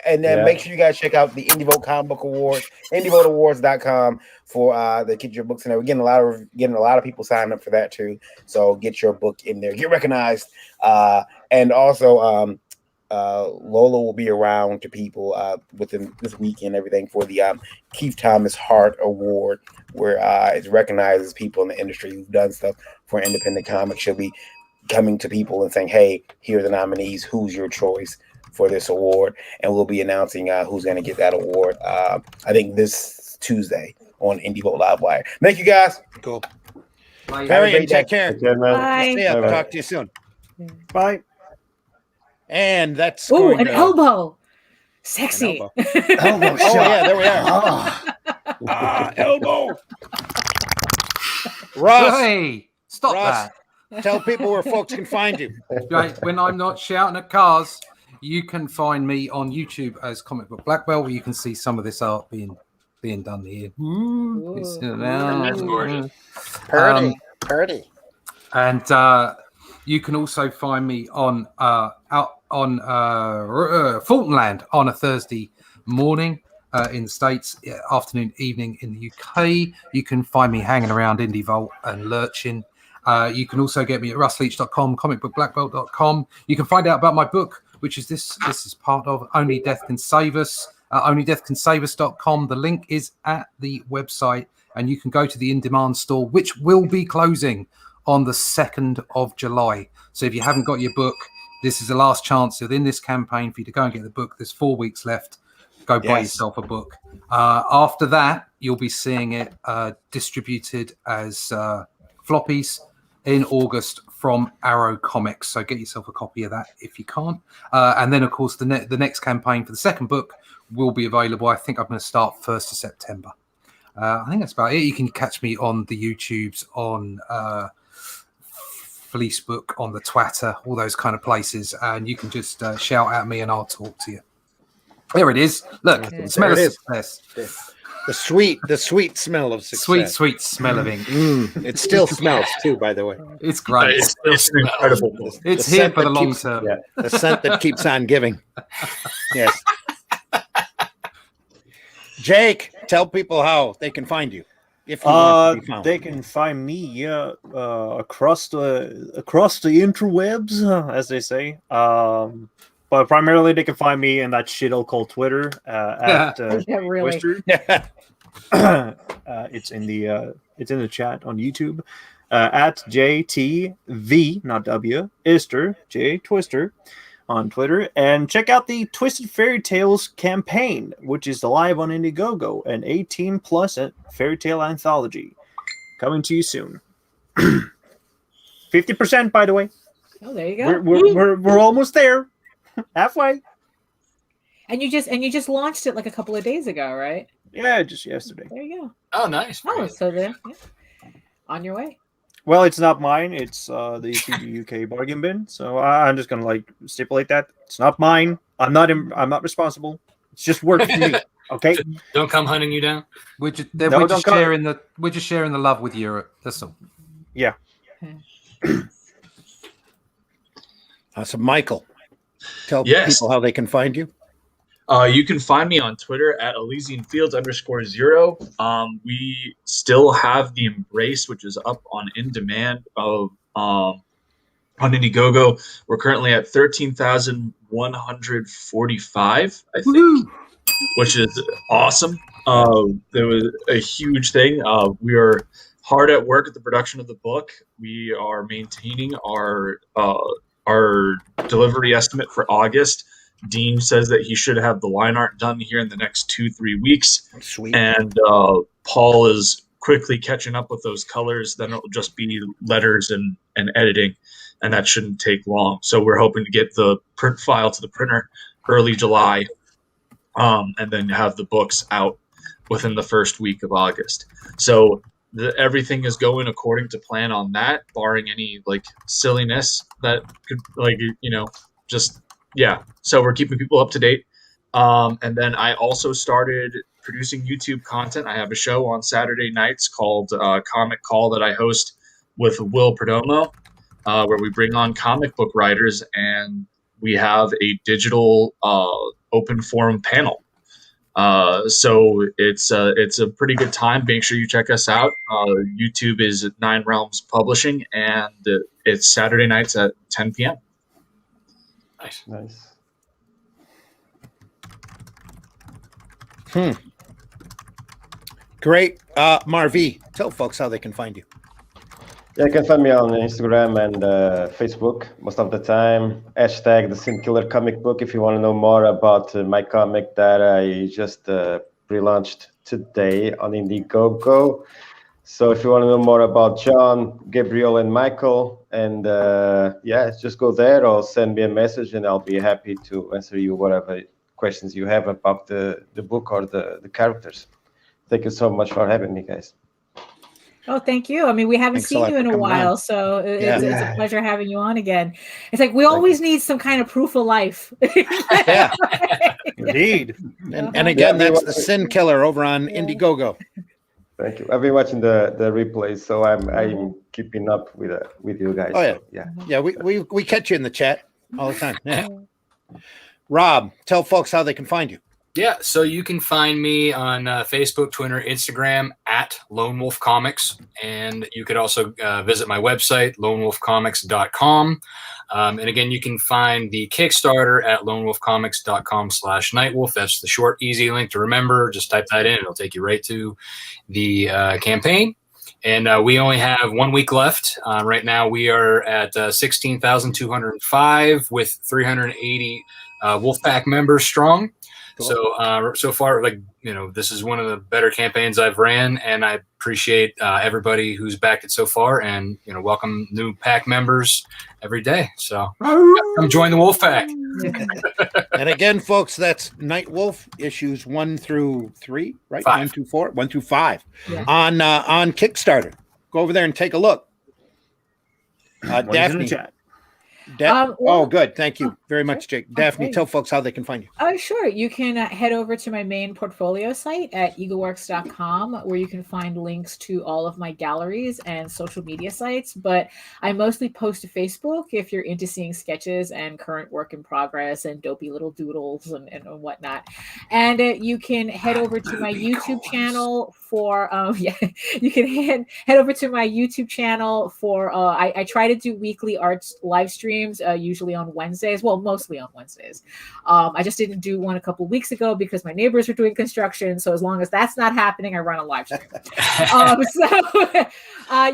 and then make sure you guys check out the Indie Vote Comic Book Award, IndieVoteAwards.com for to get your books in there. We're getting a lot of people signed up for that too. So get your book in there, get recognized, and also Lola will be around to people within this weekend, everything for the Keith Thomas Hart Award, where it recognizes people in the industry who've done stuff for independent comics. She'll be coming to people and saying, "Hey, here are the nominees. Who's your choice for this award?" And we'll be announcing who's going to get that award. I think this Tuesday on Indie Vote Live Wire. Thank you guys. Cool. Varian, take care. Bye. Talk to you soon. Bye. And that's an elbow. Sexy. Elbow. Elbow shot. Yeah, there we are. Elbow. Ross. Hey, stop that. Tell people where folks can find you. Right, when I'm not shouting at cars, you can find me on YouTube as Comic Book Black Belt, where you can see some of this art being done here. That's gorgeous. Purdy. And you can also find me on Fulton Land on a Thursday morning in the States, afternoon, evening in the UK. You can find me hanging around Indie Vault and lurching. You can also get me at russleach.com, comicbookblackbelt.com. You can find out about my book, which is this is part of Only Death Can Save Us, onlydeathcansaveus.com. The link is at the website, and you can go to the in-demand store, which will be closing on the 2nd of July. So if you haven't got your book, this is the last chance within this campaign for you to go and get the book. There's 4 weeks left. Go buy yourself a book. After that, you'll be seeing it distributed as floppies in August from Arrow Comics. So get yourself a copy of that if you can't. And then, of course, the next campaign for the second book will be available. I think I'm going to start 1st of September. I think that's about it. You can catch me on the YouTubes, on Fleecebook, on the Twitter, all those kind of places. And you can just shout at me and I'll talk to you. There it is. Look, smell of success. The sweet smell of success. Sweet smell of ink. It still smells too, by the way. It's great. It's incredible. It's here for the long term. Yeah, the scent that keeps on giving. Yes. Jake, tell people how they can find you. If you want to be found. They can find me across the interwebs, as they say. But primarily, they can find me in that shithole called Twitter at Twister. It's in the chat on YouTube at JTV, not W, Ister, J Twister on Twitter. And check out the Twisted Fairy Tales campaign, which is live on Indiegogo, an 18+ fairy tale anthology. Coming to you soon. 50%, by the way. Oh, there you go. We're almost there. Halfway. And you just launched it like a couple of days ago, right? Yeah, just yesterday. There you go. Oh, nice. Oh, so then on your way. Well, it's not mine. It's the CG UK bargain bin. So I'm just gonna stipulate that it's not mine. I'm not responsible. It's just work for me. Okay. Don't come hunting you down. We're just sharing the love with Europe. That's all. Yeah. So Michael, tell people how they can find you. You can find me on Twitter at ElysianFields_0. We still have the Embrace, which is up on in demand on Indiegogo. We're currently at 13,145, I think, which is awesome. There was a huge thing. We are hard at work at the production of the book. We are maintaining our delivery estimate for August. Dean says that he should have the line art done here in the next 2-3 weeks. Sweet. And Paul is quickly catching up with those colors. Then it'll just be letters and editing, and that shouldn't take long. So we're hoping to get the print file to the printer early July, and then have the books out within the first week of August. So everything is going according to plan on that, barring any like silliness that could so we're keeping people up to date. And then I also started producing YouTube content. I have a show on Saturday nights called Comic Call that I host with Will Perdomo, where we bring on comic book writers and we have a digital open forum panel. So it's a pretty good time. Make sure you check us out. YouTube is at 9 Realms Publishing, and it's Saturday nights at 10 p.m. Nice. Great. Marv, tell folks how they can find you. Yeah, you can find me on Instagram and Facebook most of the time. Hashtag the Sin Killer Comic Book if you want to know more about my comic that I just pre-launched today on Indiegogo. So if you want to know more about John, Gabriel, and Michael, and just go there or send me a message and I'll be happy to answer you whatever questions you have about the book or the characters. Thank you so much for having me, guys. Oh, thank you. I mean, we haven't seen you in a while, so it's a pleasure having you on again. It's like we always need some kind of proof of life. Yeah, indeed. And again, that's the Sin Killer over on Indiegogo. Thank you. I've been watching the replays, so I'm keeping up with you guys. Oh yeah, so, yeah. We catch you in the chat all the time. Yeah. Rob, tell folks how they can find you. Yeah, so you can find me on Facebook, Twitter, Instagram at Lone Wolf Comics, and you could also visit my website, lonewolfcomics.com. And again, you can find the Kickstarter at lonewolfcomics.com/Nightwolf. That's the short, easy link to remember. Just type that in. It'll take you right to the campaign. And we only have 1 week left. Right now, we are at 16,205 with 380 Wolfpack members strong. Cool. So far, this is one of the better campaigns I've ran, and I appreciate everybody who's backed it so far, and welcome new pack members every day. So come join the Wolf Pack. And again, folks, that's Night Wolf issues 1 through 3, right? 5. 1 through 4, 1 through 5 on Kickstarter. Go over there and take a look. Daphne. Good. Thank you very much, Jake. Daphne, tell folks how they can find you. Sure. You can head over to my main portfolio site at eagleworks.com, where you can find links to all of my galleries and social media sites. But I mostly post to Facebook if you're into seeing sketches and current work in progress and dopey little doodles and whatnot. And you can head over to my YouTube channel for you can head over to my YouTube channel for I try to do weekly arts live streams, usually on Wednesdays. Well, mostly on Wednesdays. I just didn't do one a couple weeks ago because my neighbors were doing construction. So as long as that's not happening, I run a live stream.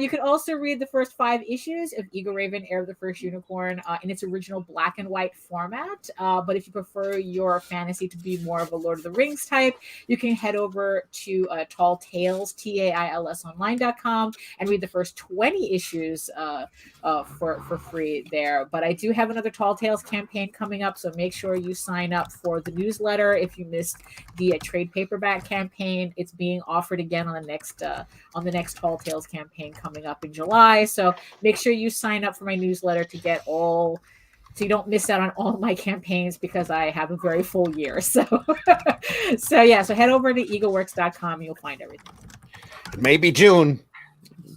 You can also read the first 5 issues of Eagle Raven, Heir of the First Unicorn in its original black and white format. But if you prefer your fantasy to be more of a Lord of the Rings type, you can head over to Tall Tales, TAILS online.com, and read the first 20 issues for free there. But I do have another Tall Tales campaign coming up, so make sure you sign up for the newsletter if you missed the trade paperback campaign. It's being offered again on the next Tall Tales campaign coming up in July. So make sure you sign up for my newsletter to get so you don't miss out on all my campaigns, because I have a very full year. So so head over to eagleworks.com and you'll find everything. Maybe June.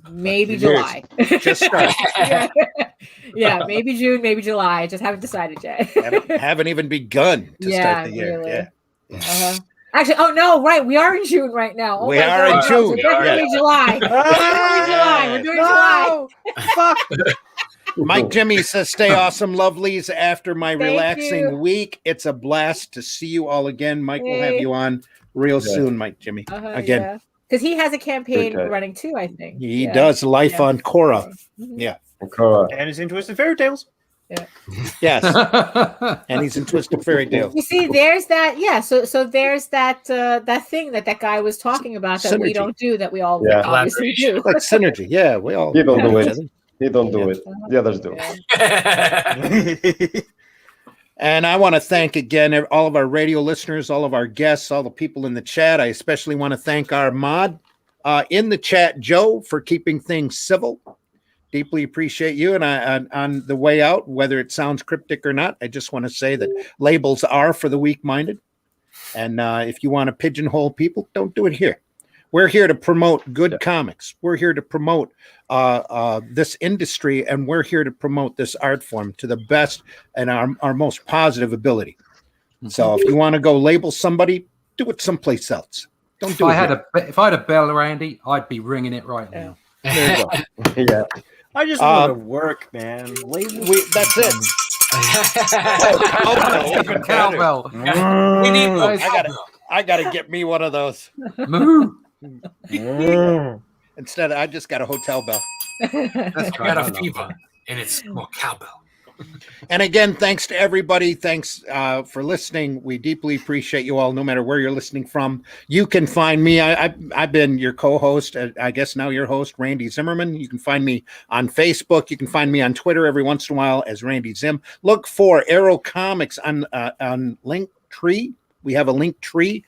Maybe July. Just start. Yeah, maybe June, maybe July. Just haven't decided yet. haven't even begun to start the year. Really. Yeah. Actually, right. We are in June right now. We are in June. So definitely July. We're doing July. Fuck. Mike Jimmy says, stay awesome, lovelies. After my relaxing week, it's a blast to see you all again. Mike will have you on real soon, Mike Jimmy. Again. Because he has a campaign running too, I think. He does. Life on Korra. Yeah. Korra. And he's in Twisted Fairy Tales. Yeah. Yes. And he's in Twisted Fairy Tales. You see, there's that. Yeah. So there's that thing that guy was talking about that we don't do, that we all obviously do. Like synergy. Yeah. We all. You don't do it. You don't do it. The others do. And I want to thank again all of our radio listeners, all of our guests, all the people in the chat. I especially want to thank our mod, in the chat, Joe, for keeping things civil. Deeply appreciate you. And on the way out, whether it sounds cryptic or not, I just want to say that labels are for the weak-minded. And if you want to pigeonhole people, don't do it here. We're here to promote good comics. We're here to promote this industry, and we're here to promote this art form to the best and our most positive ability. So if you want to go label somebody, do it someplace else. Don't do it. If I had a bell, Randy, I'd be ringing it right now. There you go. Yeah. I just want to work, man. That's it. Cowbell. We need I gotta get me one of those. Instead, I just got a hotel bell. I got a fever, and it's more cowbell. And again, thanks to everybody. Thanks for listening. We deeply appreciate you all, no matter where you're listening from. You can find me. I've been your co-host, I guess now your host, Randy Zimmerman. You can find me on Facebook. You can find me on Twitter every once in a while as Randy Zim. Look for Arrow Comics on Linktree. We have a Linktree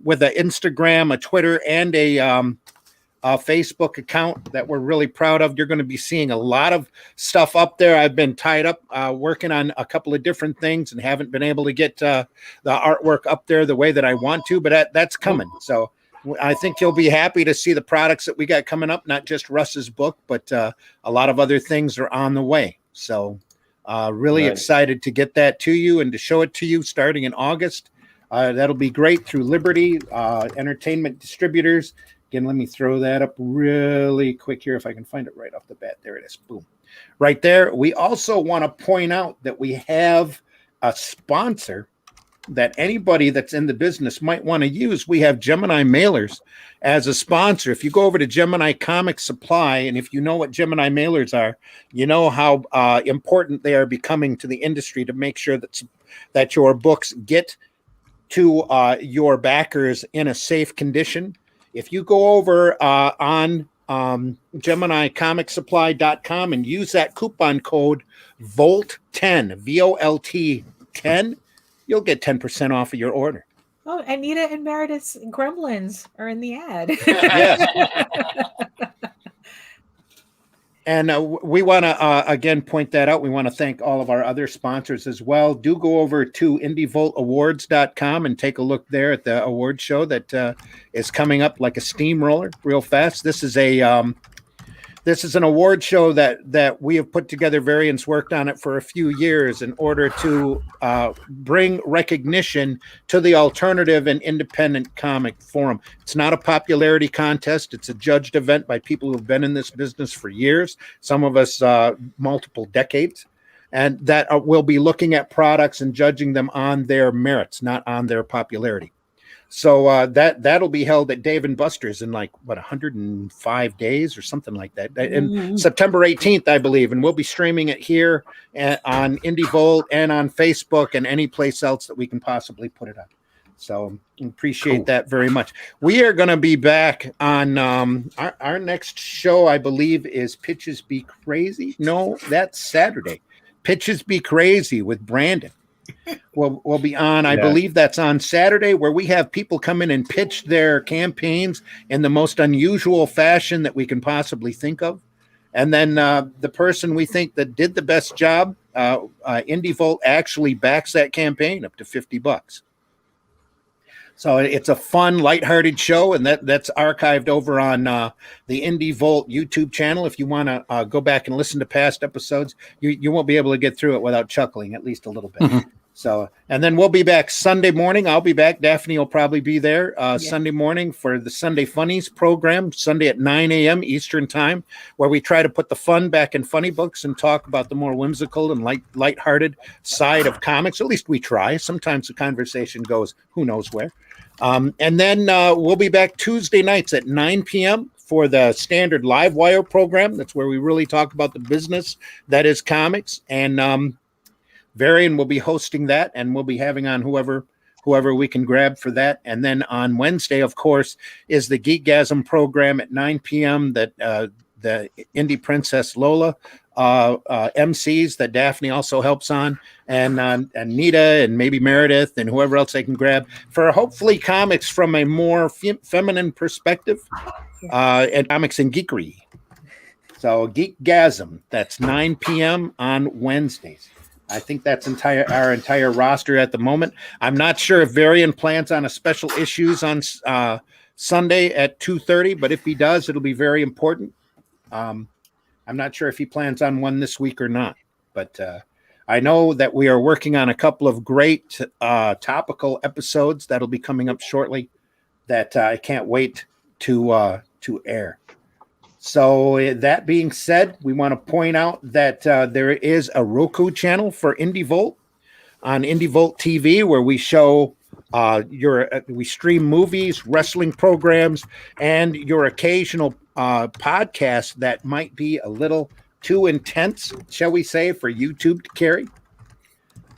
with an Instagram, a Twitter, and a Facebook account that we're really proud of. You're going to be seeing a lot of stuff up there. I've been tied up working on a couple of different things and haven't been able to get the artwork up there the way that I want to, but that's coming. So I think you'll be happy to see the products that we got coming up, not just Russ's book, but a lot of other things are on the way. So really excited to get that to you and to show it to you starting in August. That'll be great through Liberty Entertainment Distributors. Again, let me throw that up really quick here if I can find it right off the bat. There it is. Boom. Right there. We also want to point out that we have a sponsor that anybody that's in the business might want to use. We have Gemini Mailers as a sponsor. If you go over to Gemini Comic Supply, and if you know what Gemini Mailers are, you know how important they are becoming to the industry to make sure that your books get to your backers in a safe condition. If you go over on GeminiComicSupply.com and use that coupon code VOLT10, VOLT 10, you'll get 10% off of your order. Oh, Anita and Meredith's Gremlins are in the ad. Yes. And we want to, again, point that out. We want to thank all of our other sponsors as well. Do go over to IndieVoltAwards.com and take a look there at the award show that is coming up like a steamroller real fast. This is an award show that we have put together. Varian's worked on it for a few years in order to bring recognition to the alternative and independent comic forum. It's not a popularity contest. It's a judged event by people who've been in this business for years, some of us multiple decades, and that will be looking at products and judging them on their merits, not on their popularity. So that'll be held at Dave & Buster's in 105 days or something like that. And September 18th, I believe, and we'll be streaming it here on IndieVolt and on Facebook and any place else that we can possibly put it on. So appreciate that very much. We are going to be back on our next show, I believe, is Pitches Be Crazy. No, that's Saturday. Pitches Be Crazy with Brandon. We'll be on, I believe that's on Saturday, where we have people come in and pitch their campaigns in the most unusual fashion that we can possibly think of. And then the person we think that did the best job, IndieVolt actually backs that campaign up to $50. So it's a fun, lighthearted show, and that's archived over on the IndieVolt YouTube channel. If you want to go back and listen to past episodes, you won't be able to get through it without chuckling at least a little bit. Mm-hmm. So, and then we'll be back Sunday morning. I'll be back. Daphne will probably be there Sunday morning for the Sunday Funnies program, Sunday at 9 a.m. Eastern time, where we try to put the fun back in funny books and talk about the more whimsical and lighthearted side of comics. At least we try. Sometimes the conversation goes who knows where. And then we'll be back Tuesday nights at 9 p.m. for the standard Live Wire program. That's where we really talk about the business that is comics. And Varian will be hosting that, and we'll be having on whoever we can grab for that. And then on Wednesday, of course, is the Geekgasm program at 9 p.m. that the Indie Princess Lola MCs that Daphne also helps on, and Nita and maybe Meredith and whoever else they can grab for hopefully comics from a more feminine perspective, and comics and geekery. So Geekgasm, that's 9 p.m. on Wednesdays. I think that's our entire roster at the moment. I'm not sure if Varian plans on a special issues on Sunday at 2:30, but if he does, it'll be very important. I'm not sure if he plans on one this week or not, but I know that we are working on a couple of great topical episodes that'll be coming up shortly that I can't wait to air. So that being said, we want to point out that there is a Roku channel for IndieVolt on IndieVolt TV, where we show we stream movies, wrestling programs, and your occasional podcast that might be a little too intense, shall we say, for YouTube to carry.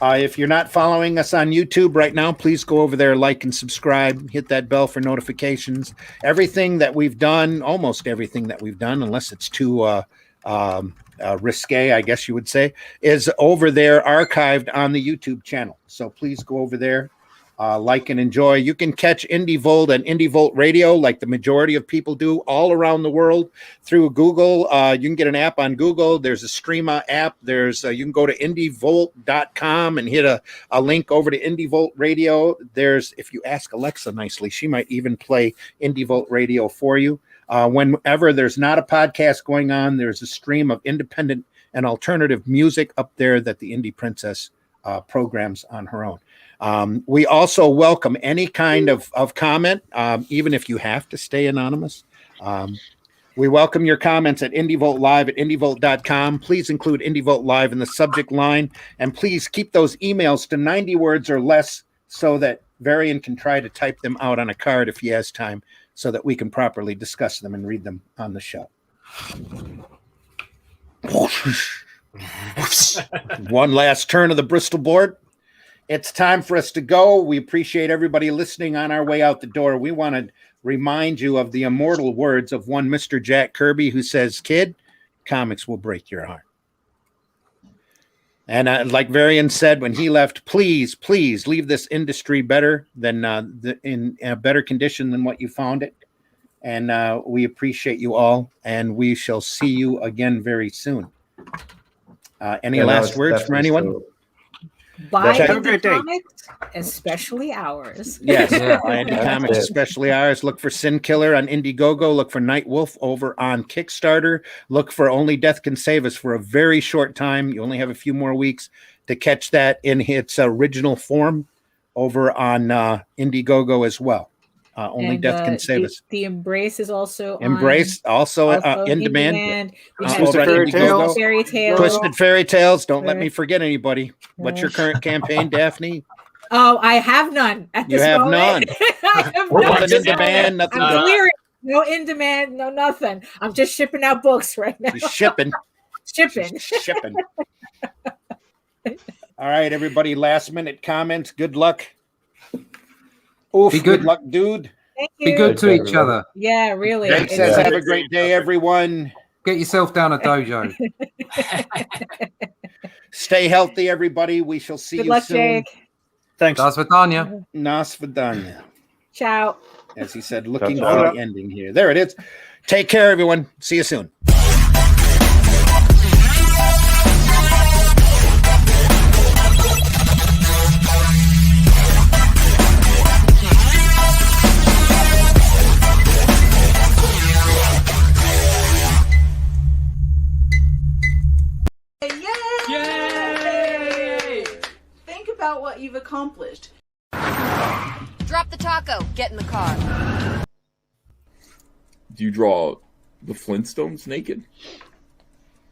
If you're not following us on YouTube right now, please go over there, like and subscribe, hit that bell for notifications. Everything that we've done, almost everything that we've done, unless it's too risque, I guess you would say, is over there archived on the YouTube channel. So please go over there, like and enjoy. You can catch IndieVolt and IndieVolt Radio like the majority of people do all around the world through Google. You can get an app on Google. There's a Streama app. There's you can go to indievolt.com and hit a link over to IndieVolt Radio. There's, if you ask Alexa nicely, she might even play IndieVolt Radio for you. Whenever there's not a podcast going on, there's a stream of independent and alternative music up there that the Indie Princess programs on her own. We also welcome any kind of comment, even if you have to stay anonymous. We welcome your comments at IndieVolt Live at indievolt.com. Please include IndieVolt Live in the subject line, and please keep those emails to 90 words or less so that Varian can try to type them out on a card if he has time, so that we can properly discuss them and read them on the show. One last turn of the Bristol board. It's time for us to go. We appreciate everybody listening on our way out the door. We want to remind you of the immortal words of one Mr. Jack Kirby, who says, "Kid, comics will break your heart." And like Varian said when he left, please leave this industry better than in a better condition than what you found it. And we appreciate you all, and we shall see you again very soon. Any last words from anyone? Buy Indie Comics, especially ours. Yes, buy Indie Comics, especially ours. Look for Sin Killer on Indiegogo. Look for Night Wolf over on Kickstarter. Look for Only Death Can Save Us for a very short time. You only have a few more weeks to catch that in its original form over on Indiegogo as well. Only Death Can Save Us. The Embrace is also Embrace, also in demand. Twisted Fairy Tales. Twisted Fairy Tales. Don't let me forget anybody. What's your current campaign, Daphne? Oh, I have none at this moment. You have none. Nothing in demand. Nothing. No in demand. No nothing. I'm just shipping out books right now. Just shipping. Shipping. All right, everybody. Last minute comments. Good luck. Oof, good luck, dude. Thank you. Be good to each other. Yeah, really. Jake says, have a great day, everyone. Get yourself down a dojo. Stay healthy, everybody. We shall see Good you luck, soon. Jake. Thanks. Das Vidania. Nas Vidania. Ciao. As he said, looking for the ending here. There it is. Take care, everyone. See you soon. Yay! Think about what you've accomplished. Drop the taco. Get in the car. Do you draw the Flintstones naked?